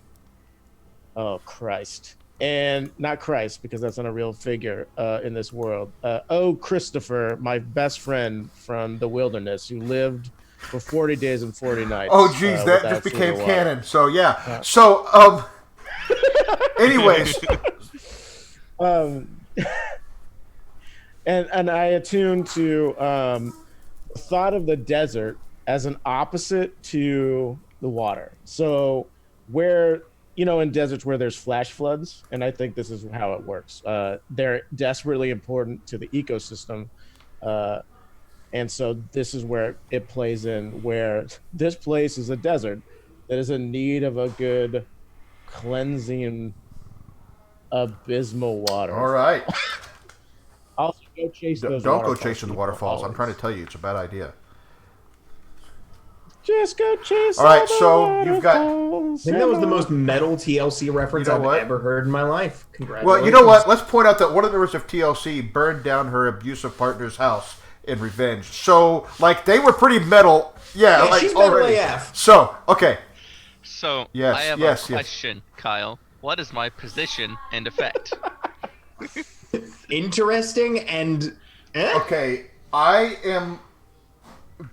oh Christ. And not Christ, because that's not a real figure in this world. Oh, Christopher, my best friend from the wilderness, who lived for 40 days and 40 nights. Oh, geez, that without just became food or water. canon. So yeah. So anyways, And I attune to the thought of the desert as an opposite to the water. So where in deserts where there's flash floods, and I think this is how it works. They're desperately important to the ecosystem, and so this is where it plays in. Where this place is a desert that is in need of a good cleansing, abysmal water. all right. Also, go chase those. Don't go waterfalls, chasing the people, waterfalls. I'm always. trying to tell you, it's a bad idea. Just go chase. All right, all the so you've got- I think that was the most metal TLC reference You know I've what? ever heard in my life. Congratulations. Well, you know what? Let's point out that one of the members of TLC burned down her abusive partner's house in revenge. So, like, they were pretty metal. Yeah, Yeah, like she's metal already. AF. So, okay. So Yes, I have yes, a yes. question, Kyle. What is my position and effect? Interesting and... Okay, I am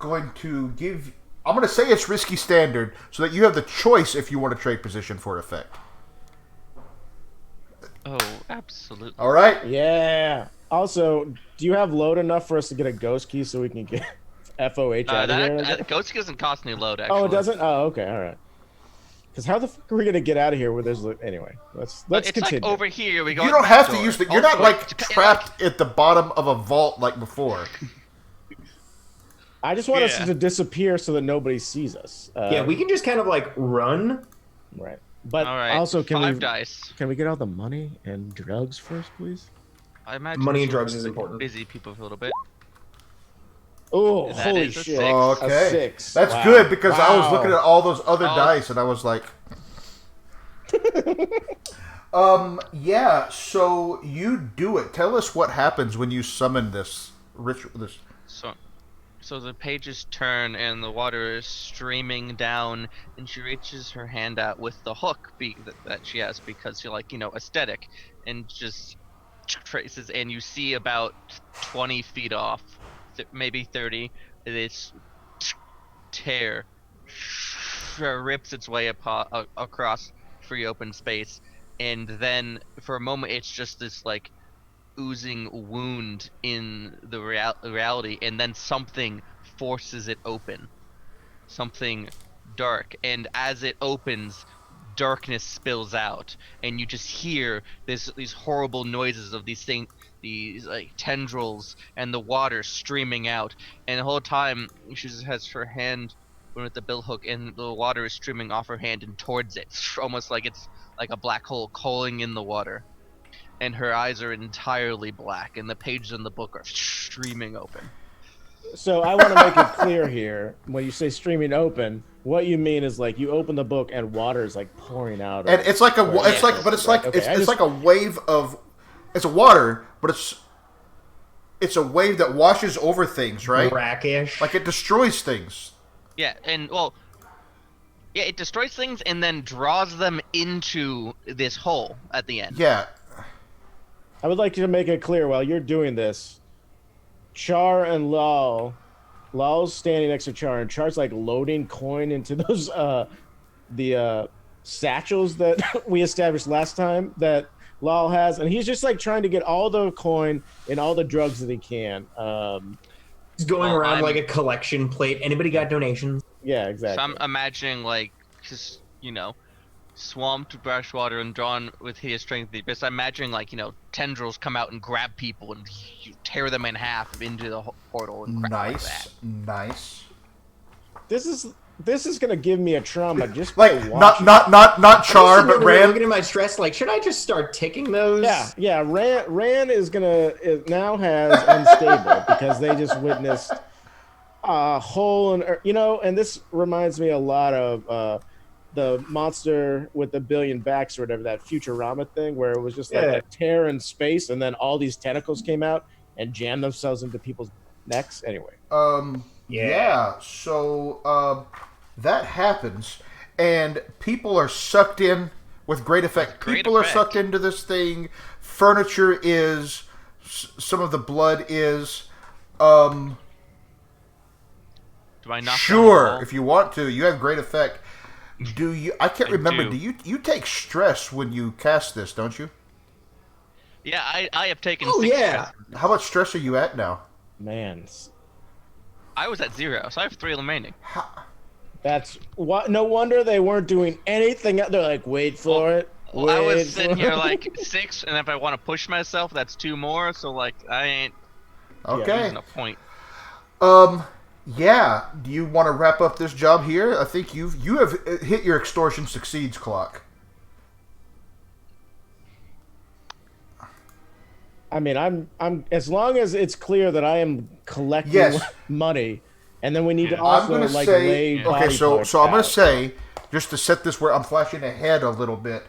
going to give... I'm going to say it's risky standard so that you have the choice if you want to trade position for effect. Oh, absolutely. All right? Yeah. Also, do you have load enough for us to get a ghost key so we can get FOH out of here? Ghost doesn't cost any load, actually. Oh, it doesn't? Oh, okay, all right. Because how the fuck are we gonna get out of here where there's anyway? Let's It's continue. like over here. We go. You don't have to door. use the... You're not, Also, like, it's- trapped at the bottom of a vault like before. I just want us Yeah. to disappear so that nobody sees us. Yeah, we can just kind of like run. Right. But All right. also, can 5 we dice. can we get all the money and drugs first, please? I imagine Money and this will drugs is important. Busy people for a little bit. Oh, That holy is a shit! 6. Okay. A 6. That's Wow. good because I was Wow. looking at all those other Oh. dice and I was like... yeah, so you do it. Tell us what happens when you summon this ritual. This. So the pages turn and the water is streaming down, and she reaches her hand out with the hook that she has because you're like, aesthetic, and just traces, and you see about 20 feet off, maybe 30, this tear rips its way across free open space, and then for a moment it's just this like oozing wound in the reality, and then something forces it open, something dark, and as it opens, darkness spills out, and you just hear these horrible noises of these like tendrils and the water streaming out, and the whole time she just has her hand with the billhook, and the water is streaming off her hand and towards it, almost like it's like a black hole calling in the water. And her eyes are entirely black, and the pages in the book are streaming open. So I want to make it clear here, when you say streaming open, what you mean is like you open the book and water is like pouring out. And it's like it's like a wave of, it's a water, but it's a wave that washes over things, right? Brackish. Like it destroys things. Yeah, it destroys things and then draws them into this hole at the end. Yeah. I would like you to make it clear while you're doing this. Char and Lal's standing next to Char, and Char's like loading coin into those the satchels that we established last time that Lal has, and he's just like trying to get all the coin and all the drugs that he can. He's going around like a collection plate. Anybody got donations? Yeah, exactly. So I'm imagining like just swamped brush water and drawn with hideous strength. But I'm imagining like tendrils come out and grab people and you tear them in half into the portal and crap like that. Nice. This is gonna give me a trauma just like by watching. not Char, but Rand. Looking at my stress, like, should I just start ticking those? Yeah. Rand is now has unstable because they just witnessed a hole in, and this reminds me a lot of the monster with the billion backs or whatever, that Futurama thing where it was just like a tear in space and then all these tentacles came out and jammed themselves into people's necks. Anyway. Yeah. So that happens, and people are sucked in with great effect. People are sucked into this thing. Furniture is. Some of the blood is. Do I knock sure, if you want to. You have great effect. Do you? I can't remember. Do you take stress when you cast this? Don't you? Yeah, I have taken. Oh 6 yeah. stress. How much stress are you at now? Man, I was at 0, so I have 3 remaining. that's what. No wonder they weren't doing anything. They're like, wait for it. Well, I was sitting here like 6, and if I want to push myself, that's 2 more. So like, I ain't. Okay. Losing a point. Yeah. Do you want to wrap up this job here? I think you have hit your extortion succeeds clock. I mean, I'm as long as it's clear that I am collecting money, and then we need to also lay body parts so I'm going out. to say, just to set this where I'm flashing ahead a little bit,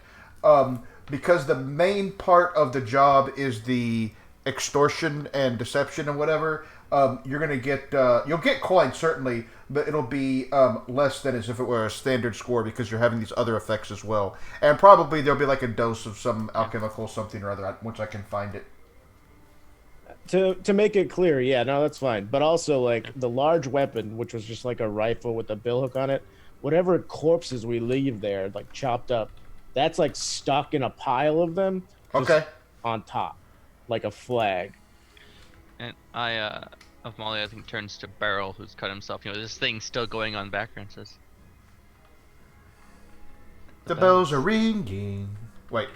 because the main part of the job is the extortion and deception and whatever. You're going to get you'll get coins certainly, but it'll be less than as if it were a standard score because you're having these other effects as well, and probably there'll be like a dose of some alchemical something or other once I can find it. To make it clear, yeah, no, that's fine. But also, like, the large weapon, which was just like a rifle with a billhook on it, whatever corpses we leave there, like, chopped up, that's, like, stuck in a pile of them. Okay. On top, like a flag. And of Molly, I think turns to Beryl, who's cut himself. This thing's still going on background, says. The bells are ringing. Wait.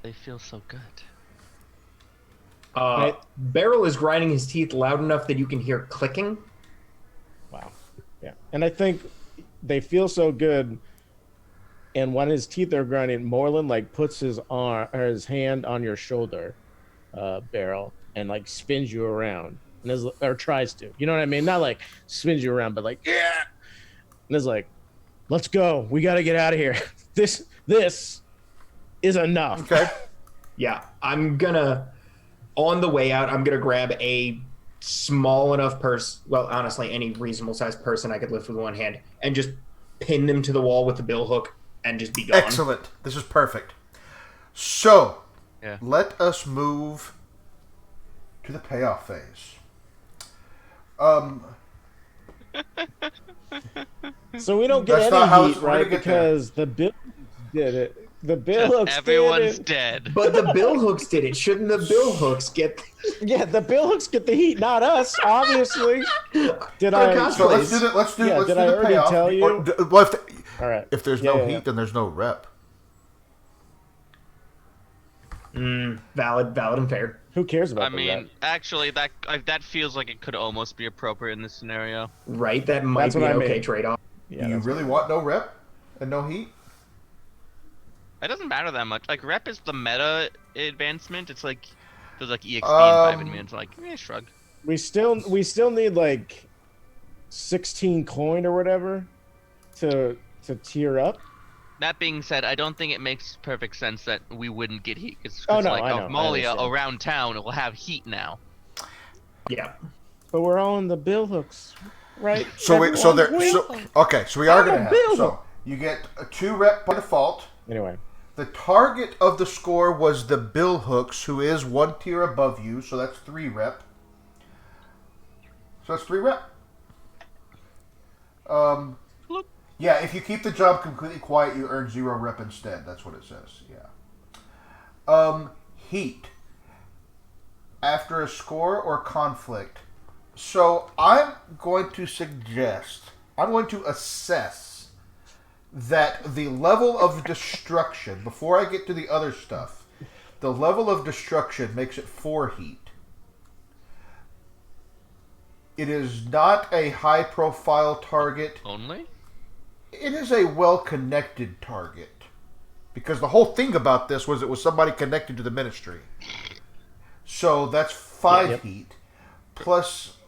They feel so good. Beryl is grinding his teeth loud enough that you can hear clicking. Wow. Yeah. And I think they feel so good. And when his teeth are grinding, Moreland like puts his arm or his hand on your shoulder, Beryl, and like spins you around, or tries to. You know what I mean? Not like spins you around, but like yeah. And it's like, let's go. We got to get out of here. This is enough. Okay. Yeah, on the way out, I'm going to grab a small enough purse, well, honestly, any reasonable sized person I could lift with one hand, and just pin them to the wall with the billhook and just be gone. Excellent. This is perfect. So, let us move to the payoff phase. So we don't get That's not any how heat, it's- we're gonna right? get there. Because the bill did it. The billhooks Everyone's did it. dead. But the billhooks did it. Shouldn't the billhooks get... Yeah, the billhooks get the heat, not us, obviously. Did For I? cosplay. So let's do the Did I payoff. already tell you? All right. If there's no heat, then there's no rep. Valid and fair. Who cares about I mean, actually, that feels like it could almost be appropriate in this scenario. Right? That might be an okay trade-off. Yeah, do you really want no rep and no heat? It doesn't matter that much. Like, rep is the meta advancement. It's like there's like EXP and 5 in me. It's like, shrug. We still need like 16 coin or whatever to tier up. That being said, I don't think it makes perfect sense that we wouldn't get heat. It's I like know, Malia around town will have heat now. Yeah. But we're all in the bill hooks, right? So we are gonna have so you get a 2 rep by default. Anyway. The target of the score was the bill hooks, who is 1 tier above you, so that's 3 rep. So that's 3 rep. Yeah, if you keep the job completely quiet, you earn 0 rep instead. That's what it says. Yeah. Heat. After a score or conflict. So I'm going to assess that the level of destruction, before I get to the other stuff, the level of destruction makes it 4 heat. It is not a high-profile target. Only? It is a well-connected target. Because the whole thing about this was it was somebody connected to the ministry. So that's 5 heat. Plus,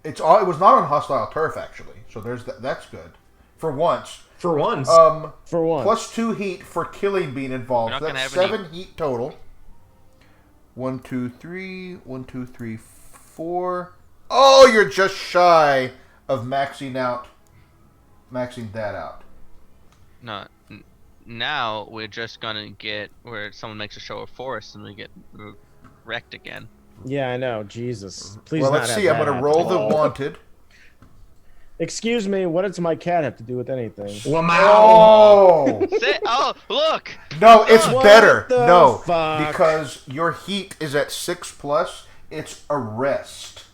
it was not on hostile turf, actually. So there's that's good. For once. For once. Plus 2 heat for killing being involved. So that's 7 heat total. 1, 2, 3. 1, 2, 3, 4. Oh, you're just shy of maxing that out. No. Now we're just gonna get where someone makes a show of force and we get wrecked again. Yeah, I know. Jesus. Please. Well, let's see. I'm gonna roll the wanted. Excuse me, what does my cat have to do with anything? Oh! Oh, look! No, it's better. No, fuck? Because your heat is at 6+. It's arrest.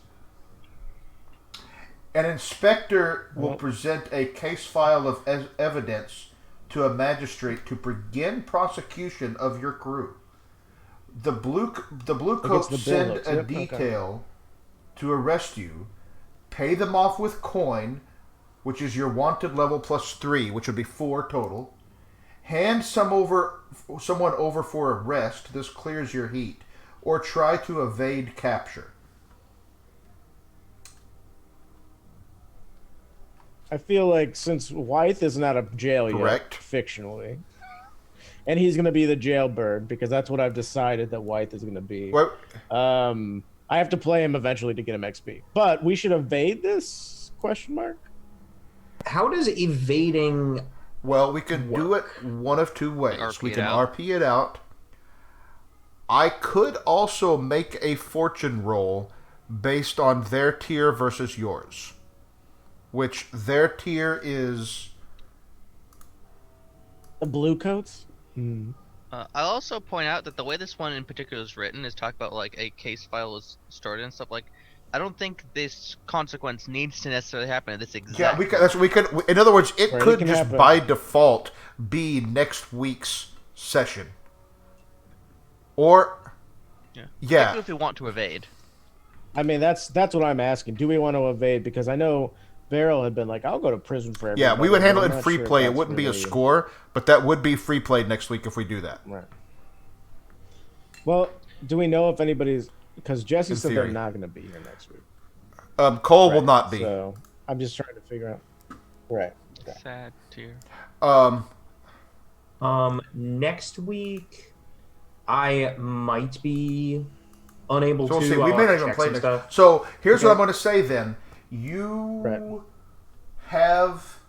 An inspector will present a case file of evidence to a magistrate to begin prosecution of your crew. The blue coats send a detail to arrest you. Pay them off with coin, which is your wanted level plus 3, which would be 4 total. Hand someone over for arrest. This clears your heat. Or try to evade capture. I feel like since Wythe isn't out of jail yet, fictionally, and he's going to be the jailbird because that's what I've decided that Wythe is going to be. I have to play him eventually to get him XP. But we should evade this? Question mark. How does evading? Well, we can do it one of 2 ways. We can RP it out. I could also make a fortune roll based on their tier versus yours. Which their tier is... The blue coats? I'll also point out that the way this one in particular is written is talk about like a case file is started and stuff. Like, I don't think this consequence needs to necessarily happen at this exact. Yeah, we could. In other words, it could just happen. By default be next week's session. Or, yeah. If we want to evade. I mean, that's what I'm asking. Do we want to evade? Because I know Beryl had been like, I'll go to prison for everybody. Yeah, we would handle it in free play. It wouldn't be a score, but that would be free play next week if we do that. Right. Well, do we know if anybody's... Because Jesse said they're not going to be here next week. Cole will not be. So I'm just trying to figure out. Right. Okay. Sad tear. Next week, I might be unable to. We may not even play next. Stuff. So here's what I'm going to say then. You have,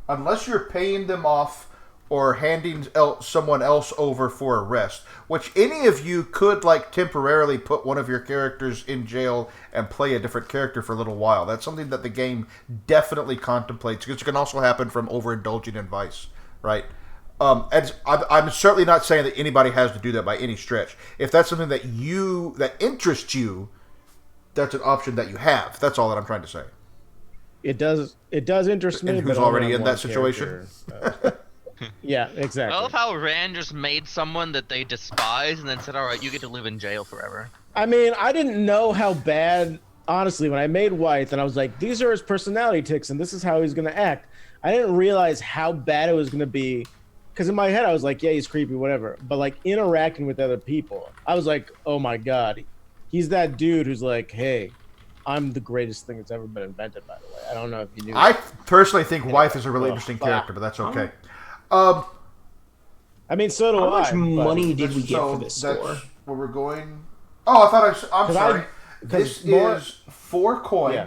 unless you're paying them off or handing someone else over for arrest, which any of you could like temporarily put one of your characters in jail and play a different character for a little while. That's something that the game definitely contemplates, because it can also happen from overindulging in vice, right? I'm certainly not saying that anybody has to do that by any stretch. If that's something that interests you, that's an option that you have. That's all that I'm trying to say. it does interest me. And who's but only already on in one that situation? character. Yeah, exactly. I love how Rand just made someone that they despise and then said, "All right, you get to live in jail forever." I mean, I didn't know how bad. Honestly, when I made Wythe and I was like, these are his personality tics and this is how he's gonna act, I didn't realize how bad it was gonna be. Because in my head, I was like, yeah, he's creepy, whatever. But like interacting with other people, I was like, oh my god, he's that dude who's like, hey, I'm the greatest thing that's ever been invented. By the way, I don't know if you knew. I personally think Wythe is a really interesting character, but that's okay. I mean, so do How I. much money did we get So for this that's score? where we're going. Oh, I thought I'm sorry. 'cause This more- is 4 coin Yeah.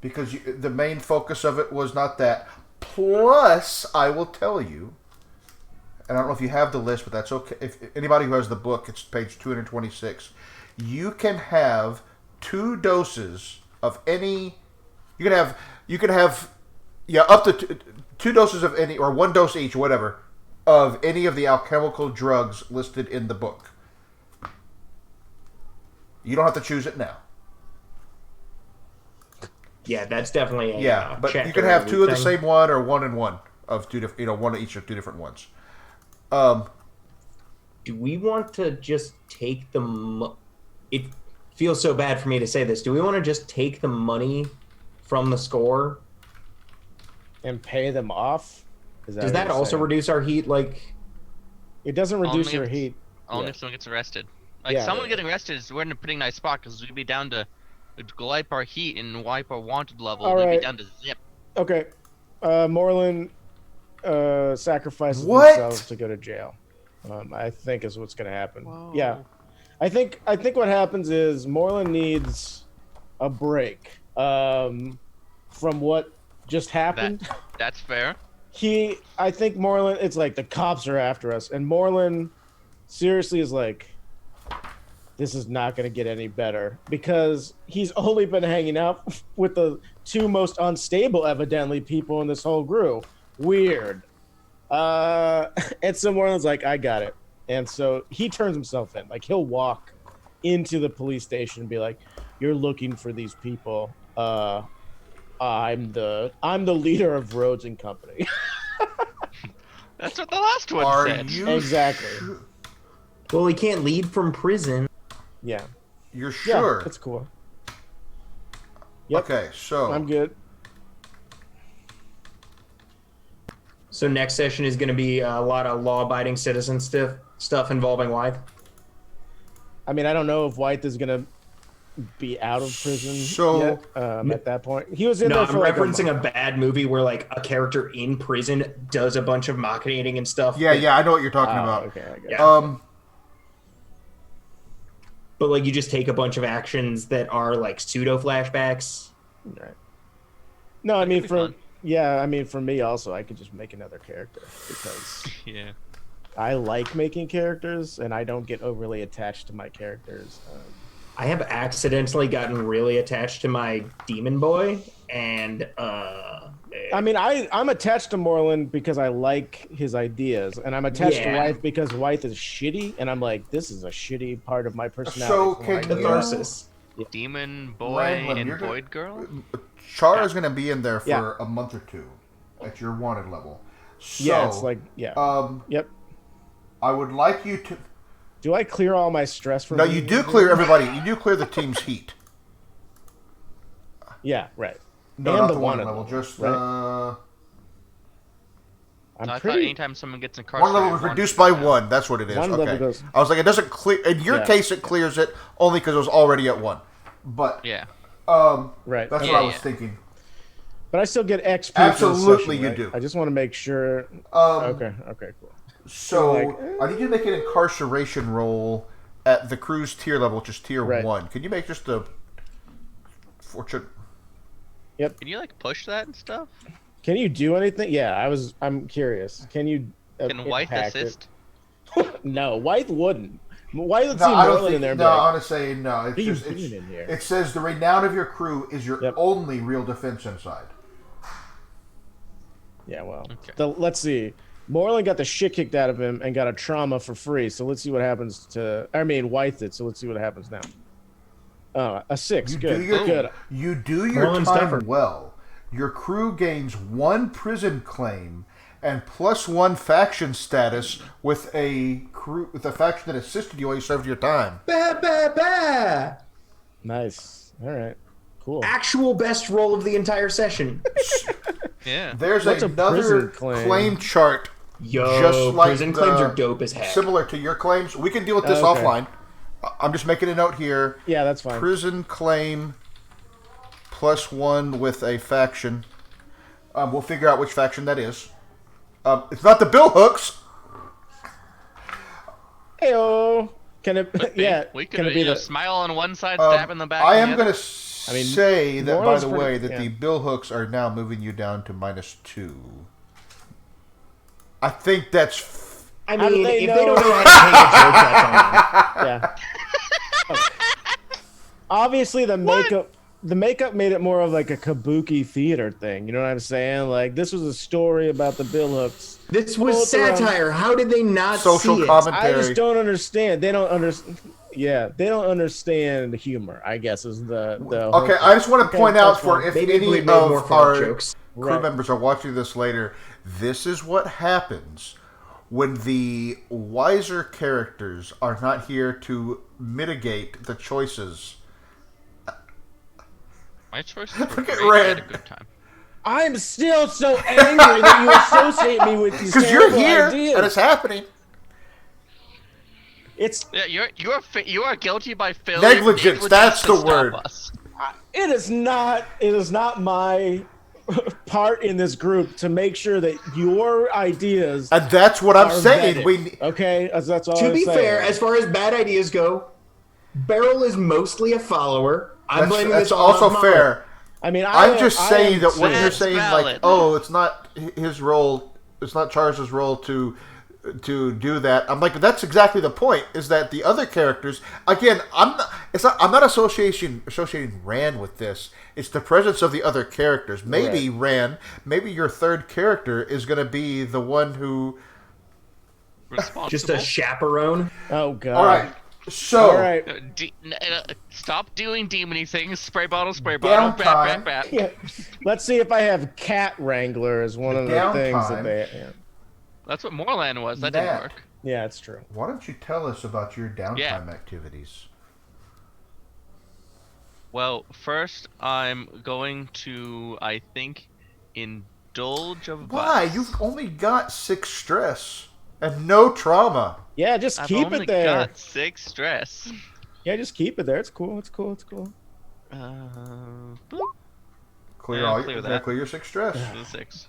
because the main focus of it was not that. Plus, I will tell you, and I don't know if you have the list, but that's okay. If anybody who has the book, it's page 226. You can have 2 doses of any. You can have up to 2 doses of any, or 1 dose each, whatever, of any of the alchemical drugs listed in the book. You don't have to choose it now. Yeah, that's definitely a But you chapter can have 2 of the thing. same one, or 1 and 1 of 2 different. One of each of 2 different ones. Do we want to just take the? It feels so bad for me to say this. Do we want to just take the money from the score? And pay them off. Does what that you're also saying? reduce our heat? Like, It doesn't reduce Only your if- heat. Only Yeah. if someone gets arrested. Like Yeah, someone yeah. getting arrested is we're in a pretty nice spot because we'd be down to wipe our heat and wipe our wanted level. All We'd right. be down to zip. Okay. Moreland sacrifices What? themselves to go to jail. I think is what's going to happen. Yeah. I think what happens is Moreland needs a break from what just happened. That's fair. I think Moreland, it's like the cops are after us, and Moreland seriously is like, this is not going to get any better because he's only been hanging out with the 2 most unstable, evidently, people in this whole group. Weird. And so Moreland's like, I got it. And so he turns himself in. Like, he'll walk into the police station and be like, you're looking for these people. I'm the leader of Rhodes and Company. That's what the last one Are said. you Exactly. well, he can't lead from prison. Yeah. You're Yeah, sure? that's cool. Yep. Okay, so I'm good. So next session is going to be a lot of law-abiding citizen stuff involving Wythe. I mean, I don't know if White is gonna be out of prison So- yet, at that point. He was in No, there I'm for like referencing a a month. bad movie where like a character in prison does a bunch of marketing and stuff. yeah, I know what you're talking Oh, about. okay, I got it. Yeah. But like you just take a bunch of actions that are like pseudo flashbacks. Right. No, I mean be for fun. for me also, I could just make another character because Yeah. I like making characters and I don't get overly attached to my characters. I have accidentally gotten really attached to my demon boy, and I mean, I'm attached to Moreland because I like his ideas, and I'm attached to Yeah. Wythe because Wythe is shitty, and I'm like, this is a shitty part of my personality. So from when I can grew up. catharsis. Demon boy Random, and you're gonna- void girl. Char is going to be in there for Yeah. a month or 2 at your wanted level. So, Yeah, it's like yep. I would like you to. Do I clear all my stress from? No, you do clear everybody. You do clear the team's heat. Yeah, right. No, And not the the wanted wanted level. Just right? I'm I thought pretty. anytime someone gets incarcerated, one level was reduced by 1. That's what it is. One okay. level goes- I was like, it doesn't clear. In your Yeah. case, it clears it only because it was already at 1. But Yeah. Right. that's Yeah, what I was yeah. thinking. But I still get XP. for the Absolutely session, you right? do. I just want to make sure. Um, Okay, cool. So like, I need you to make an incarceration roll at the crew's tier level, which is tier Right. 1. Can you make just a fortune? Can you like push that and stuff? Can you do anything? Yeah, I'm curious. Can you? Can White impact assist? It? No, White wouldn't. White would No, see I don't Moreland think. in there. And No, be I like, want to say no. It's What are you just doing in here? it says the renown of your crew is your Yep. only real defense inside. yeah, well, Okay. let's see. Moreland got the shit kicked out of him and got a trauma for free. So let's see what happens to. I mean, White did. So let's see what happens now. A 6. You Good. do your Good. You do your Moreland's time stubborn. well. your crew gains 1 prison claim and +1 faction status with a faction that assisted you while you served your time. Bah, bah, bah. Nice. All right. Cool. Actual best roll of the entire session. Yeah. There's What's a another prison claim chart. Yo, Just like prison claims are dope as heck. Similar to your claims. We can deal with this Okay. offline. I'm just making a note here. Yeah, that's fine. Prison claim +1 with a faction. We'll figure out which faction that is. It's not the Bill Hooks. Heyo. Can it? Yeah. We Can could it be the? smile on one side, stab in the back. I on am the going other. to say that, by Laurel's the pretty- way, that yeah. the Bill Hooks are now moving you down to -2. I think that's... I How do mean, they if know? they don't know how to take a joke, that's on them. Yeah. Obviously, the makeup made it more of like a kabuki theater thing. You know what I'm saying? Like, this was a story about the Bill Hooks. This was satire. How did they not Social see it? commentary. I just don't understand. They don't understand. Yeah, they don't understand the humor, I guess, is the Okay, I just want to point out that's for fine. if Maybe any we of made more fun our jokes. crew Right. members are watching this later, this is what happens when the wiser characters are not here to mitigate the choices. My choices were Look at great. I had a Red. good time. I'm still so angry that you associate me with these Because you're terrible here ideas. and it's happening. It's Yeah, you are guilty by failing. Negligence, that's to the stop word. us. it is not my part in this group to make sure that your ideas And that's what I'm are saying. vetted, okay, that's all To I'm be saying. fair, as far as bad ideas go, Beryl is mostly a follower. I'm blaming That's this on also Mama. fair. I mean, I'm just saying that when you're That's saying valid. like, oh, it's not his role, it's not Charles's role to do that. I'm like, that's exactly the point. Is that the other characters? Again, I'm not associating Rand with this. It's the presence of the other characters. Maybe Right. Rand, maybe your third character is going to be the one who. Responsible. Just a chaperone. Oh god. All right. So. All right. Stop doing demony things. Spray bottle, spray bottle. Downtime. Bat, bat, bat. Yeah. Let's see if I have Cat Wrangler as one of the things Downtime. that they. Yeah. That's what Moorland was. That Matt. didn't work. Yeah, it's true. Why don't you tell us about your downtime Yeah. activities? Well, first I'm going to, I think, indulge of Why? vice. You've only got 6 stress and no trauma. Yeah, just I've keep only it there. got 6 stress. Yeah, just keep it there. It's cool. It's cool. It's cool. Boop, Clear Yeah, all clear your, that. clear your 6 stress. to the 6.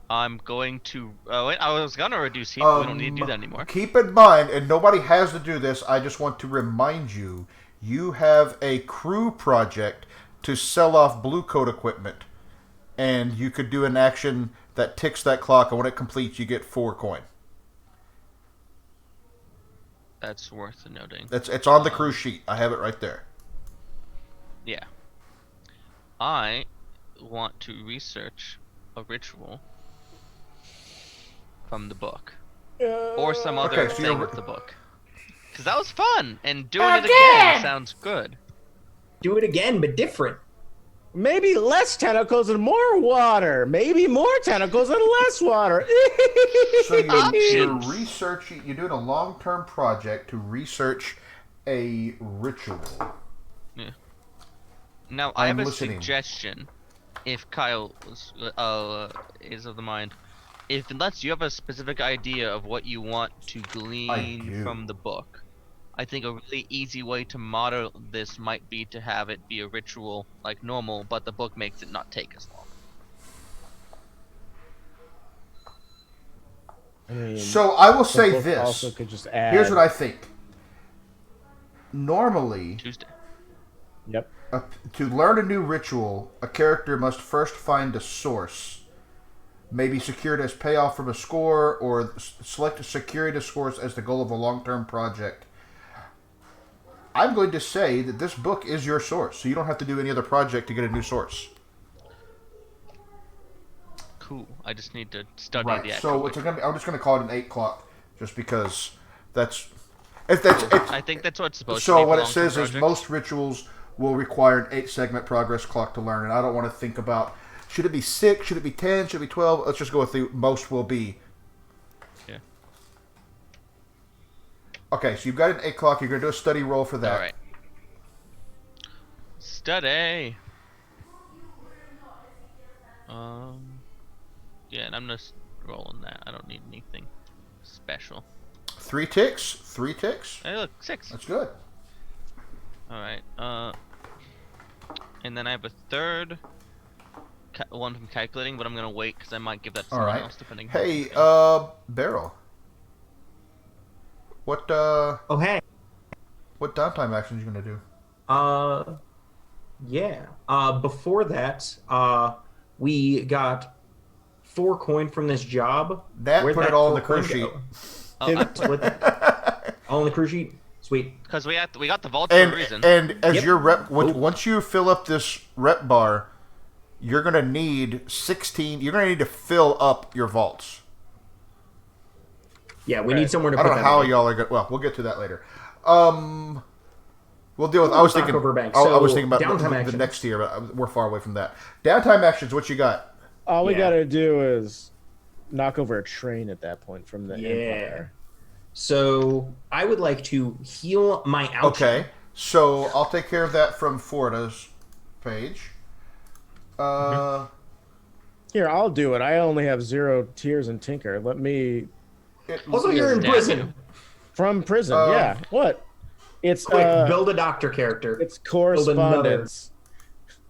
I'm going to. Wait, I was gonna reduce heat, but we don't need to do that anymore. Keep in mind, and nobody has to do this, I just want to remind you, you have a crew project to sell off blue coat equipment. And you could do an action that ticks that clock, and when it completes, you get 4 coin. That's worth noting. It's on the crew sheet. I have it right there. Yeah. I want to research a ritual from the book. Or some other Okay, so thing you're- with the book. Because that was fun, and doing it again sounds good. Do it again, but different. Maybe less tentacles and more water. Maybe more tentacles and less water. So you're Options. researching, you're doing a long-term project to research a ritual. Now, I I'm have a listening. suggestion. If Kyle is of the mind, unless you have a specific idea of what you want to glean do. from the book, I think a really easy way to model this might be to have it be a ritual like normal, but the book makes it not take as long. I mean, So I will the say book this. Also could just add. Here's what I think. Normally, Tuesday. Yep. to learn a new ritual, a character must first find a source. Maybe secured as payoff from a score, or select a security source as the goal of a long-term project. I'm going to say that this book is your source, so you don't have to do any other project to get a new source. Cool. I just need to study Right. the actual So book. it's gonna be, I'm just going to call it an 8 clock, just because that's. I think that's what it's supposed to be. So for what it long-term says is projects. most rituals will require an 8-segment progress clock to learn, and I don't want to think about should it be 6, should it be 10, should it be 12. Let's just go with the most will be. Yeah. Okay, so you've got an 8 clock. You're going to do a study roll for that. All right. Study. Yeah, and I'm just rolling that. I don't need anything special. 3 ticks. 3 ticks. Hey, look, 6. That's good. All right. And then I have a third one from calculating, but I'm gonna wait because I might give that to someone else depending. Hey, Beryl. What Oh, hey. what downtime actions you gonna do? Yeah. Before that, we got 4 coin from this job. That Where'd put that it all in the 4 crew coin sheet. go? I put, All on the crew sheet? Sweet. because we got the vault for a reason. And as Yep. your rep, once you fill up this rep bar, you're gonna need 16. You're gonna need to fill up your vaults. Yeah, we need somewhere to I put don't know that how in. y'all are gonna. Well, we'll get to that later. We'll deal with. I was Talk thinking. over bank. I was So, thinking about downtime the actions. next tier, but we're far away from that. Downtime actions. What you got? All we Yeah. gotta do is knock over a train at that point from the Yeah. Empire. So I would like to heal my ouchie. Okay, so I'll take care of that from Forda's page. Here, I'll do it. I only have 0 tiers in Tinker. Let me Also, you're in Stab prison. from prison. Yeah. What? It's Quick, build a doctor character. it's another. correspondence.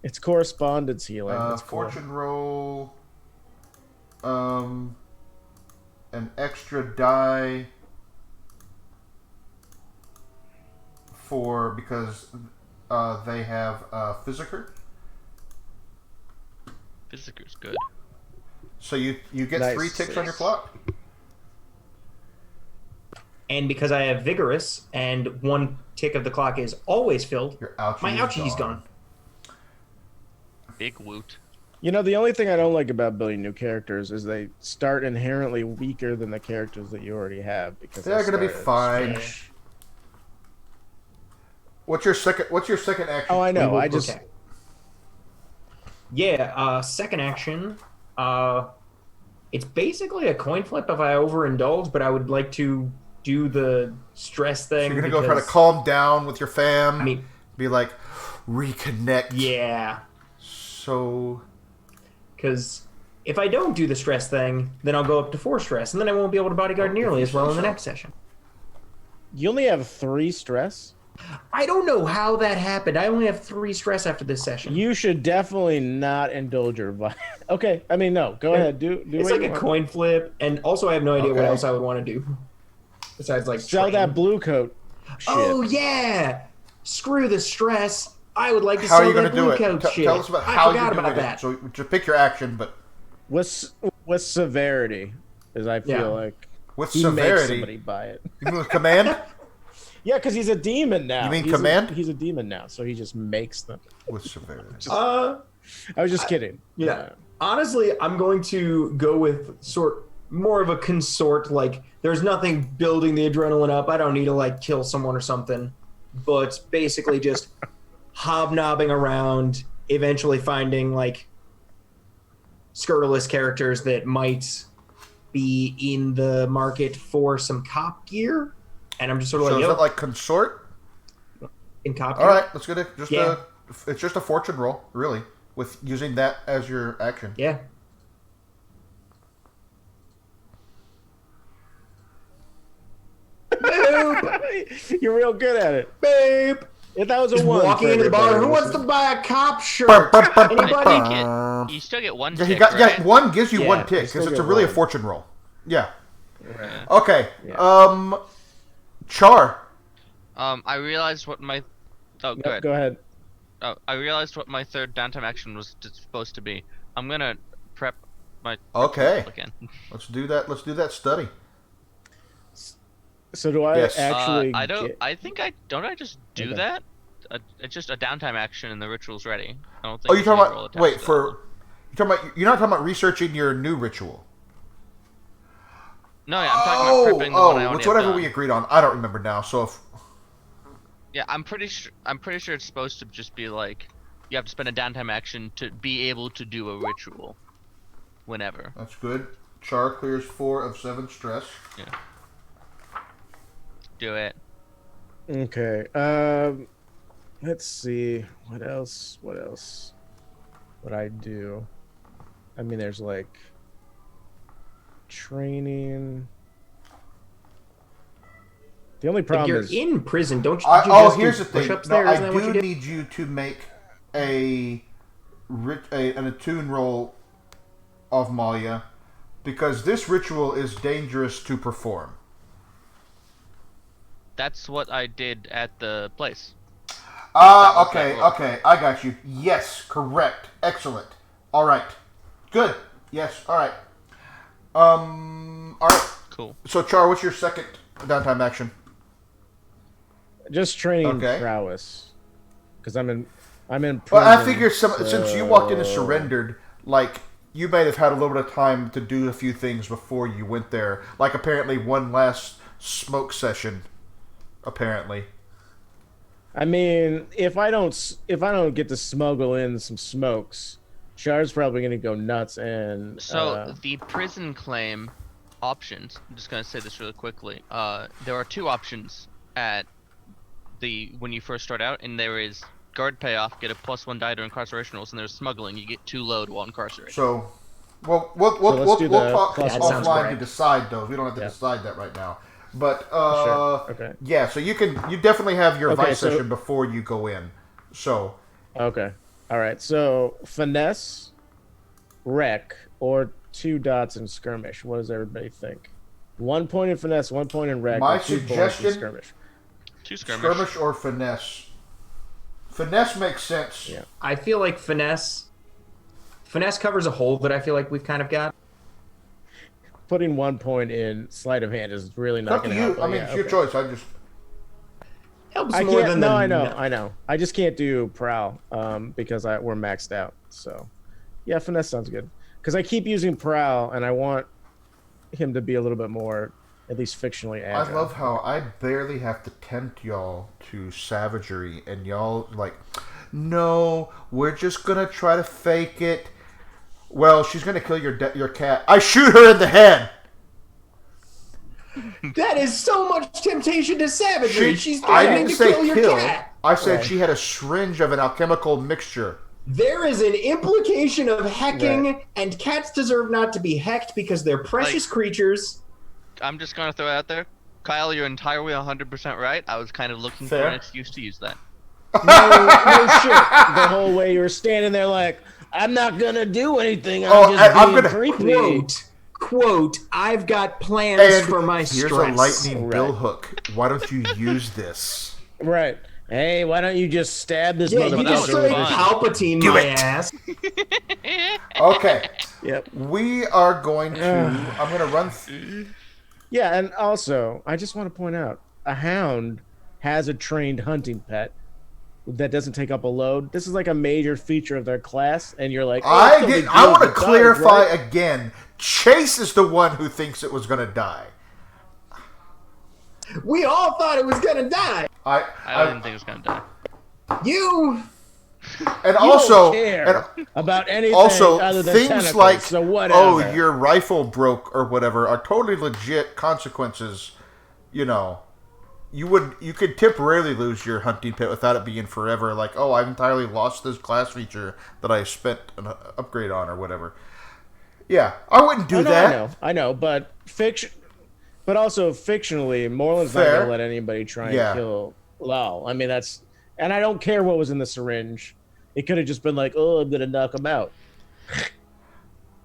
It's correspondence healing. That's cool. fortune roll. An extra die because they have Physiker. Physiker's good. So you get Nice. 3 ticks on your clock. And because I have vigorous and 1 tick of the clock is always filled, Your ouchie my is ouchie's gone. Big woot. You know, the only thing I don't like about building new characters is they start inherently weaker than the characters that you already have because They're they gonna be start as fine. trash. What's your second action? Oh, I know. I just Okay. Yeah, second action. It's basically a coin flip if I overindulge, but I would like to do the stress thing. You're gonna go try to because- calm down with your fam. I mean, Be like, reconnect. yeah, So because if I don't do the stress thing, then I'll go up to 4 stress, and then I won't be able to bodyguard nearly as well in the next session. you only have 3 stress. I don't know how that happened. I only have 3 stress after this session. You should definitely not indulge your vice. Okay, I mean no. Go ahead. Do It's what like you a want. coin flip, and also I have no idea what Okay. else I would want to do besides like Sell train. that blue coat. Shit. Oh yeah! Screw the stress. I would like to how are sell you gonna that do blue it? coat shit. Tell us about I how forgot you're doing about it. that. So just pick your action, but With severity, as I feel Yeah. like with he makes severity. somebody buy it. You mean with command? Yeah, because he's a demon now. You mean he's command? he's a demon now, so he just makes them. With severity. Uh, I was just kidding. yeah. Honestly, I'm going to go with more of a consort. Like, there's nothing building the adrenaline up. I don't need to like kill someone or something, but basically just hobnobbing around, eventually finding like skirtless characters that might be in the market for some cop gear, and I'm just sort of So like, is yo, that like consort? in cop All gear. right, let's get it. Yeah. It's just a fortune roll, really, with using that as your action. Yeah. You're real good at it. Babe. If that was a Just one, walking for into the bar. everybody Who wants to listening. buy a cop Bum, shirt? bum, bum, bum, Anybody? I bum. think you still get 1 Yeah, tick, you got right? one gives you Yeah, 1 tick you still because it's get really a one. fortune roll. Yeah. Yeah. Okay. Yeah. Char. I realized what my. Oh, No, good. go ahead. Oh, I realized what my third downtime action was supposed to be. I'm gonna prep my. Okay. Again. Let's do that. Let's do that study. So do I Yes. actually? I don't. get- I think I don't. I just do Okay. that. It's just a downtime action, and the ritual's ready. I don't think. Oh, you're there's any talking roll about attached wait to that. for. You're not talking about researching your new ritual. No, yeah, I'm talking about prepping the one I already it's have whatever done. we agreed on. I don't remember now. So if Yeah, I'm pretty sure. I'm pretty sure it's supposed to just be like you have to spend a downtime action to be able to do a ritual, whenever. That's good. Char clears 4 of 7 stress. Yeah. Do it. Okay. Let's see. What else? What else would I do? I mean, there's like training. The only If problem you're is in prison, don't you? Here's the thing. Push-ups No, there? I Isn't that what do you did? need you to make an attune roll of Malia, because this ritual is dangerous to perform. That's what I did at the place. Okay, I got you. Yes, correct. Excellent. All right. Good. Yes, all right. All right. Cool. So, Char, what's your second downtime action? just training Okay. prowess. Because I'm in prison. Well, I figure since you walked in and surrendered, like, you might have had a little bit of time to do a few things before you went there. Like, apparently one last smoke session, apparently. I mean, if I don't get to smuggle in some smokes, Char's probably gonna go nuts. And So the prison claim options. I'm just gonna say this really quickly. There are 2 options at when you first start out, and there is guard payoff, get a +1 die to incarceration rolls, and there's smuggling, you get 2 load while incarcerated. So, we'll let's do the talk plus one. offline to decide those. We don't have to Yeah. decide that right now. But Sure. Okay. yeah, so you definitely have your Okay, vice so- session before you go in. So Okay. All right. So finesse, wreck, or 2 dots in skirmish. What does everybody think? 1 point in finesse, 1 point in wreck, My and 2 points suggestion- in skirmish. 2 skirmish. skirmish or finesse. Finesse makes sense. Yeah. I feel like finesse covers a hole that I feel like we've kind of got. Putting 1 point in sleight of hand is really It's not up to going to you. help. I mean, it's your choice. I just Helps I more can't. than No, the I know. I just can't do prowl because we're maxed out. So, yeah, finesse sounds good. Because I keep using prowl, and I want him to be a little bit more, at least fictionally agile. I love how I barely have to tempt y'all to savagery, and y'all like, no, we're just gonna try to fake it. Well, she's gonna kill your cat. I shoot her in the head. That is so much temptation to savagery. She's I threatening didn't to say kill your kill. cat. I said Right. she had a syringe of an alchemical mixture. There is an implication of hecking, Right. and cats deserve not to be hecked because they're precious creatures. I'm just gonna throw it out there. Kyle, you're entirely 100% right. I was kind of looking for Fair. an excuse to use that. No shit. The whole way you were standing there like, I'm not going to do anything. I'm Oh, just I'm being gonna- creepy. Quote, I've got plans And for my here's stress. a lightning Right. bill hook. Why don't you use this? Right. Hey, why don't you just stab this Yeah, you that just was straight fun. Palpatine Do my it. ass. Okay, Yep. we are going to. I'm going to run. Yeah, and also, I just want to point out, a hound has a trained hunting pet that doesn't take up a load. This is like a major feature of their class, and you're like, oh, it's no big I deal want to if it dies, clarify right? again. Chase is the one who thinks it was going to die. We all thought it was gonna die. I didn't think it was gonna die. You and You also, don't care and about anything also other than things tentacles, like, so whatever. oh, your rifle broke or whatever, are totally legit consequences. You know, you could temporarily lose your hunting pet without it being forever. Like, oh, I've entirely lost this class feature that I spent an upgrade on or whatever. Yeah, I wouldn't do that. I know, but also fictionally, Moreland's not Fair. gonna let anybody try Yeah. and kill Lal. I mean, and I don't care what was in the syringe. It could have just been like, oh, I'm gonna knock him out.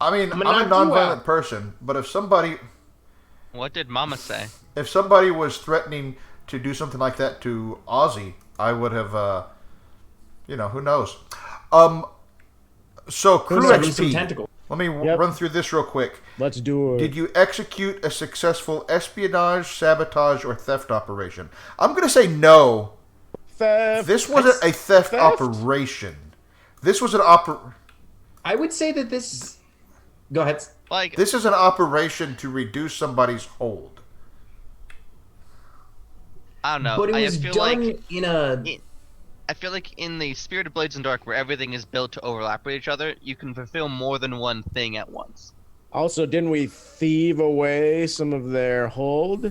I mean, I'm I'm gonna a knock you nonviolent out. person, but if somebody What did Mama say? was threatening to do something like that to Ozzy, I would have, who knows? So crew Send him some XP. tentacles. Let me Yep. run through this real quick. Let's do it. Did you execute a successful espionage, sabotage, or theft operation? I'm going to say no. Theft. This wasn't a theft Theft? operation. This was an I would say that this. Go ahead. Like, This is an operation to reduce somebody's hold. I don't know. but it I was feel done like in a. I feel like in the Spirit of Blades and Dark, where everything is built to overlap with each other, you can fulfill more than one thing at once. Also, didn't we thieve away some of their hold?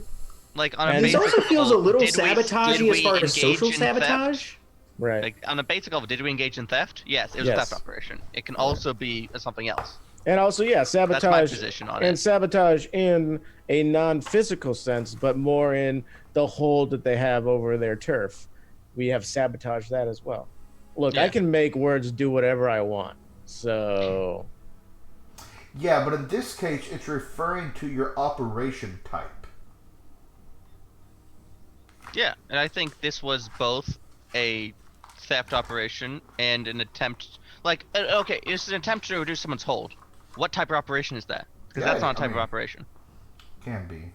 Like on a And This basic also feels a level, little did sabotagey as we far as engage social in sabotage. theft? Right. Like on a basic level, did we engage in theft? Yes, it was a Yes. theft operation. It can also be something else. And also, yeah, sabotage. That's my position on and it. sabotage in a non-physical sense, but more in the hold that they have over their turf. We have sabotaged that as well. Look, I Yeah. can make words do whatever I want. So Yeah, but in this case, it's referring to your operation type. Yeah, and I think this was both a theft operation and an attempt. Like, okay, it's an attempt to reduce someone's hold. What type of operation is that? Because Yeah, that's not a I type mean- of operation. Can be.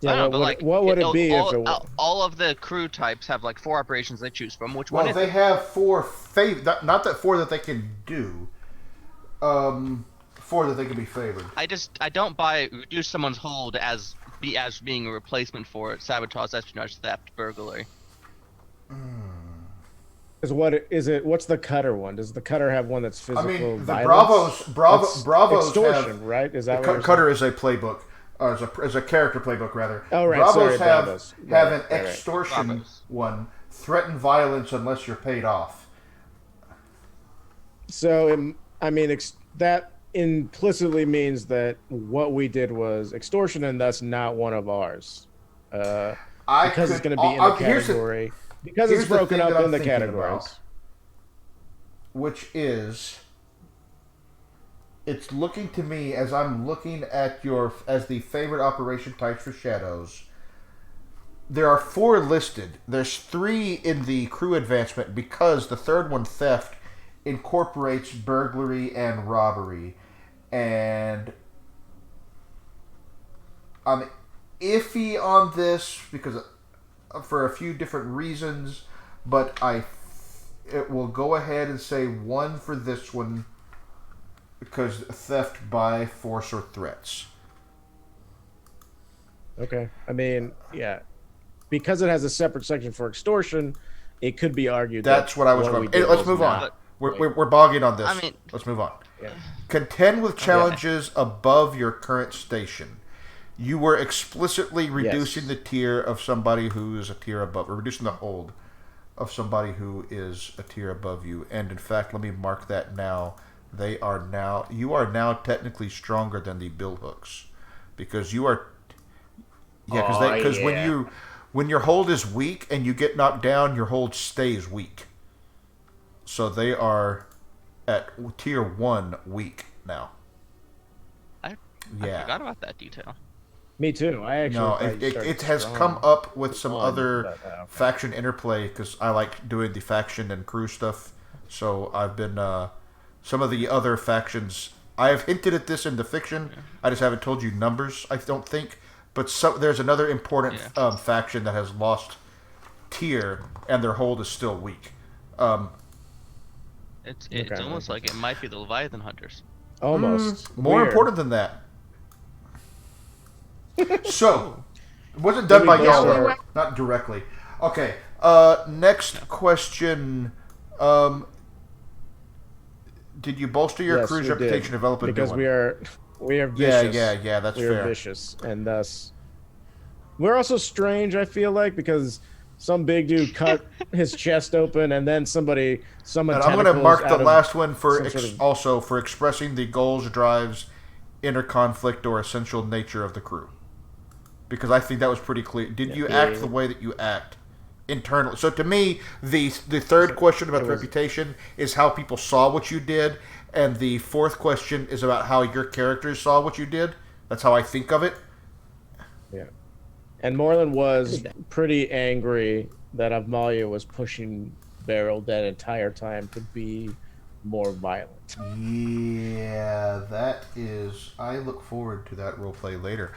yeah, I don't know, what, but would, like, what would it be all, if it was? all of the crew types have like 4 operations they choose from. Which Well, one is they it? have 4 not that 4 that they can do. 4 that they can be favored. I don't buy reduce someone's hold as being a replacement for sabotage, espionage, theft, burglary. Because what is it? What's the cutter one? Does the cutter have one that's I physical? mean, the violence? That's Bravos extortion, have right? Is the that what Cutter is a playbook, as a character playbook rather. Oh, right, Bravos sorry, have Bravos. have Right, an right. extortion Bravos. one. Threaten violence unless you're paid off. So, I mean, that implicitly means that what we did was extortion, and that's not one of ours. Because it's going to be in the category. Because it's here's the broken thing up that I'm in the thinking categories. about. Which is, it's looking to me as I'm looking at as the favorite operation types for shadows. There are 4 listed. There's 3 in the crew advancement because the third one, theft, incorporates burglary and robbery. And I'm iffy on this because for a few different reasons, but it will go ahead and say 1 for this one because theft by force or threats. Okay. I mean, yeah. Because it has a separate section for extortion, it could be argued That's what I was going. we Hey, did let's was move on. not- We're bogging on this. I mean- let's move on. Yeah. Contend with challenges above your current station. You were explicitly reducing the tier of somebody who is a tier above, or reducing the hold of somebody who is a tier above you. And in fact, let me mark that now. You are now technically stronger than the bill hooks, because you are. Yeah, because when your hold is weak and you get knocked down, your hold stays weak. So they are at tier 1 weak now. I forgot about that detail. Me too. I actually. No, thought you started it has strong come up with some on, other but, okay. faction interplay because I like doing the faction and crew stuff. So I've been some of the other factions. I have hinted at this in the fiction. I just haven't told you numbers. I don't think, but there's another important faction that has lost tier and their hold is still weak. It's Okay. almost like it might be the Leviathan Hunters. Almost. More Weird. important than that. So, it wasn't done Did by we y'all, bolster- though. Not directly. Okay. Next question. Did you bolster your Yes, crew's we did, reputation, develop a because new one? we are vicious. Yeah. That's we fair. are vicious, and thus we're also strange. I feel like because some big dude cut his chest open, and then some And I'm going to mark the last one for also for expressing the goals, drives, inner conflict, or essential nature of the crew. Because I think that was pretty clear. Did you act the way that you act internally? So to me, the third question about the reputation is how people saw what you did, and the fourth question is about how your characters saw what you did. That's how I think of it. Yeah. And Moreland was pretty angry that Avmalia was pushing Beryl that entire time to be more violent. Yeah, that is. I look forward to that roleplay later.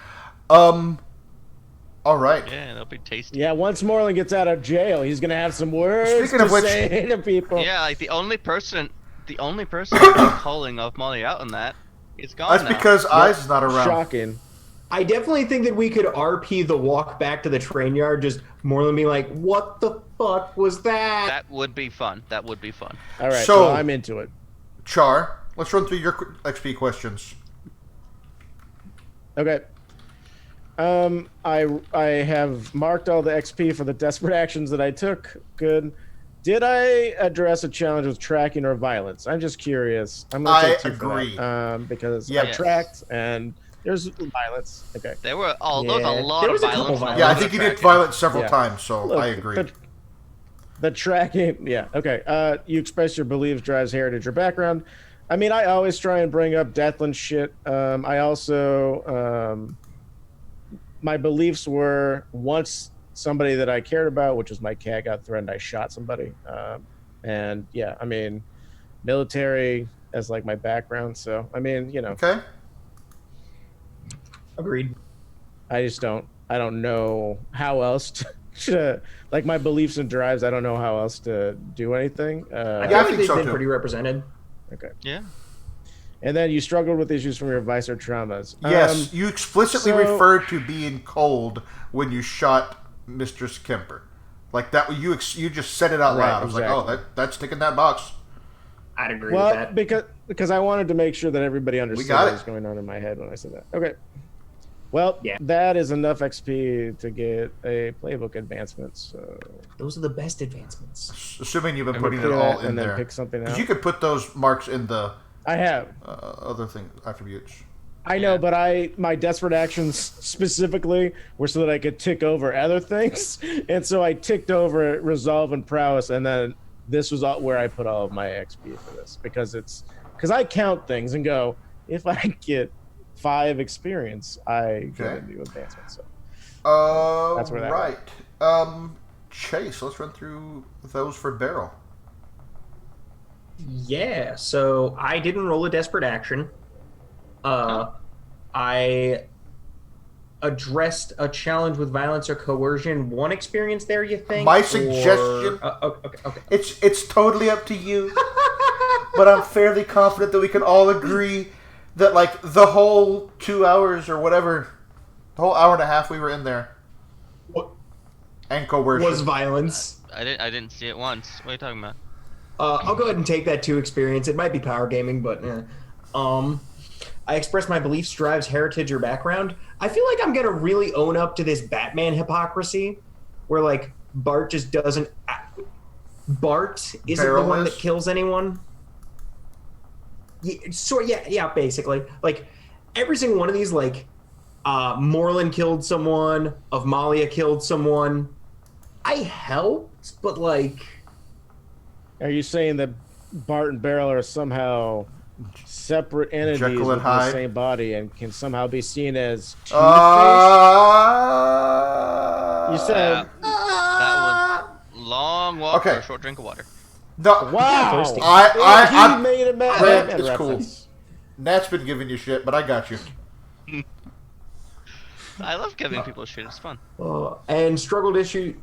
All right. Yeah, that'll be tasty. Yeah, once Moreland gets out of jail, he's gonna have some words Speaking to of which- say to people. Yeah, like the only person calling of Molly out on that is gone That's now. because Eyes is not around. Shocking. I definitely think that we could RP the walk back to the train yard, just more than be like, what the fuck was that? That would be fun. That would be fun. All right, So- well, I'm into it. Char, let's run through your XP questions. Okay. I have marked all the XP for the desperate actions that I took. Good. Did I address a challenge with tracking or violence? I'm just curious. I'm gonna I take 2 for agree. that, because Yeah. I tracked and there's violence. Okay. There was a lot There of was a couple violence. violence. Yeah, I think you did tracking. violence several Yeah. times, so Look, I agree. The tracking, yeah, okay. You express your beliefs, drives, heritage, or background. I mean, I always try and bring up Deathland shit. I also, my beliefs were once somebody that I cared about, which was my cat, got threatened, I shot somebody. And yeah, I mean, military as like my background. So, I mean, you know, Okay. Agreed. I don't know how else to, like my beliefs and drives. I don't know how else to do anything. I Yeah, feel I like think they've so, been too. pretty represented. Okay. Yeah. And then you struggled with issues from your vice or traumas. Yes, you explicitly so- referred to being cold when you shot Mistress Kemper. Like that, you just said it out Right, loud. I was like, exactly. oh, that's ticking that box. I'd agree with Well, that. because I wanted to make sure that everybody understood got what it. was going on in my head when I said that. Okay. Well, Yeah. that is enough XP to get a playbook advancement. So Those are the best advancements. Assuming you've been I'm putting it gonna clear all that in and then there. pick something Because out. you could put those marks in the I have. other thing attributes. I know, but my desperate actions specifically were so that I could tick over other things, and so I ticked over resolve and prowess, and then this was where I put all of my XP for this because I count things and go, if I get 5 experience, I get a new advancement. So That's where that right. Chase, let's run through those for Barrel. Yeah, so I didn't roll a desperate action. I addressed a challenge with violence or coercion. 1 experience there, you think? My suggestion- Okay. It's totally up to you, but I'm fairly confident that we can all agree that like the whole 2 hours or whatever, the whole hour and a half we were in there, What and coercion. was violence? I didn't see it once. What are you talking about? I'll go ahead and take that 2 experience. It might be power gaming, but I express my beliefs, drives, heritage, or background. I feel like I'm gonna really own up to this Batman hypocrisy, where like Bart just doesn't. Bart isn't the one that Barrel-less? kills anyone. Yeah, basically. Like every single one of these, like Moreland killed someone, Avmalia killed someone. I helped, but like. are you saying that Bart and Barrel are somehow separate entities Jekyll and within the Hyde? same body and can somehow be seen as Two-Faced? You said That was long walk Okay. for a short drink of water. No, wow. thirsty. He I'm made a Brad, Batman it's cool. reference. Nat's been giving you shit, but I got you. I love giving people shit. It's fun. And struggled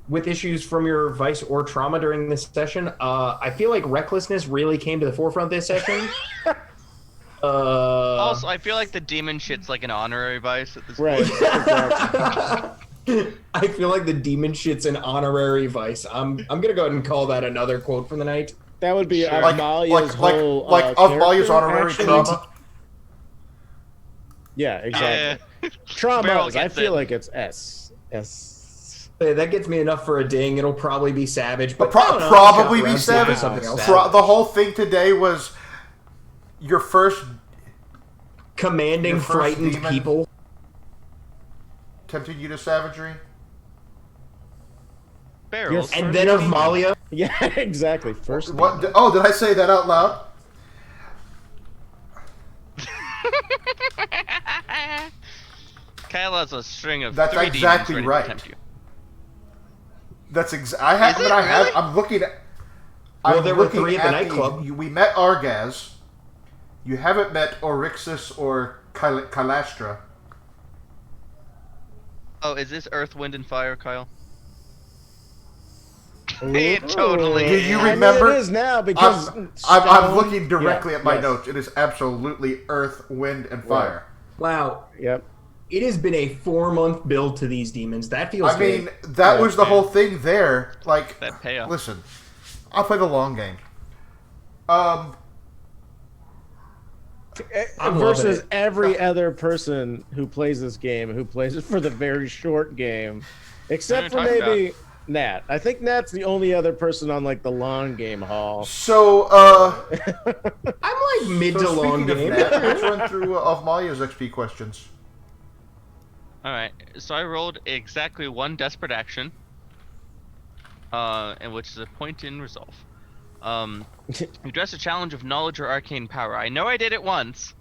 with issues from your vice or trauma during this session. I feel like recklessness really came to the forefront this session. Also, I feel like the demon shit's like an honorary vice at this Right. point. Exactly. I feel like the demon shit's an honorary vice. I'm gonna go ahead and call that another quote for the night. That would be Sure. Avmalia's whole Avmalia's character honorary action. trauma. Yeah, exactly. Yeah. Trauma. Barrel I gets feel it. like it's S. Hey, that gets me enough for a ding. It'll probably be savage, but I don't know, Probably I'll be shop around, see if savage. there's something else. Savage. The whole thing today was your first Commanding Your first frightened demon? people. tempting you to savagery. Barrels. And then of Malia. Yeah, exactly. First. What? Oh, did I say that out loud? Kyle has a string of That's 3 exactly demons ready right. to tempt you. That's I have. Is it I have. really? I'm looking at. Well, I'm there were looking 3 at the nightclub. We met Argaz. You haven't met Orixis or Kalastra. Oh, is this Earth, Wind, and Fire, Kyle? Ooh. It totally Do you is. remember? I mean, it is now because I'm stone- looking directly Yeah, at my yes. notes. It is absolutely Earth, Wind, and Fire. Wow. Yep. It has been a 4-month build to these demons. That feels I good. mean, that was the whole thing there. Like, That payoff. listen, I'll play the long game. Um, I'm loving Versus it. every other person who plays this game, who plays it for the very short game, except for What are you talking maybe Nat. I think Nat's the only other person on like the long game hall. so, I'm like mid to long speaking of game. that, let's run through Avmalia's XP questions. Alright, so I rolled exactly one desperate action, and which is a point in resolve. You address a challenge of knowledge or arcane power. I know I did it once.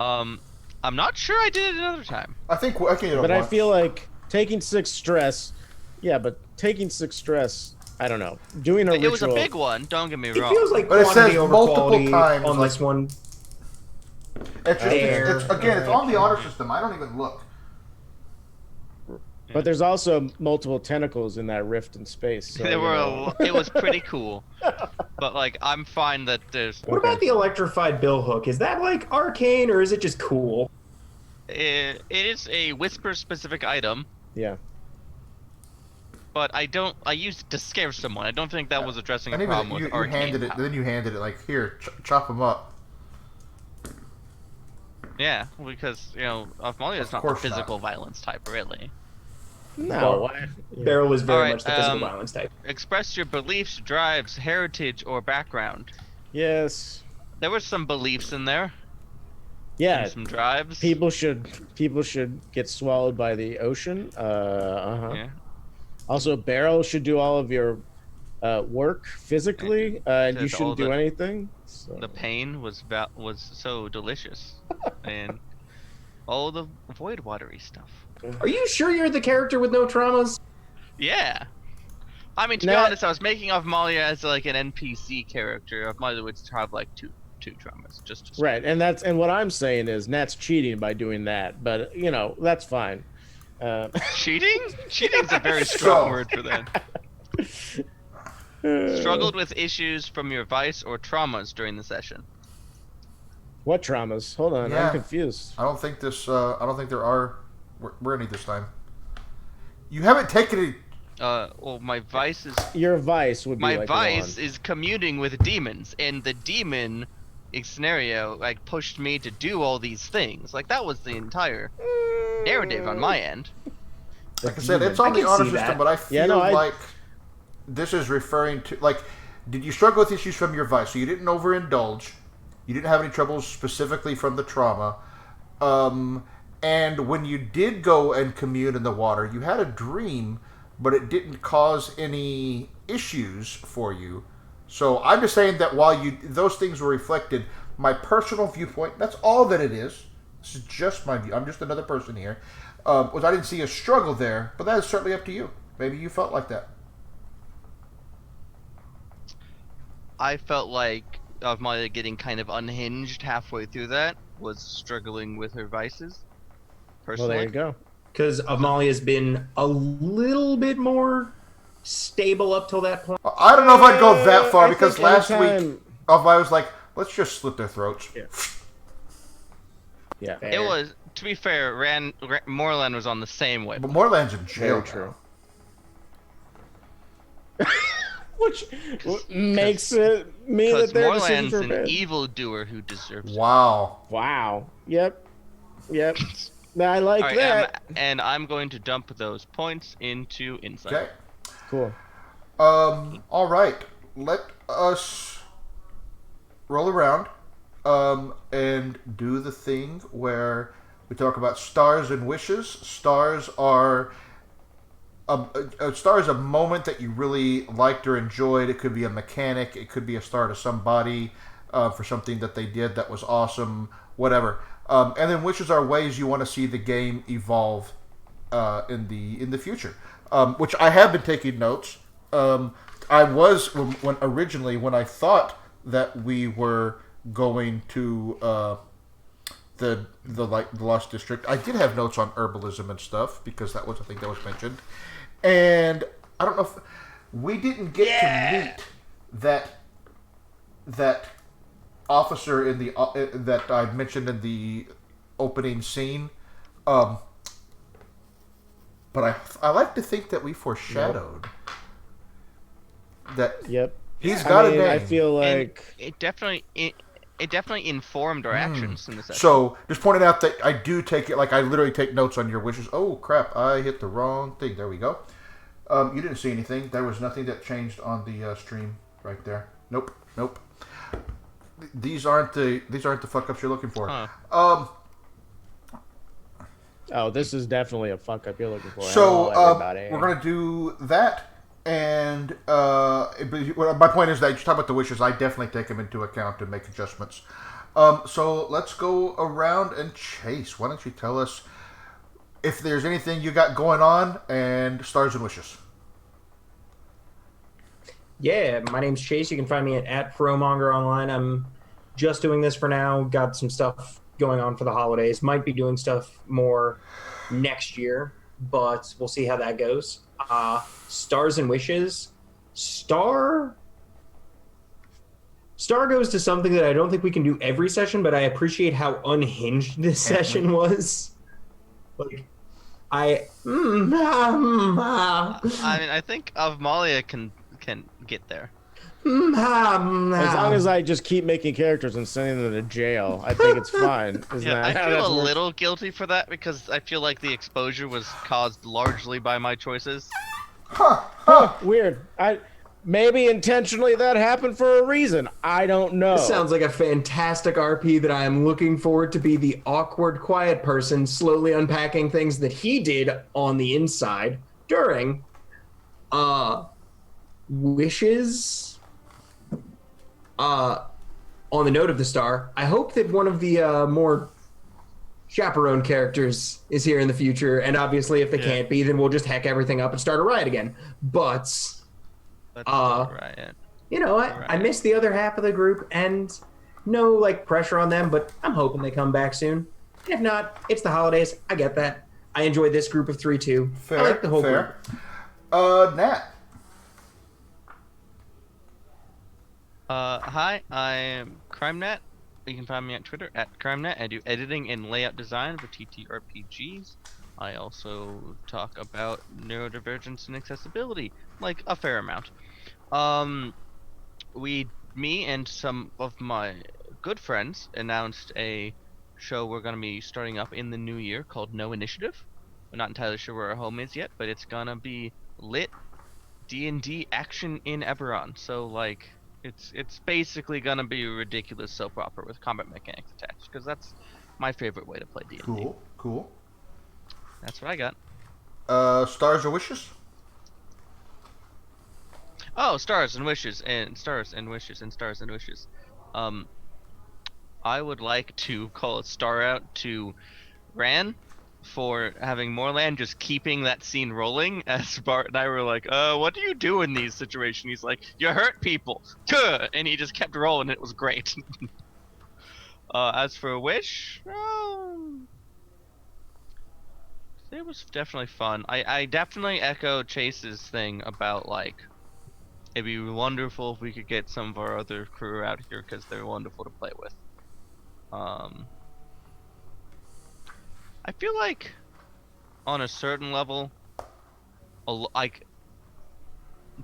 I'm not sure I did it another time. I think I can. But I feel like taking 6 stress. Yeah, but taking 6 stress. I don't know. Doing a It ritual. was a big one. Don't get me It wrong. feels like But it quantity says over multiple quality times, on like- this one. It's just, There. it's again, it's on the honor system. I don't even look. But there's also multiple tentacles in that rift in space. So, There you were know. it was pretty cool, but like I'm fine that there's. What about the electrified bill hook? Is that like arcane or is it just cool? It is a whisper specific item, Yeah. but I used it to scare someone. I don't think that was addressing a And even problem you, with you arcane handed it. power. Then you handed it like, here, chop them up. Yeah, because Avmalia is Of not the course not. physical violence type, really. No. Well, Beryl was very Alright, much the physical violence type. Express your beliefs, drives, heritage, or background. Yes. There were some beliefs in there. Yeah. And some drives. People should get swallowed by the ocean. Yeah. Also, Beryl should do all of your work physically, and you Says all shouldn't do the- anything. So. The pain was so delicious, and all the void watery stuff. Are you sure you're the character with no traumas? Yeah. I mean, to be Nah. honest, I was making Avmalia as like an NPC character. Avmalia would have like two traumas, just Right, and what I'm saying is Nat's cheating by doing that, but that's fine. Cheating? Cheating's a very strong So- word for that. Struggled with issues from your vice or traumas during the session. What traumas? Hold on, Yeah. I'm confused. I don't think this. I don't think there are. We're any this time. You haven't taken it. Well, my vice is Your vice would be my like vice one. is communing with demons, and the demon scenario like pushed me to do all these things. Like that was the entire narrative on my end. Like I said, it's on I the can honor see system, that. but I feel Yeah, no, like this is referring to like. Did you struggle with issues from your vice? So you didn't overindulge. You didn't have any troubles specifically from the trauma. And when you did go and commune in the water, you had a dream, but it didn't cause any issues for you. So I'm just saying that while those things were reflected, my personal viewpoint, that's all that it is. This is just my view. I'm just another person here. Was I didn't see a struggle there, but that is certainly up to you. Maybe you felt like that. I felt like Avmalia getting kind of unhinged halfway through that was struggling with her vices. Well, Personally, there you go. Because Amalia's been a little bit more stable up till that point. I don't know if I'd go that far I because think last anytime- week, I was like, let's just slit their throats. Yeah. Yeah. it was. To be fair, Moreland was on the same way. But Moreland's in jail. Very true. now. Which makes it mean Because that their Moreland's decisions are an bad. evildoer who deserves it. Wow. Wow. Yep. Now, I like All right, that. and I'm going to dump those points into insight. Okay. Cool. All right. Let us roll around and do the thing where we talk about stars and wishes. Stars are a star is a moment that you really liked or enjoyed. It could be a mechanic. It could be a star to somebody for something that they did that was awesome. Whatever. And then wishes are ways you want to see the game evolve in the future. Which I have been taking notes. I was when I thought that we were going to the Lost District. I did have notes on herbalism and stuff because that was a thing that was mentioned. And I don't know if we didn't get to meet that officer in the that I mentioned in the opening scene. Um, but I like to think that we foreshadowed that Yep. he's got a name. I feel like it definitely informed our actions in the session. So, just pointing out that I do take it, like I literally take notes on your wishes. Oh crap, I hit the wrong thing. There we go. You didn't see anything. There was nothing that changed on the stream right there. Nope. These aren't the fuck ups you're looking for. Huh. Oh, this is definitely a fuck up you're looking for. So Hello, we're gonna do that, and my point is that you talk about the wishes. I definitely take them into account and make adjustments. So let's go around and Chase. Why don't you tell us if there's anything you got going on and stars and wishes? Yeah, my name's Chase. You can find me at Fromonger online. I'm just doing this for now. Got some stuff going on for the holidays. Might be doing stuff more next year, but we'll see how that goes. Stars and wishes. Star goes to something that I don't think we can do every session, but I appreciate how unhinged this session was. Like, I mean, I think Avmalia can get there. As long as I just keep making characters and sending them to jail, I think it's fine. I feel a little guilty for that because I feel like the exposure was caused largely by my choices. Weird. Maybe intentionally that happened for a reason. I don't know. This sounds like a fantastic RP that I am looking forward to be the awkward, quiet person slowly unpacking things that he did on the inside during wishes. On the note of the star, I hope that one of the more chaperone characters is here in the future, and obviously if they can't be, then we'll just hack everything up and start a riot again. But Riot. you know, I miss the other half of the group, and no like pressure on them, but I'm hoping they come back soon. If not, it's the holidays. I get that. I enjoy this group of 3 too. Fair, I like the whole group. Nat. Hi, I'm CrimeNet. You can find me on Twitter at CrimeNet. I do editing and layout design for TTRPGs. I also talk about neurodivergence and accessibility, like a fair amount. Me and some of my good friends announced a show we're going to be starting up in the new year called No Initiative. We're not entirely sure where our home is yet, but it's gonna be lit D&D action in Eberron. So like, it's basically gonna be a ridiculous soap opera with combat mechanics attached, because that's my favorite way to play D&D. Cool. That's what I got. Stars or wishes? Oh, stars and wishes and stars and wishes and stars and wishes. I would like to call a star out to Ran for having more land, just keeping that scene rolling. As Bart and I were like, what do you do in these situations? He's like, you hurt people. And he just kept rolling. It was great. As for a wish, it was definitely fun. I definitely echo Chase's thing about like, it'd be wonderful if we could get some of our other crew out here because they're wonderful to play with. I feel like on a certain level, like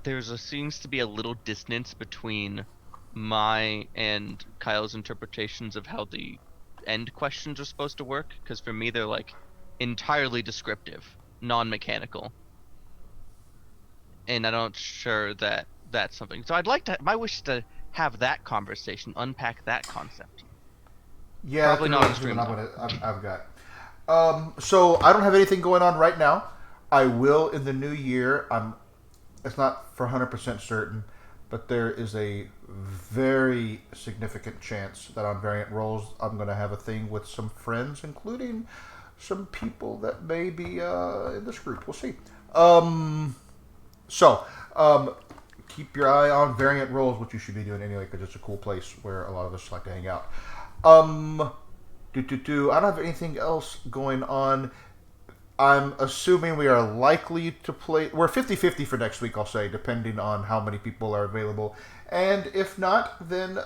seems to be a little dissonance between my and Kyle's interpretations of how the end questions are supposed to work. Because for me, they're like entirely descriptive, non-mechanical, and I'm not sure that that's something. So I'd like to. My wish is to have that conversation, unpack that concept. Yeah, probably not on stream. I've got. So I don't have anything going on right now. I will in the new year. It's not for 100% certain, but there is a very significant chance that on Variant Roles I'm going to have a thing with some friends, including some people that may be in this group. We'll see. Keep your eye on Variant Roles, which you should be doing anyway, because it's a cool place where a lot of us like to hang out. I don't have anything else going on. I'm assuming we are likely to play. We're 50-50 for next week, I'll say, depending on how many people are available. And if not, then,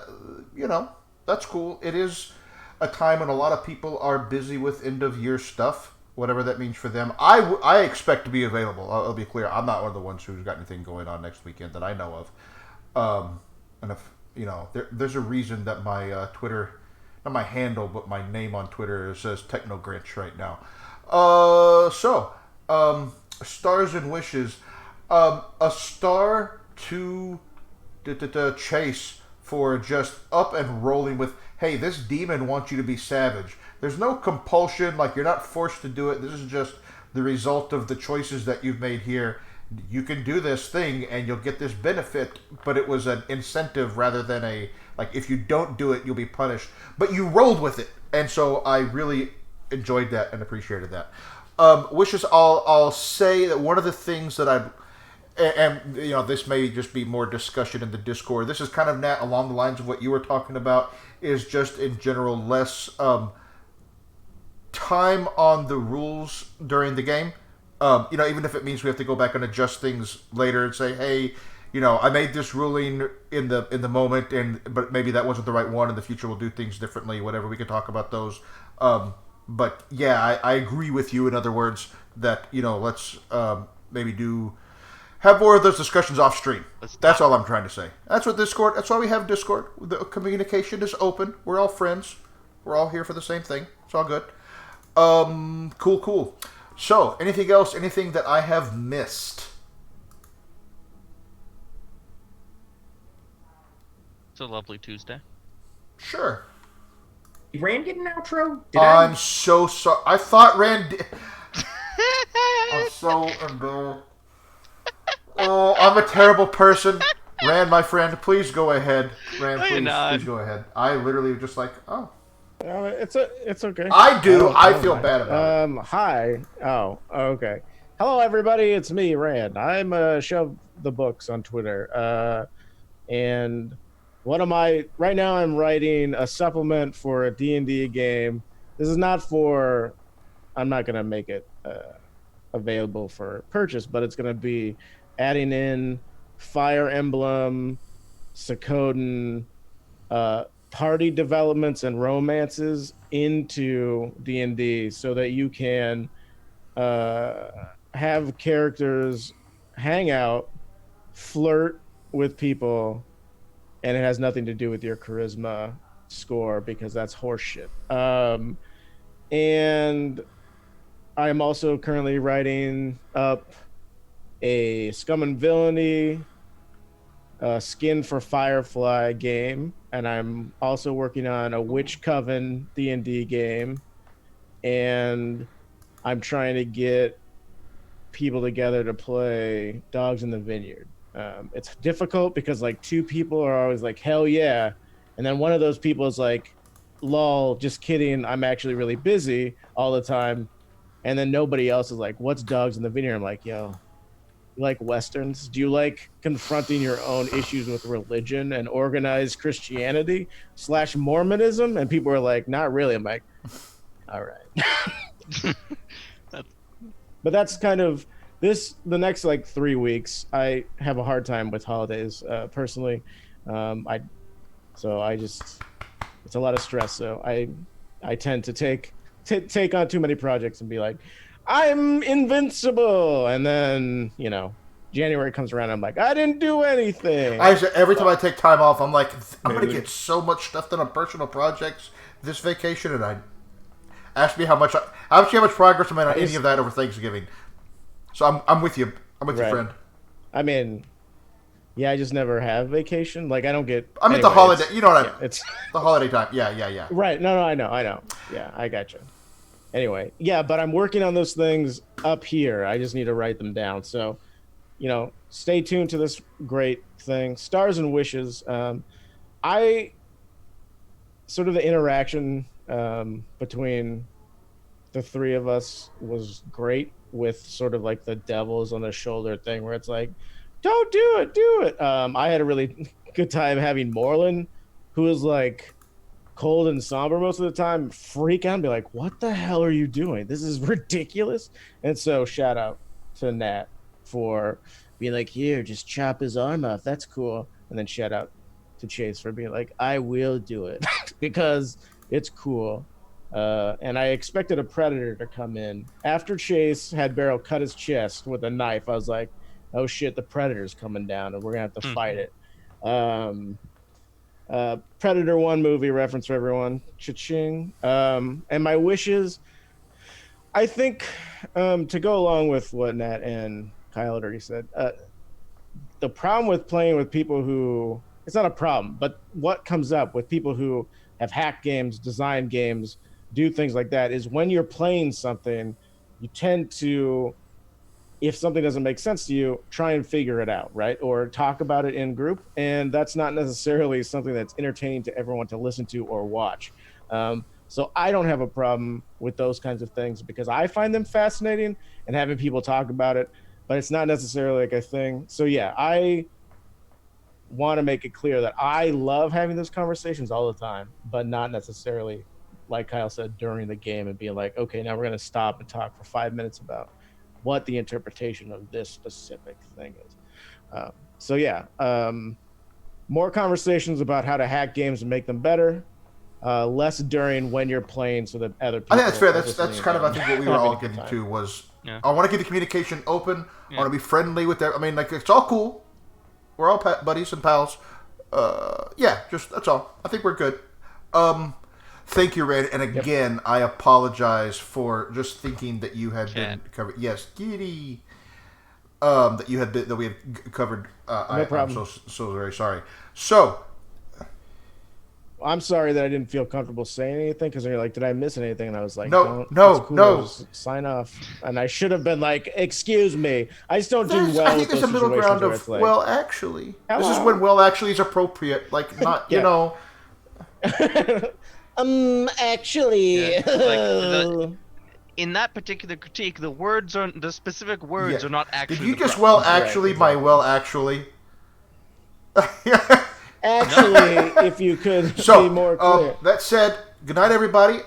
that's cool. It is a time when a lot of people are busy with end-of-year stuff. whatever that means for them. I expect to be available. I'll be clear. I'm not one of the ones who's got anything going on next weekend that I know of. And if there's a reason that my Twitter, not my handle, but my name on Twitter says Techno Grinch right now. Stars and wishes. A star to chase for just up and rolling with, hey, this demon wants you to be savage. There's no compulsion, like you're not forced to do it. This is just the result of the choices that you've made here. You can do this thing and you'll get this benefit, but it was an incentive rather than like if you don't do it, you'll be punished. But you rolled with it. And so I really enjoyed that and appreciated that. Wishes, I'll say that one of the things that and this may just be more discussion in the Discord. This is kind of Nat along the lines of what you were talking about, is just in general less time on the rules during the game. Even if it means we have to go back and adjust things later and say, hey, I made this ruling in the moment, but maybe that wasn't the right one. In the future, we'll do things differently. Whatever, we can talk about those. But yeah, I agree with you. In other words, that let's maybe have more of those discussions off stream. That's all I'm trying to say. That's what Discord. That's why we have Discord. The communication is open. We're all friends. We're all here for the same thing. It's all good. Cool. So, anything else? Anything that I have missed? It's a lovely Tuesday. Sure. Did Rand get an outro? I'm so sorry. I thought Rand did. I'm so embarrassed. Oh, I'm a terrible person. Rand, my friend, please go ahead. Rand, please go ahead. I literally was just like, oh. It's okay. I do. I feel bad about it. Hi. Oh, okay. Hello, everybody. It's me, Rand. I'm Shove the Books on Twitter. And right now I'm writing a supplement for a D&D game. This is not for, I'm not going to make it available for purchase, but it's going to be adding in Fire Emblem, Suikoden, party developments and romances into D&D so that you can have characters hang out, flirt with people, and it has nothing to do with your charisma score because that's horseshit. And I'm also currently writing up a Scum and Villainy Skin for Firefly game, and I'm also working on a Witch Coven D&D game, and I'm trying to get people together to play Dogs in the Vineyard. It's difficult because like two people are always like, hell yeah, and then one of those people is like, lol, just kidding, I'm actually really busy all the time. And then nobody else is like, what's Dogs in the Vineyard? I'm like, yo, you like Westerns? Do you like confronting your own issues with religion and organized Christianity / Mormonism? And people are like, not really. I'm like, all right. But that's kind of the next like 3 weeks. I have a hard time with holidays personally. It's a lot of stress. So I tend to take on too many projects and be like, I'm invincible, and then January comes around, I'm like, I didn't do anything. Every time I take time off, I'm like, I'm gonna get so much stuff done on personal projects this vacation, and ask me how much progress I made on any of that over Thanksgiving. So I'm with you. I'm with you, friend. I mean, yeah, I just never have vacation. Like I don't get. I mean, the holiday. You know what I mean? It's the holiday time. Yeah. Right. No, I know. Yeah, I got you. Anyway, yeah, but I'm working on those things up here. I just need to write them down. So, stay tuned to this great thing. Stars and Wishes. The interaction between the three of us was great with sort of like the devils on the shoulder thing where it's like, don't do it. I had a really good time having Moreland, who was like cold and somber most of the time, freak out and be like, what the hell are you doing? This is ridiculous. And so shout out to Nat for being like, here, just chop his arm off. That's cool. And then shout out to Chase for being like, I will do it because it's cool. And I expected a predator to come in. After Chase had Barrel cut his chest with a knife, I was like, oh shit, the predator's coming down and we're going to have to fight it. Predator 1 movie reference for everyone. Cha-ching. And my wishes, I think, to go along with what Nat and Kyle had already said, the problem with playing with people who, it's not a problem, but what comes up with people who have hacked games, designed games, do things like that, is when you're playing something, you tend to, if something doesn't make sense to you, try and figure it out, right? Or talk about it in group. And that's not necessarily something that's entertaining to everyone to listen to or watch. So I don't have a problem with those kinds of things because I find them fascinating and having people talk about it, but it's not necessarily like a thing. So yeah, I want to make it clear that I love having those conversations all the time, but not necessarily, like Kyle said, during the game and being like, okay, now we're going to stop and talk for 5 minutes about what the interpretation of this specific thing is. So yeah, more conversations about how to hack games and make them better. Less during when you're playing, so that other people. I think that's fair. That's kind of I think what we were all getting to was I want to keep the communication open. I want to be friendly with them. I mean, like it's all cool. We're all buddies and pals. Yeah, just that's all. I think we're good. Thank you, Red. And again, I apologize for just thinking that you had been covered. Yes, Giddy. That you had been, that we had covered. No problem. I'm so very sorry. So. I'm sorry that I didn't feel comfortable saying anything because you're like, did I miss anything? And I was like, no. Just sign off. And I should have been like, excuse me. I just don't do well. I think there's a middle ground of like, well, actually. Hello? This is when well, actually is appropriate. Like, not, you know. Actually. Yeah, in that particular critique, the specific words are not actually. Did you just well, actually, my well, actually? Actually, if you could be more clear. That said, good night, everybody.